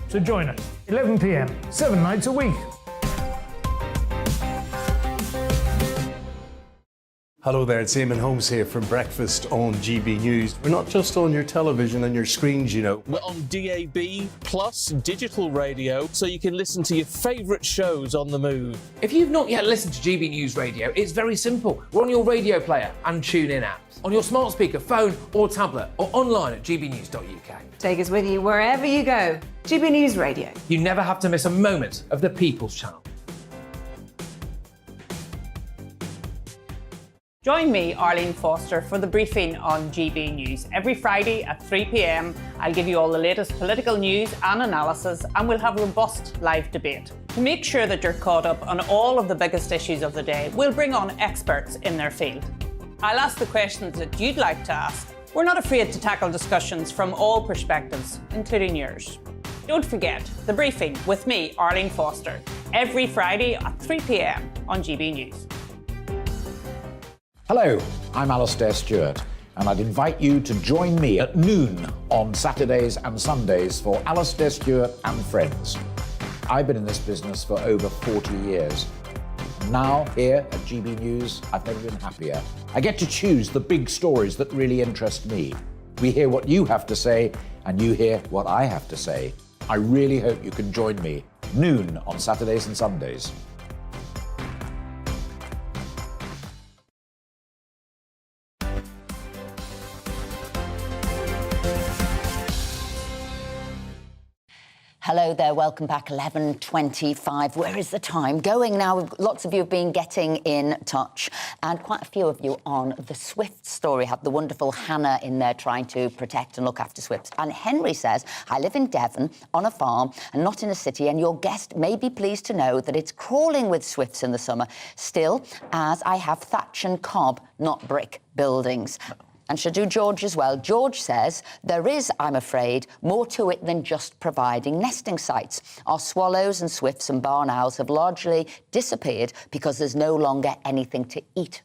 So join us, 11 p.m, 7 nights a week. Hello there, it's Eamon Holmes here from Breakfast on GB News. We're not just on your television and your screens, you know. We're on DAB plus digital radio, so you can listen to your favourite shows on the move. If you've not yet listened to GB News Radio, it's very simple. We're on your radio player and TuneIn apps, on your smart speaker, phone or tablet, or online at gbnews.uk. Take us with you wherever you go. GB News Radio. You never have to miss a moment of the People's Channel. Join me, Arlene Foster, for the briefing on GB News. Every Friday at 3 p.m, I'll give you all the latest political news and analysis, and we'll have robust live debate. To make sure that you're caught up on all of the biggest issues of the day, we'll bring on experts in their field. I'll ask the questions that you'd like to ask. We're not afraid to tackle discussions from all perspectives, including yours. Don't forget, the briefing with me, Arlene Foster, every Friday at 3 p.m. on GB News. Hello, I'm Alastair Stewart, and I'd invite you to join me at noon on Saturdays and Sundays for Alastair Stewart and Friends. I've been in this business for over 40 years. Now, here at GB News, I've never been happier. I get to choose the big stories that really interest me. We hear what you have to say, and you hear what I have to say. I really hope you can join me, noon on Saturdays and Sundays. Hello there, welcome back, 11:25. Where is the time going now? Lots of you have been getting in touch, and quite a few of you on the Swift story have the wonderful Hannah in there trying to protect and look after Swifts. And Henry says, I live in Devon on a farm and not in a city, and your guest may be pleased to know that it's crawling with Swifts in the summer, still, as I have thatch and cob, not brick buildings. And should do George as well. George says, there is, I'm afraid, more to it than just providing nesting sites. Our swallows and swifts and barn owls have largely disappeared because there's no longer anything to eat.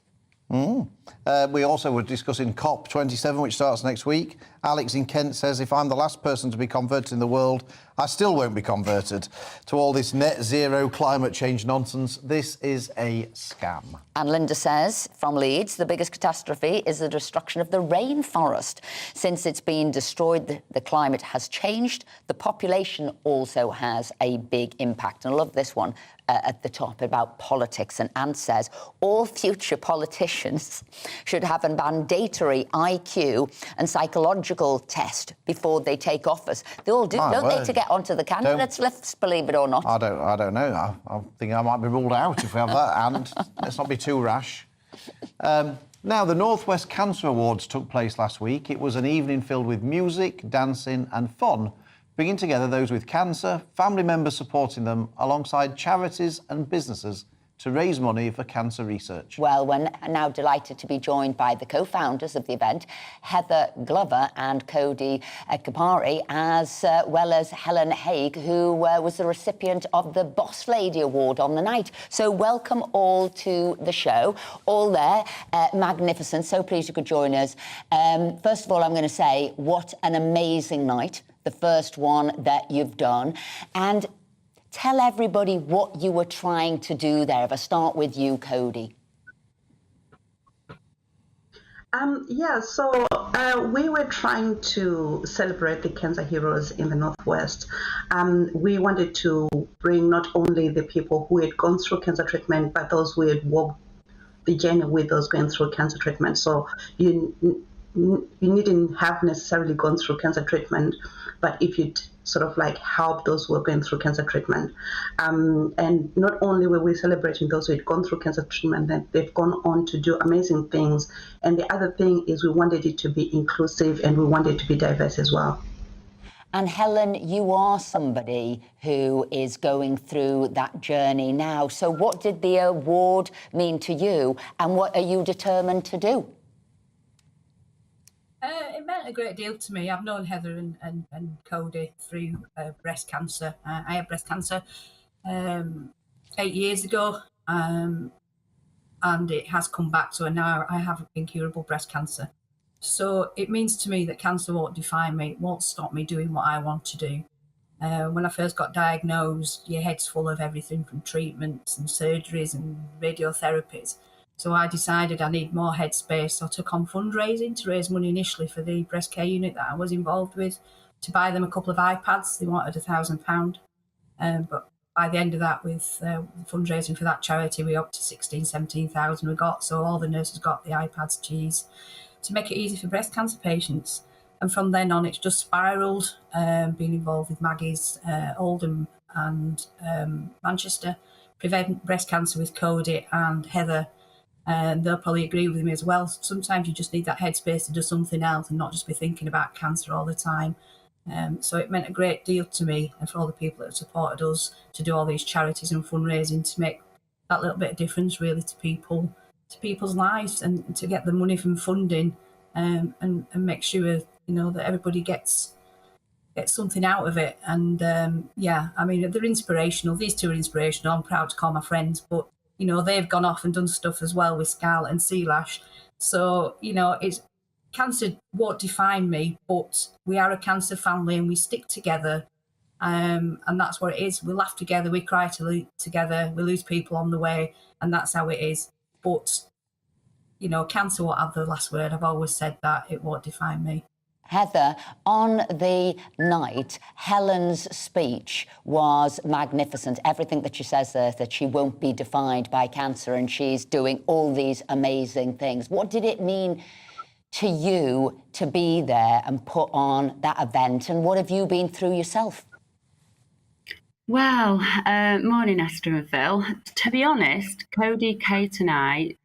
We also were discussing COP27, which starts next week. Alex in Kent says, if I'm the last person to be converted in the world, I still won't be converted to all this net zero climate change nonsense. This is a scam. And Linda says, from Leeds, the biggest catastrophe is the destruction of the rainforest. Since it's been destroyed, the climate has changed. The population also has a big impact. And I love this one at the top about politics. And Anne says, all future politicians should have a mandatory IQ and psychological test before they take office. They all do, don't they, to get onto the candidates lists, believe it or not? I don't know. I think I might be ruled out if we have that, and let's not be too rash. Now, the Northwest Cancer Awards took place last week. It was an evening filled with music, dancing and fun, bringing together those with cancer, family members supporting them, alongside charities and businesses to raise money for cancer research. Well, we're now delighted to be joined by the co-founders of the event, Heather Glover and Cody Kapari, as well as Helen Haig, who was the recipient of the Boss Lady Award on the night. So welcome all to the show. All there, magnificent. So pleased you could join us. First of all, I'm going to say, what an amazing night, the first one that you've done. And tell everybody what you were trying to do there. If I start with you, Cody. So we were trying to celebrate the cancer heroes in the Northwest. We wanted to bring not only the people who had gone through cancer treatment, but those who had walked the journey with those going through cancer treatment. So you needn't have necessarily gone through cancer treatment, but if you'd sort of like help those who are going through cancer treatment. And not only were we celebrating those who had gone through cancer treatment, that they've gone on to do amazing things. And the other thing is we wanted it to be inclusive and we wanted it to be diverse as well. And Helen, you are somebody who is going through that journey now. So what did the award mean to you and what are you determined to do? It meant a great deal to me. I've known Heather and Cody through breast cancer. I had breast cancer 8 years ago, and it has come back. So now I have incurable breast cancer. So it means to me that cancer won't define me. It won't stop me doing what I want to do. When I first got diagnosed, your head's full of everything from treatments and surgeries and radiotherapies. So I decided I need more headspace. So I took on fundraising to raise money initially for the breast care unit that I was involved with, to buy them a couple of iPads. They wanted £1,000. But by the end of that, with fundraising for that charity, we up to 17,000 we got. So all the nurses got the iPads to use to make it easy for breast cancer patients. And from then on, it's just spiralled, being involved with Maggie's, Oldham and Manchester, Prevent Breast Cancer with Cody and Heather. And they'll probably agree with me as well. Sometimes you just need that headspace to do something else and not just be thinking about cancer all the time. So it meant a great deal to me and for all the people that have supported us to do all these charities and fundraising to make that little bit of difference really to people's lives and to get the money from funding and make sure that everybody gets something out of it. And I mean, they're inspirational. These two are inspirational. I'm proud to call my friends, but they've gone off and done stuff as well with Scarlett and Sealash. So, it's cancer won't define me, but we are a cancer family and we stick together. And that's what it is. We laugh together, we cry together, we lose people on the way, and that's how it is. But, cancer won't have the last word. I've always said that. It won't define me. Heather, on the night, Helen's speech was magnificent. Everything that she says there, that she won't be defined by cancer and she's doing all these amazing things. What did it mean to you to be there and put on that event? And what have you been through yourself? Well, morning, Esther and Phil. To be honest, Cody, Kate and I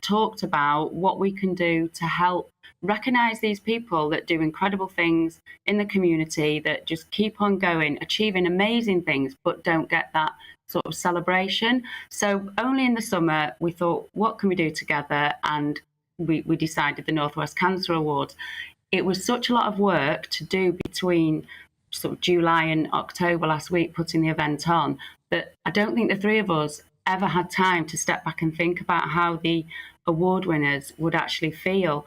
talked about what we can do to help recognise these people that do incredible things in the community, that just keep on going, achieving amazing things, but don't get that sort of celebration. So only in the summer, we thought, what can we do together? And we decided the Northwest Cancer Awards. It was such a lot of work to do between sort of July and October last week, putting the event on, that I don't think the three of us ever had time to step back and think about how the award winners would actually feel.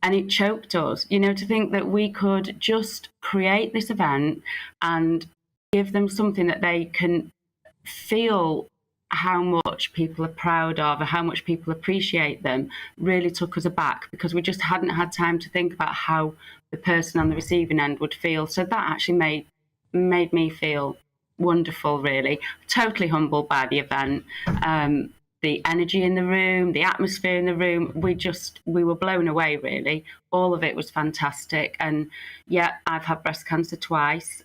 And it choked us, you know, to think that we could just create this event and give them something that they can feel how much people are proud of and how much people appreciate them, really took us aback, because we just hadn't had time to think about how the person on the receiving end would feel. So that actually made me feel wonderful, really. Totally humbled by the event. The energy in the room, the atmosphere in the room, we were blown away, really. All of it was fantastic. And yeah, I've had breast cancer twice.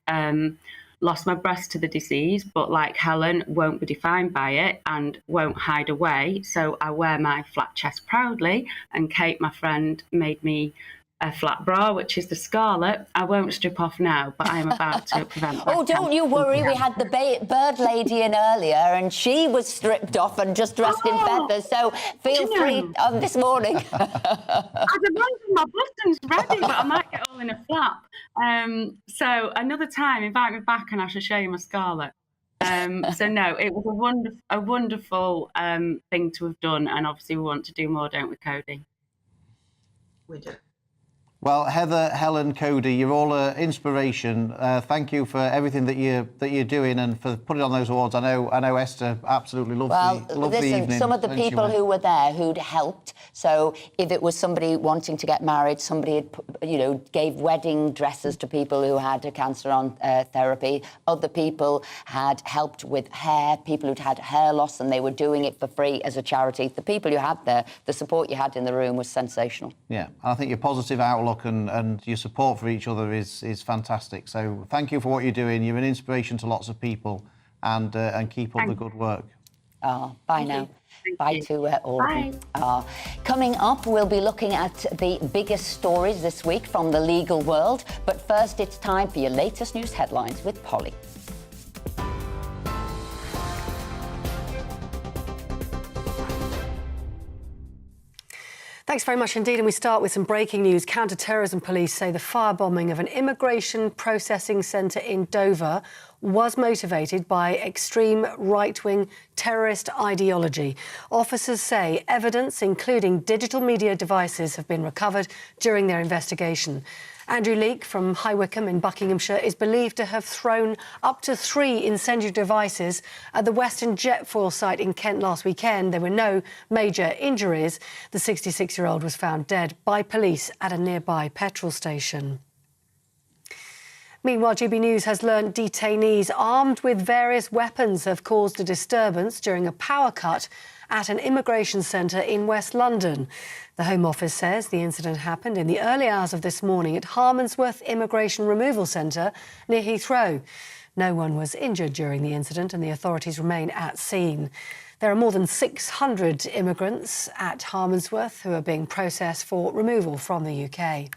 Lost my breast to the disease, but like Helen, won't be defined by it and won't hide away. So I wear my flat chest proudly. And Kate, my friend, made me a flat bra, which is the scarlet. I won't strip off now, but I am about to prevent Oh, don't you worry. We had the bird lady in earlier, and she was stripped off and just dressed in feathers. So feel free this morning. I'd have run my buttons ready, but I might get all in a flap. So another time, invite me back and I shall show you my scarlet. So no, it was a wonderful thing to have done, and obviously we want to do more, don't we, Cody? We do. Well, Heather, Helen, Cody, you're all an inspiration. Thank you for everything that you're doing and for putting on those awards. I know Esther absolutely loved the evening. Some of the people who were there who'd helped. So if it was somebody wanting to get married, somebody had, gave wedding dresses to people who had a cancer on therapy. Other people had helped with hair, people who'd had hair loss, and they were doing it for free as a charity. The people you had there, the support you had in the room was sensational. Yeah, and I think your positive outlook and your support for each other is fantastic. So thank you for what you're doing. You're an inspiration to lots of people, and keep up the good work. Bye now. Bye to all of you. Coming up, we'll be looking at the biggest stories this week from the legal world. But first, it's time for your latest news headlines with Polly. Thanks very much indeed. And we start with some breaking news. Counter-terrorism police say the firebombing of an immigration processing centre in Dover was motivated by extreme right-wing terrorist ideology. Officers say evidence, including digital media devices, have been recovered during their investigation. Andrew Leake from High Wycombe in Buckinghamshire is believed to have thrown up to 3 incendiary devices at the Western Jetfoil site in Kent last weekend. There were no major injuries. The 66-year-old was found dead by police at a nearby petrol station. Meanwhile, GB News has learned detainees armed with various weapons have caused a disturbance during a power cut at an immigration centre in West London. The Home Office says the incident happened in the early hours of this morning at Harmondsworth Immigration Removal Centre near Heathrow. No one was injured during the incident and the authorities remain at scene. There are more than 600 immigrants at Harmondsworth who are being processed for removal from the UK.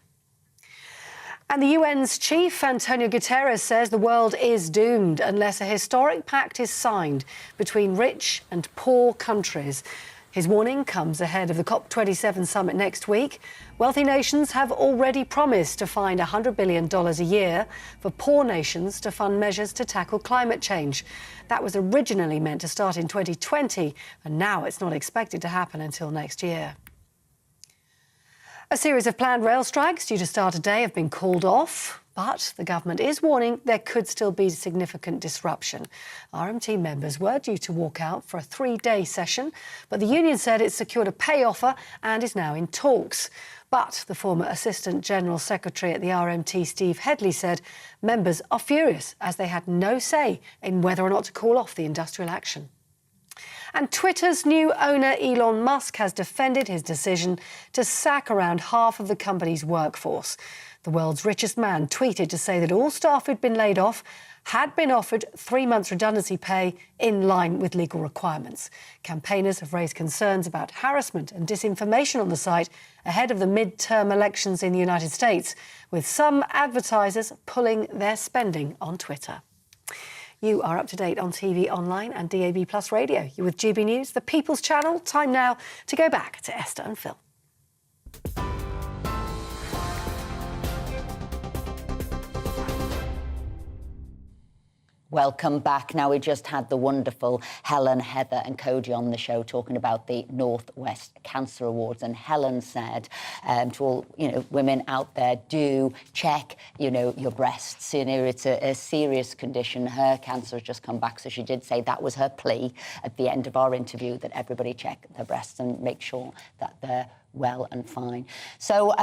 And the UN's chief, Antonio Guterres, says the world is doomed unless a historic pact is signed between rich and poor countries. His warning comes ahead of the COP27 summit next week. Wealthy nations have already promised to find $100 billion a year for poor nations to fund measures to tackle climate change. That was originally meant to start in 2020, and now it's not expected to happen until next year. A series of planned rail strikes due to start today have been called off, but the government is warning there could still be significant disruption. RMT members were due to walk out for a 3-day session, but the union said it secured a pay offer and is now in talks. But the former Assistant General Secretary at the RMT, Steve Headley, said members are furious as they had no say in whether or not to call off the industrial action. And Twitter's new owner, Elon Musk, has defended his decision to sack around half of the company's workforce. The world's richest man tweeted to say that all staff who'd been laid off had been offered 3 months redundancy pay in line with legal requirements. Campaigners have raised concerns about harassment and disinformation on the site ahead of the mid-term elections in the United States, with some advertisers pulling their spending on Twitter. You are up to date on TV, online and DAB+ radio. You're with GB News, the People's Channel. Time now to go back to Esther and Phil. Welcome back. Now, we just had the wonderful Helen, Heather and Cody on the show talking about the Northwest Cancer Awards. And Helen said to all, women out there, do check, your breasts. It's a serious condition. Her cancer has just come back. So she did say that was her plea at the end of our interview, that everybody check their breasts and make sure that they're well and fine. So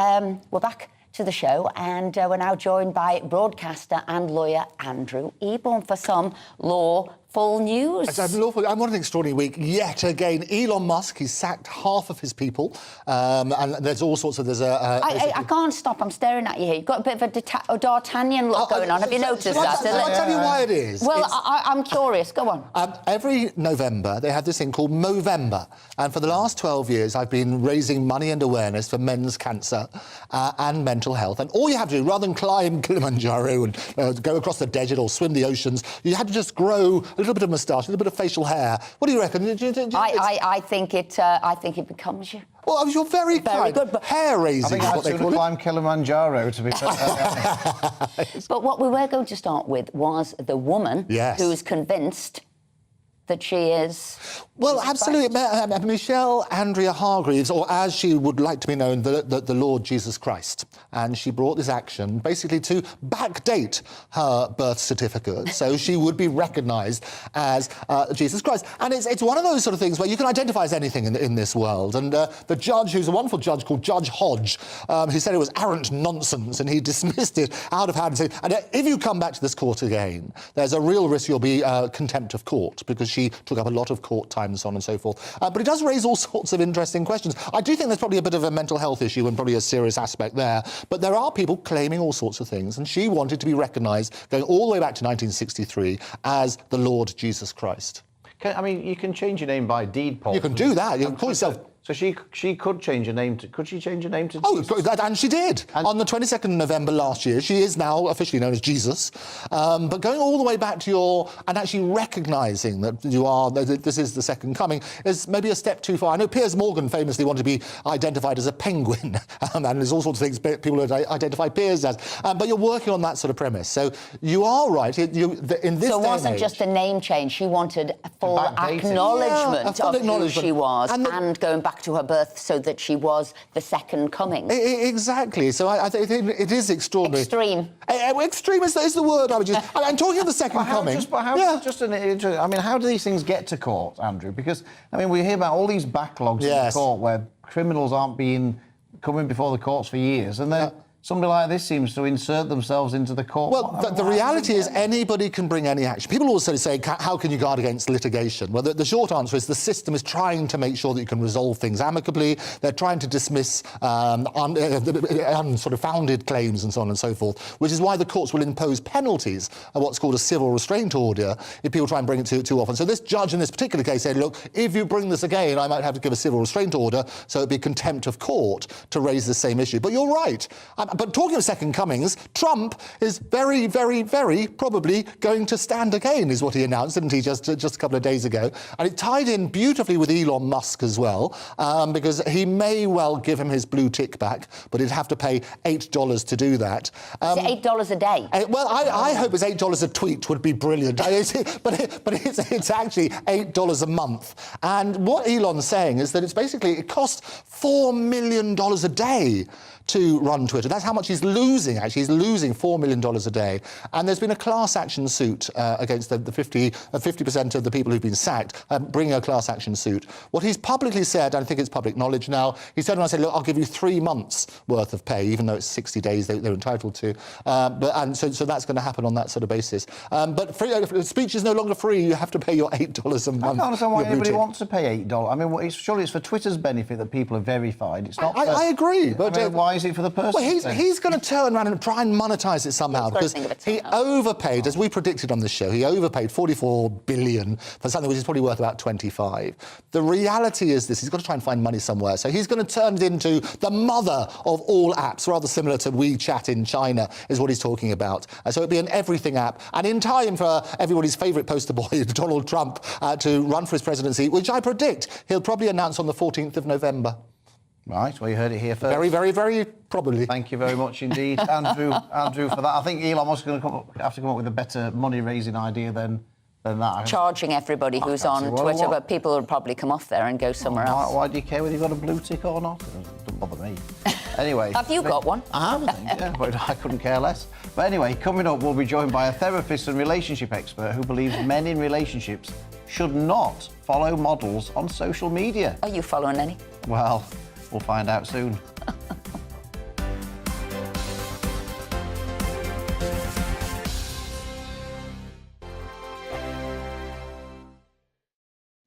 we're back to the show, and we're now joined by broadcaster and lawyer Andrew Eborn for some lawful news. I'm on an extraordinary week yet again. Elon Musk, he's sacked half of his people, and there's all sorts of... I can't stop, I'm staring at you here. You've got a bit of a D'Artagnan look going on. Have you noticed that? I'll tell you why it is. Well, I'm curious. Go on. Every November, they have this thing called Movember, and for the last 12 years, I've been raising money and awareness for men's cancer and mental health. And all you have to do, rather than climb Kilimanjaro and go across the desert or swim the oceans, you had to just grow a little bit of moustache, a little bit of facial hair. What do you reckon? I think it becomes you. Well, you're very kind. Good, but hair raising is what they call it. Climb Kilimanjaro, to be fair. But what we were going to start with was the woman who's convinced that she is... Well, absolutely. Michelle Andrea Hargreaves, or as she would like to be known, the Lord Jesus Christ. And she brought this action basically to backdate her birth certificate so she would be recognised as Jesus Christ. And it's one of those sort of things where you can identify as anything in this world. And the judge, who's a wonderful judge called Judge Hodge, he said it was arrant nonsense and he dismissed it out of hand. And if you come back to this court again, there's a real risk you'll be contempt of court, because she took up a lot of court time and so on and so forth. But it does raise all sorts of interesting questions. I do think there's probably a bit of a mental health issue and probably a serious aspect there. But there are people claiming all sorts of things, and she wanted to be recognised, going all the way back to 1963, as the Lord Jesus Christ. You can change your name by deed, Paul. You can do that. You can call yourself... So she could change her name to... Could she change her name to Jesus? Oh, and she did. On the 22nd of November last year, she is now officially known as Jesus. But going all the way back to and actually recognising that this is the second coming is maybe a step too far. I know Piers Morgan famously wanted to be identified as a penguin, and there's all sorts of things people identify Piers as. But you're working on that sort of premise. So you are right. In this so it wasn't just a name change. She wanted a full acknowledgement of who she was and going back to her birth, so that she was the second coming. Exactly. So I think it is extraordinary. Extreme. Extreme is the word I would use. I'm talking of the second coming. How do these things get to court, Andrew? Because we hear about all these backlogs in the court where criminals aren't coming before the courts for years, and then somebody like this seems to insert themselves into the court. Well, the reality is anybody can bring any action. People also say, how can you guard against litigation? Well, the short answer is the system is trying to make sure that you can resolve things amicably. They're trying to dismiss sort of founded claims and so on and so forth, which is why the courts will impose penalties, what's called a civil restraint order, if people try and bring it too often. So this judge in this particular case said, look, if you bring this again, I might have to give a civil restraint order, so it'd be contempt of court to raise the same issue. But you're right. But talking of second comings, Trump is very, very, very probably going to stand again, is what he announced, didn't he, just a couple of days ago. And it tied in beautifully with Elon Musk as well, because he may well give him his blue tick back, but he'd have to pay $8 to do that. Is it $8 a day? Well, I hope it's $8 a tweet would be brilliant. But it's actually $8 a month. And what Elon's saying is that it costs $4 million a day to run Twitter. That's how much he's losing, actually. He's losing $4 million a day. And there's been a class action suit against the 50% of the people who've been sacked, bringing a class action suit. What he's publicly said, and I think it's public knowledge now, he said when I said, look, I'll give you 3 months worth of pay, even though it's 60 days they're entitled to. So that's going to happen on that sort of basis. But speech is no longer free. You have to pay your $8 a month. I don't understand why anybody wants to pay $8. I mean, surely it's for Twitter's benefit that people are verified. It's not. I agree, but why is it for the person? Well, he's going to turn around and try and monetise it somehow because he overpaid, as we predicted on the show. He overpaid $44 billion for something which is probably worth about 25. The reality is this: he's got to try and find money somewhere. So he's going to turn it into the mother of all apps, rather similar to WeChat in China, is what he's talking about. So it'll be an everything app, and in time for everybody's favourite poster boy, Donald Trump, to run for his presidency, which I predict he'll probably announce on the 14th of November. Right, well, you heard it here first. Very, very, very probably. Thank you very much indeed, Andrew, for that. I think Elon Musk is going to have to come up with a better money-raising idea than that. Charging everybody who's on Twitter, but people will probably come off there and go somewhere else. Why do you care whether you've got a blue tick or not? It doesn't bother me. Anyway. Have you got one? I have, I think, yeah, but I couldn't care less. But anyway, coming up, we'll be joined by a therapist and relationship expert who believes men in relationships should not follow models on social media. Are you following any? Well, we'll find out soon.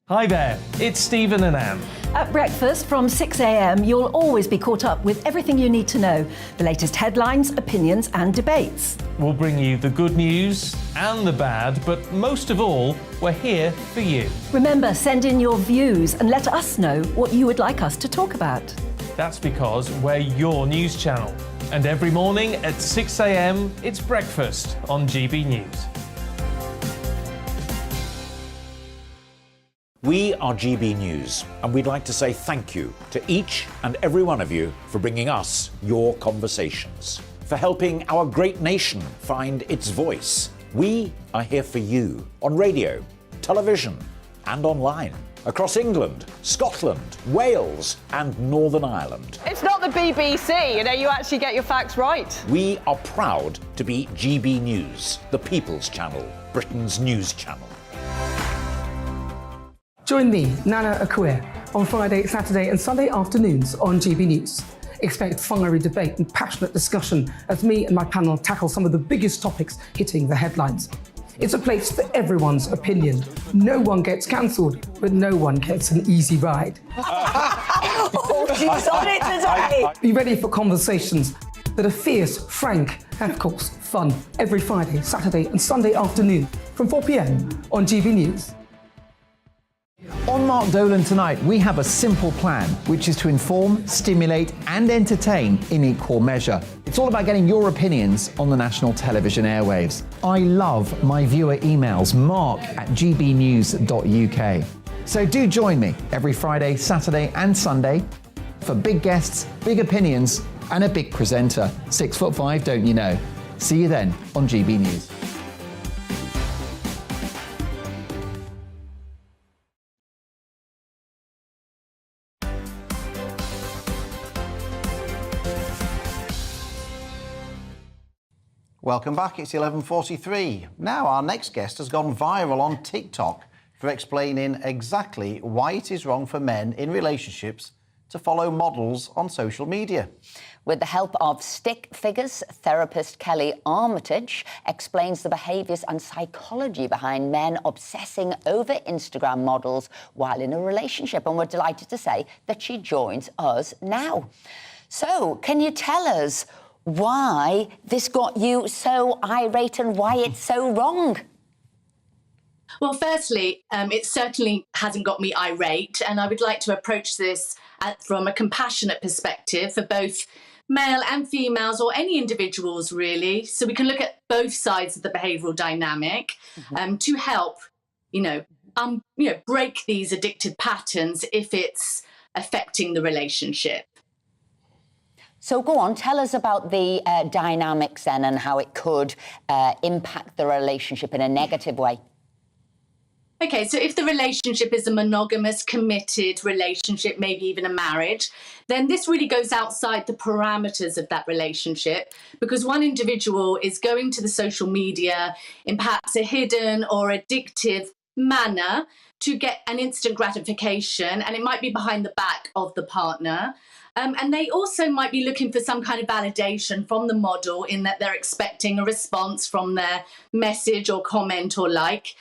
Hi there, it's Stephen and Anne. At breakfast from 6 a.m, you'll always be caught up with everything you need to know, the latest headlines, opinions and debates. We'll bring you the good news and the bad, but most of all, we're here for you. Remember, send in your views and let us know what you would like us to talk about. That's because we're your news channel. And every morning at 6 a.m, it's breakfast on GB News. We are GB News, and we'd like to say thank you to each and every one of you for bringing us your conversations, for helping our great nation find its voice. We are here for you on radio, television, and online, across England, Scotland, Wales, and Northern Ireland. It's not the BBC, you actually get your facts right. We are proud to be GB News, the People's Channel, Britain's news channel. Join me, Nana Akua, on Friday, Saturday and Sunday afternoons on GB News. Expect fiery debate and passionate discussion as me and my panel tackle some of the biggest topics hitting the headlines. It's a place for everyone's opinion. No one gets cancelled, but no one gets an easy ride. Oh, she's on it today. Be ready for conversations that are fierce, frank, and of course, fun every Friday, Saturday and Sunday afternoon from 4 p.m. on GB News. On Mark Dolan tonight, we have a simple plan, which is to inform, stimulate and entertain in equal measure. It's all about getting your opinions on the national television airwaves. I love my viewer emails, mark@gbnews.uk. So do join me every Friday, Saturday and Sunday for big guests, big opinions and a big presenter. 6'5", don't you know? See you then on GB News. Welcome back, it's 11:43. Now our next guest has gone viral on TikTok for explaining exactly why it is wrong for men in relationships to follow models on social media. With the help of stick figures, therapist Kelly Armitage explains the behaviours and psychology behind men obsessing over Instagram models while in a relationship. And we're delighted to say that she joins us now. So, can you tell us why this got you so irate and why it's so wrong? Well, firstly, it certainly hasn't got me irate, and I would like to approach this from a compassionate perspective for both male and females, or any individuals really, so we can look at both sides of the behavioural dynamic to help, break these addictive patterns if it's affecting the relationship. So go on, tell us about the dynamics then and how it could impact the relationship in a negative way. Okay, so if the relationship is a monogamous, committed relationship, maybe even a marriage, then this really goes outside the parameters of that relationship, because one individual is going to the social media in perhaps a hidden or addictive manner to get an instant gratification, and it might be behind the back of the partner. And they also might be looking for some kind of validation from the model in that they're expecting a response from their message or comment or like.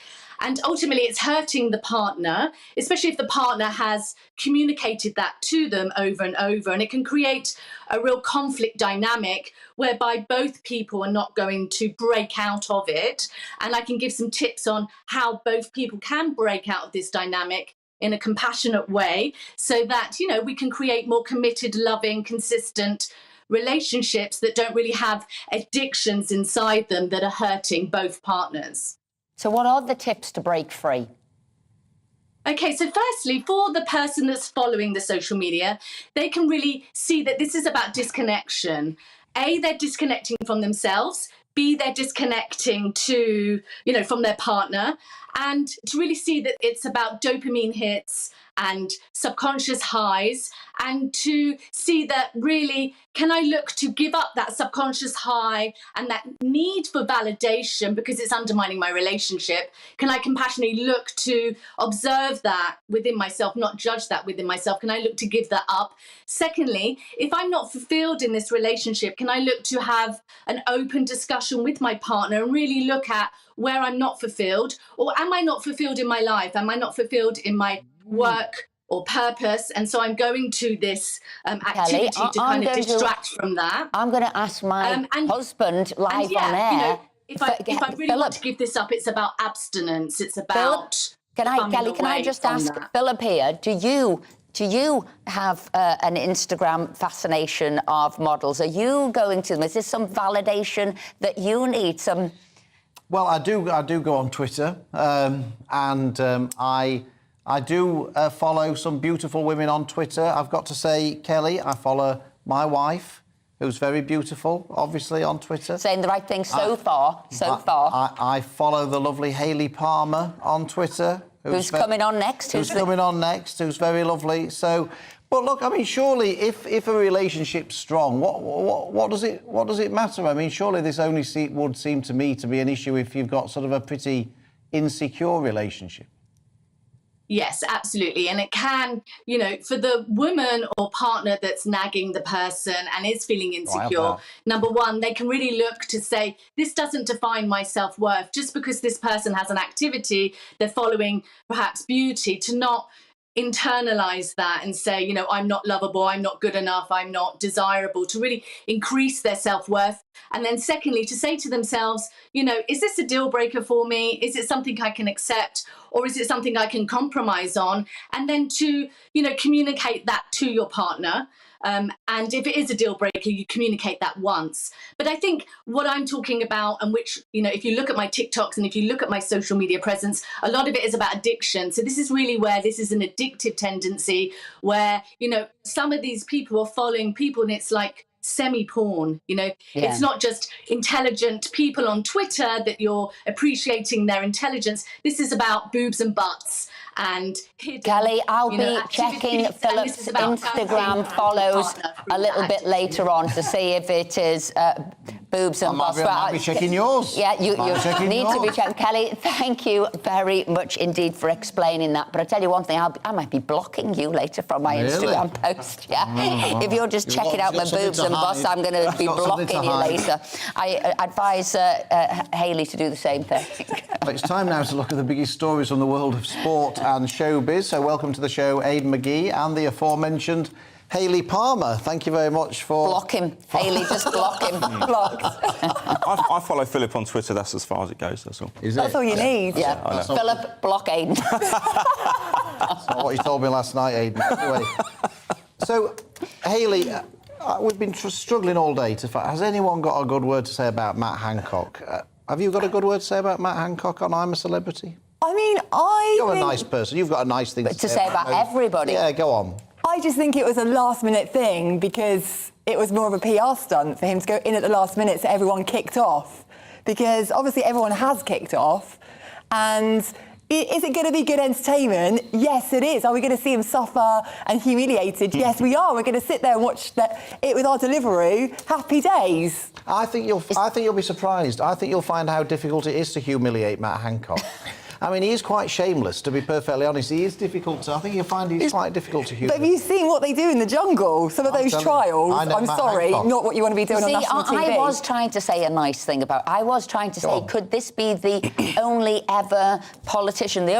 And ultimately, it's hurting the partner, especially if the partner has communicated that to them over and over. And it can create a real conflict dynamic whereby both people are not going to break out of it. And I can give some tips on how both people can break out of this dynamic in a compassionate way so that, you know, we can create more committed, loving, consistent relationships that don't really have addictions inside them that are hurting both partners. So what are the tips to break free? Okay, so firstly, for the person that's following the social media, they can really see that this is about disconnection. A, they're disconnecting from themselves. B, they're disconnecting from their partner. And to really see that it's about dopamine hits and subconscious highs, and to see that really, can I look to give up that subconscious high and that need for validation because it's undermining my relationship? Can I compassionately look to observe that within myself, not judge that within myself? Can I look to give that up? Secondly, if I'm not fulfilled in this relationship, can I look to have an open discussion with my partner and really look at where I'm not fulfilled? Or am I not fulfilled in my life? Am I not fulfilled in my work or purpose? And so I'm going to this activity Kelly, to kind of distract from that. I'm going to ask my husband live on air. You know, if I really want to give this up, it's about abstinence. It's about Kelly, can I just ask Philip here, do you have an Instagram fascination of models? Are you going to them? Is this some validation that you need? Well, I do go on Twitter, and I do follow some beautiful women on Twitter. I've got to say, Kelly, I follow my wife, who's very beautiful, obviously, on Twitter. Saying the right thing so far. I follow the lovely Hayley Palmer on Twitter. Who's coming on next? Who's coming on next, who's very lovely. So, but look, I mean, surely if a relationship's strong, what does it matter? I mean, surely this only would seem to me to be an issue if you've got sort of a pretty insecure relationship. Yes, absolutely. And it can, you know, for the woman or partner that's nagging the person and is feeling insecure, number one, they can really look to say, this doesn't define my self-worth. Just because this person has an activity, they're following perhaps beauty, to not internalize that and say, you know, I'm not lovable, I'm not good enough, I'm not desirable, to really increase their self-worth. And then secondly, to say to themselves, you know, is this a deal breaker for me? Is it something I can accept? Or is it something I can compromise on? And then to, you know, communicate that to your partner. And if it is a deal breaker, you communicate that once. But I think what I'm talking about, and which, you know, if you look at my TikToks and if you look at my social media presence, a lot of it is about addiction. So this is really where this is an addictive tendency where, you know, some of these people are following people and it's like semi-porn, you know. It's not just intelligent people on Twitter that you're appreciating their intelligence. This is about boobs and butts and hidden, Kelly, I'll be checking Philip's Instagram follows a little bit later on to see if it is boobs and butts. I might be checking yours. Yeah, you need to be checking. Kelly, thank you very much indeed for explaining that. But I tell you one thing, I might be blocking you later from my Instagram post. Yeah, if you're just checking out my boobs and butts, I'm going to be blocking you later. I advise Hayley to do the same thing. Well, it's time now to look at the biggest stories from the world of sport and showbiz. So welcome to the show, Aidan McGee and the aforementioned Hayley Palmer. Thank you very much for... Block him. Hayley, just block him. Block. I follow Philip on Twitter. That's as far as it goes, that's all. That's all you need. Yeah. Philip, block Aidan. That's not what you told me last night, Aidan. Anyway. So, Hayley, we've been struggling all day to find... Has anyone got a good word to say about Matt Hancock? Have you got a good word to say about Matt Hancock on I'm a Celebrity? I mean, You're a nice person. You've got a nice thing to say about everybody. Yeah, go on. I just think it was a last-minute thing because it was more of a PR stunt for him to go in at the last minute so everyone kicked off. Because obviously everyone has kicked off and, Is it going to be good entertainment? Yes, it is. Are we going to see him suffer and humiliated? Yes, we are. We're going to sit there and watch it with our Deliveroo. Happy days. I think you'll be surprised. I think you'll find how difficult it is to humiliate Matt Hancock. I mean, he is quite shameless, to be perfectly honest. He is difficult I think you'll find he's quite difficult to humiliate. But have you seen what they do in the jungle? Some of those trials, I'm sorry, not what you want to be doing on national TV. I was trying to say a nice thing about... I was trying to say, could this be the only politician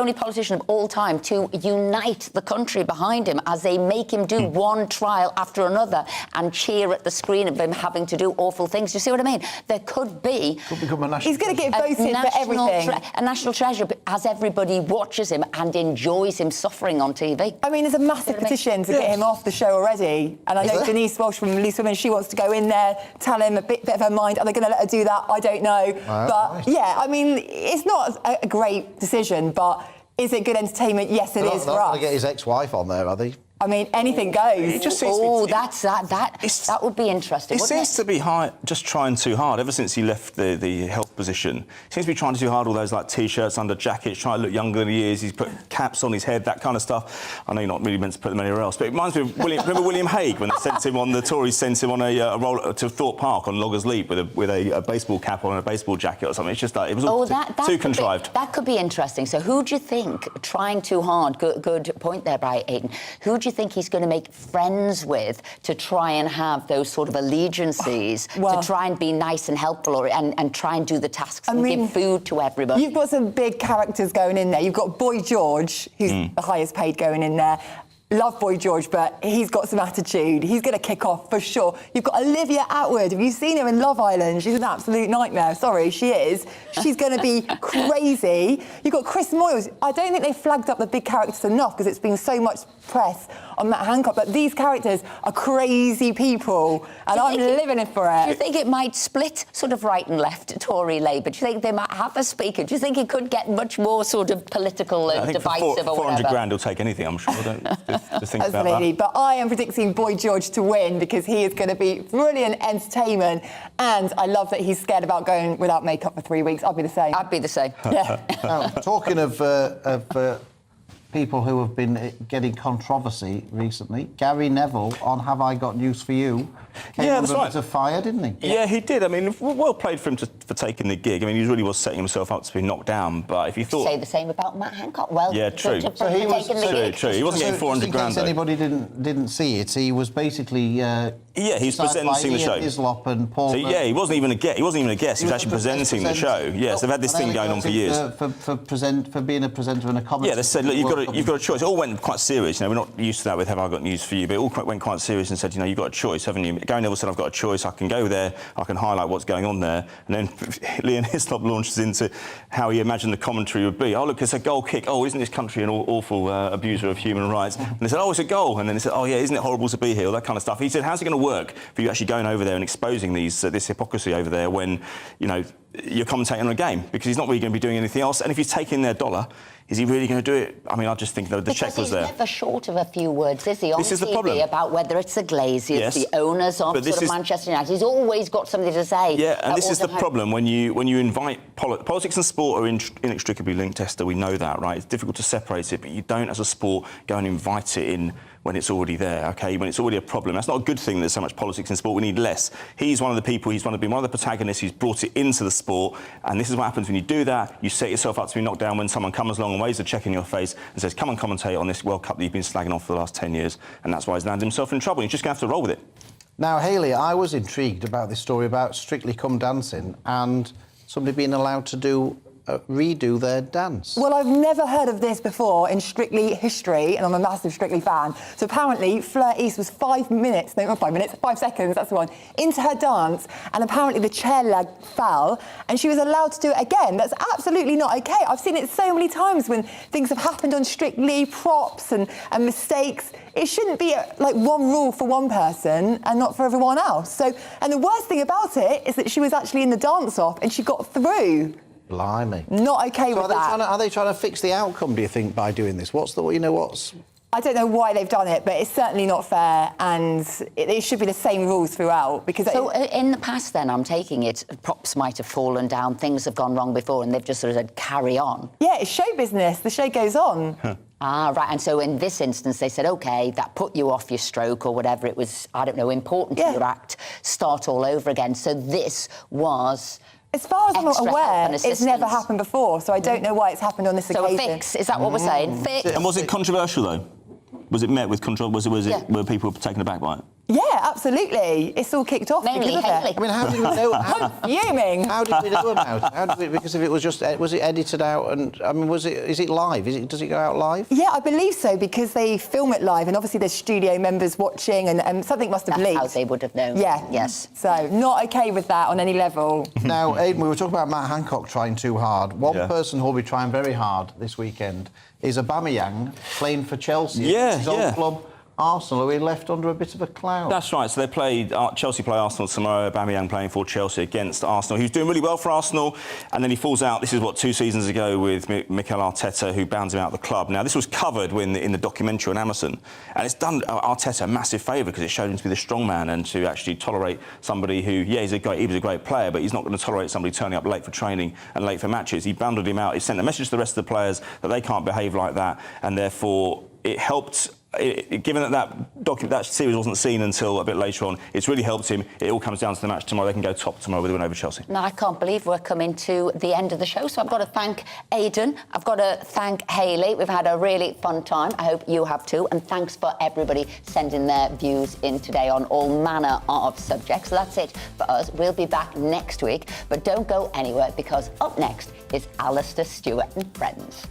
of all time to unite the country behind him as they make him do one trial after another and cheer at the screen of him having to do awful things? Do you see what I mean? There could be... Could become a national... He's going to get voted for everything. A national treasure, as everybody watches him and enjoys him suffering on TV. I mean, there's a massive petition to get him off the show already. And I know Denise Walsh from Loose Women, she wants to go in there, tell him a bit of her mind. Are they going to let her do that? I don't know. But, yeah, I mean, it's not a great decision, but is it good entertainment? Yes, it is for us. They're not going to get his ex-wife on there, are they? I mean, anything goes. It just seems that would be interesting. It seems to be just trying too hard ever since he left the health position. He seems to be trying too hard, all those like t-shirts under jackets, trying to look younger than he is. He's put caps on his head, that kind of stuff. I know you're not really meant to put them anywhere else, but it reminds me of remember William Hague when they sent him on the Tories sent him on a roll to Thorpe Park on Loggers Leap with a baseball cap on and a baseball jacket or something. It's just like it was all too contrived. That could be interesting. So who do you think trying too hard? Good point there by Aidan. Who do you think he's going to make friends with to try and have those sort of allegiances, to try and be nice and helpful and try and do the tasks and give food to everybody? You've got some big characters going in there. You've got Boy George, who's the highest paid going in there. Love Boy George, but he's got some attitude. He's going to kick off for sure. You've got Olivia Attwood. Have you seen her in Love Island? She's an absolute nightmare. Sorry, she is. She's going to be crazy. You've got Chris Moyles. I don't think they flagged up the big characters enough because it's been so much press on Matt Hancock, but these characters are crazy people, and I'm living it for it. Do you think it might split sort of right and left Tory Labour? Do you think they might have a speaker? Do you think it could get much more sort of political and divisive or whatever? 400 grand will take anything, I'm sure. Don't just think about Absolutely, that. but I am predicting Boy George to win because he is going to be brilliant entertainment, and I love that he's scared about going without makeup for 3 weeks. I'd be the same. I'd be the same. Yeah. Talking of people who have been getting controversy recently, Gary Neville on Have I Got News For You came under a bit of fire, didn't he? Yeah, he did. I mean, well played for him for taking the gig. I mean, he really was setting himself up to be knocked down, but if you thought... Say the same about Matt Hancock. Well, yeah, true. So he was true. He wasn't getting 400 grand. In case anybody didn't see it, he was basically... yeah, he was presenting the show. Islop and Paul... So, yeah, he wasn't even a guest. He was actually presenting the show. Yes, they've had this thing going on for years. For being a presenter and a commentator. Yeah, they said, look, you've got a choice. It all went quite serious. You know, we're not used to that with Have I Got News For You, but it all went quite serious and said, you know, you've got a choice, haven't you? Gary Neville said, I've got a choice. I can go there. I can highlight what's going on there. And then Leon Hislop launches into how he imagined the commentary would be. Oh, look, it's a goal kick. Oh, isn't this country an awful abuser of human rights? And they said, oh, it's a goal. And then they said, oh, yeah, isn't it horrible to be here? All that kind of stuff. He said, how's it going to work for you actually going over there and exposing this hypocrisy over there when, you know, you're commentating on a game? Because he's not really going to be doing anything else. And if he's taking their dollar, is he really going to do it? I mean, I just think the cheque was there. He's never short of a few words, is he, on this is TV the problem. About whether it's the Glaziers, the owners of Manchester United. He's always got something to say. Yeah, and this is the problem when you invite... Politics and sport are inextricably linked, Esther, we know that, right? It's difficult to separate it, but you don't, as a sport, go and invite it in when it's already there, OK? When it's already a problem. That's not a good thing there's so much politics in sport. We need less. He's one of the people, he's been one of the protagonists, he's brought it into the sport, and this is what happens when you do that. You set yourself up to be knocked down when someone comes along and waves a cheque in your face and says, come and commentate on this World Cup that you've been slagging off for the last 10 years, and that's why he's landed himself in trouble. He's just going to have to roll with it. Now, Hayley, I was intrigued about this story about Strictly Come Dancing and somebody being allowed to redo their dance. Well, I've never heard of this before in Strictly history, and I'm a massive Strictly fan. So apparently Fleur East was 5 seconds, that's the one, into her dance, and apparently the chair leg fell, and she was allowed to do it again. That's absolutely not OK. I've seen it so many times when things have happened on Strictly, props and mistakes. It shouldn't be like one rule for one person and not for everyone else. So, and the worst thing about it is that she was actually in the dance-off and she got through. Blimey. Not OK with that. Are they trying to fix the outcome, do you think, by doing this? What's I don't know why they've done it, but it's certainly not fair, and it should be the same rules throughout. Because so in the past, then, I'm taking it, props might have fallen down, things have gone wrong before, and they've just sort of said, carry on. Yeah, it's show business. The show goes on. Ah, right. And so in this instance, they said, OK, that put you off your stroke or whatever it was, I don't know, important to your act, start all over again. So this was... As far as I'm aware, it's never happened before, so I don't know why it's happened on this occasion. So a fix, is that what we're saying? Fix. And was it controversial, though? Was it met with control? Were people taken aback by it? Yeah, absolutely. It's all kicked off because of it. I mean, how did we know? Fuming. How did we know about it? Because if it was just, was it edited out? And I mean, is it live? Does it go out live? Yeah, I believe so, because they film it live, and obviously there's studio members watching, and something must have leaked. That's how they would have known. Yeah. Yes. So not okay with that on any level. Now, Aidan, we were talking about Matt Hancock trying too hard. One person who'll be trying very hard this weekend is Aubameyang, playing for Chelsea. Yeah, his old club. Arsenal, who he left under a bit of a cloud. That's right. So they played Chelsea play Arsenal tomorrow. Aubameyang playing for Chelsea against Arsenal. He was doing really well for Arsenal, and then he falls out. This is 2 seasons ago with Mikel Arteta, who bounds him out of the club. Now this was covered in the documentary on Amazon, and it's done Arteta a massive favour because it showed him to be the strong man and to actually tolerate somebody who, he was a great player, but he's not going to tolerate somebody turning up late for training and late for matches. He bundled him out. He sent a message to the rest of the players that they can't behave like that, and therefore it helped. Given that series wasn't seen until a bit later on, it's really helped him. It all comes down to the match tomorrow. They can go top tomorrow with a win over Chelsea. Now, I can't believe we're coming to the end of the show, so I've got to thank Aidan. I've got to thank Hayley. We've had a really fun time. I hope you have too. And thanks for everybody sending their views in today on all manner of subjects. So that's it for us. We'll be back next week. But don't go anywhere, because up next is Alistair Stewart and Friends.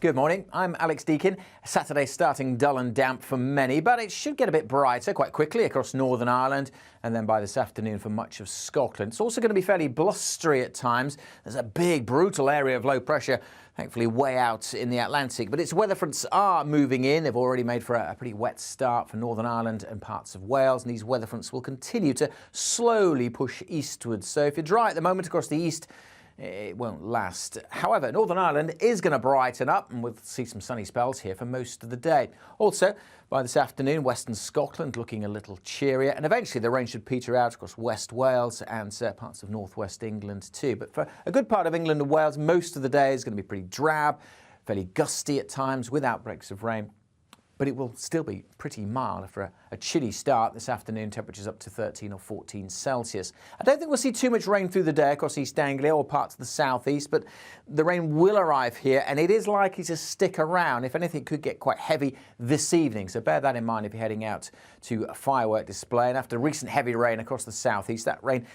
Good morning, I'm Alex Deakin. Saturday starting dull and damp for many, but it should get a bit brighter quite quickly across Northern Ireland, and then by this afternoon for much of Scotland. It's also going to be fairly blustery at times. There's a big, brutal area of low pressure, thankfully way out in the Atlantic. But its weather fronts are moving in. They've already made for a pretty wet start for Northern Ireland and parts of Wales, and these weather fronts will continue to slowly push eastwards. So if you're dry at the moment across the east, it won't last. However, Northern Ireland is going to brighten up, and we'll see some sunny spells here for most of the day. Also, by this afternoon, Western Scotland looking a little cheerier, and eventually the rain should peter out across West Wales and parts of northwest England too. But for a good part of England and Wales, most of the day is going to be pretty drab, fairly gusty at times with outbreaks of rain. But it will still be pretty mild after a chilly start this afternoon, temperatures up to 13 or 14 Celsius. I don't think we'll see too much rain through the day across East Anglia or parts of the southeast, but the rain will arrive here, and it is likely to stick around. If anything, it could get quite heavy this evening, so bear that in mind if you're heading out to a firework display. And after recent heavy rain across the southeast, that rain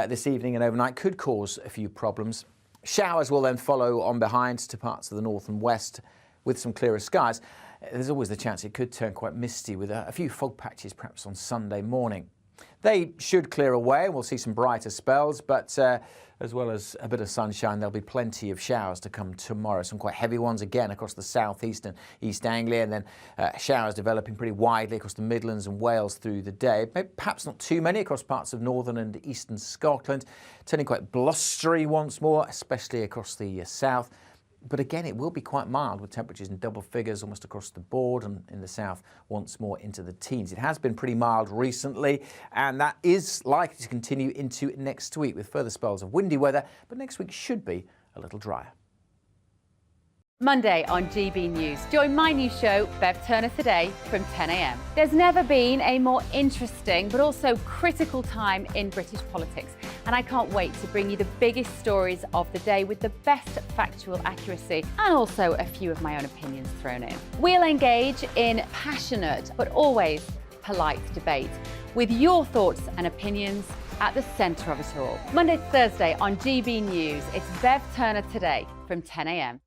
this evening and overnight could cause a few problems. Showers will then follow on behind to parts of the north and west with some clearer skies. There's always the chance it could turn quite misty with a few fog patches perhaps on Sunday morning. They should clear away and we'll see some brighter spells, but as well as a bit of sunshine, there'll be plenty of showers to come tomorrow. Some quite heavy ones again across the southeast and East Anglia, and then showers developing pretty widely across the Midlands and Wales through the day. Maybe perhaps not too many across parts of northern and eastern Scotland. Turning quite blustery once more, especially across the south. But again, it will be quite mild with temperatures in double figures almost across the board, and in the south once more into the teens. It has been pretty mild recently, and that is likely to continue into next week with further spells of windy weather, but next week should be a little drier. Monday on GB News. Join my new show, Bev Turner Today, from 10 a.m. There's never been a more interesting but also critical time in British politics, and I can't wait to bring you the biggest stories of the day with the best factual accuracy and also a few of my own opinions thrown in. We'll engage in passionate but always polite debate with your thoughts and opinions at the centre of it all. Monday to Thursday on GB News, it's Bev Turner Today from 10 a.m.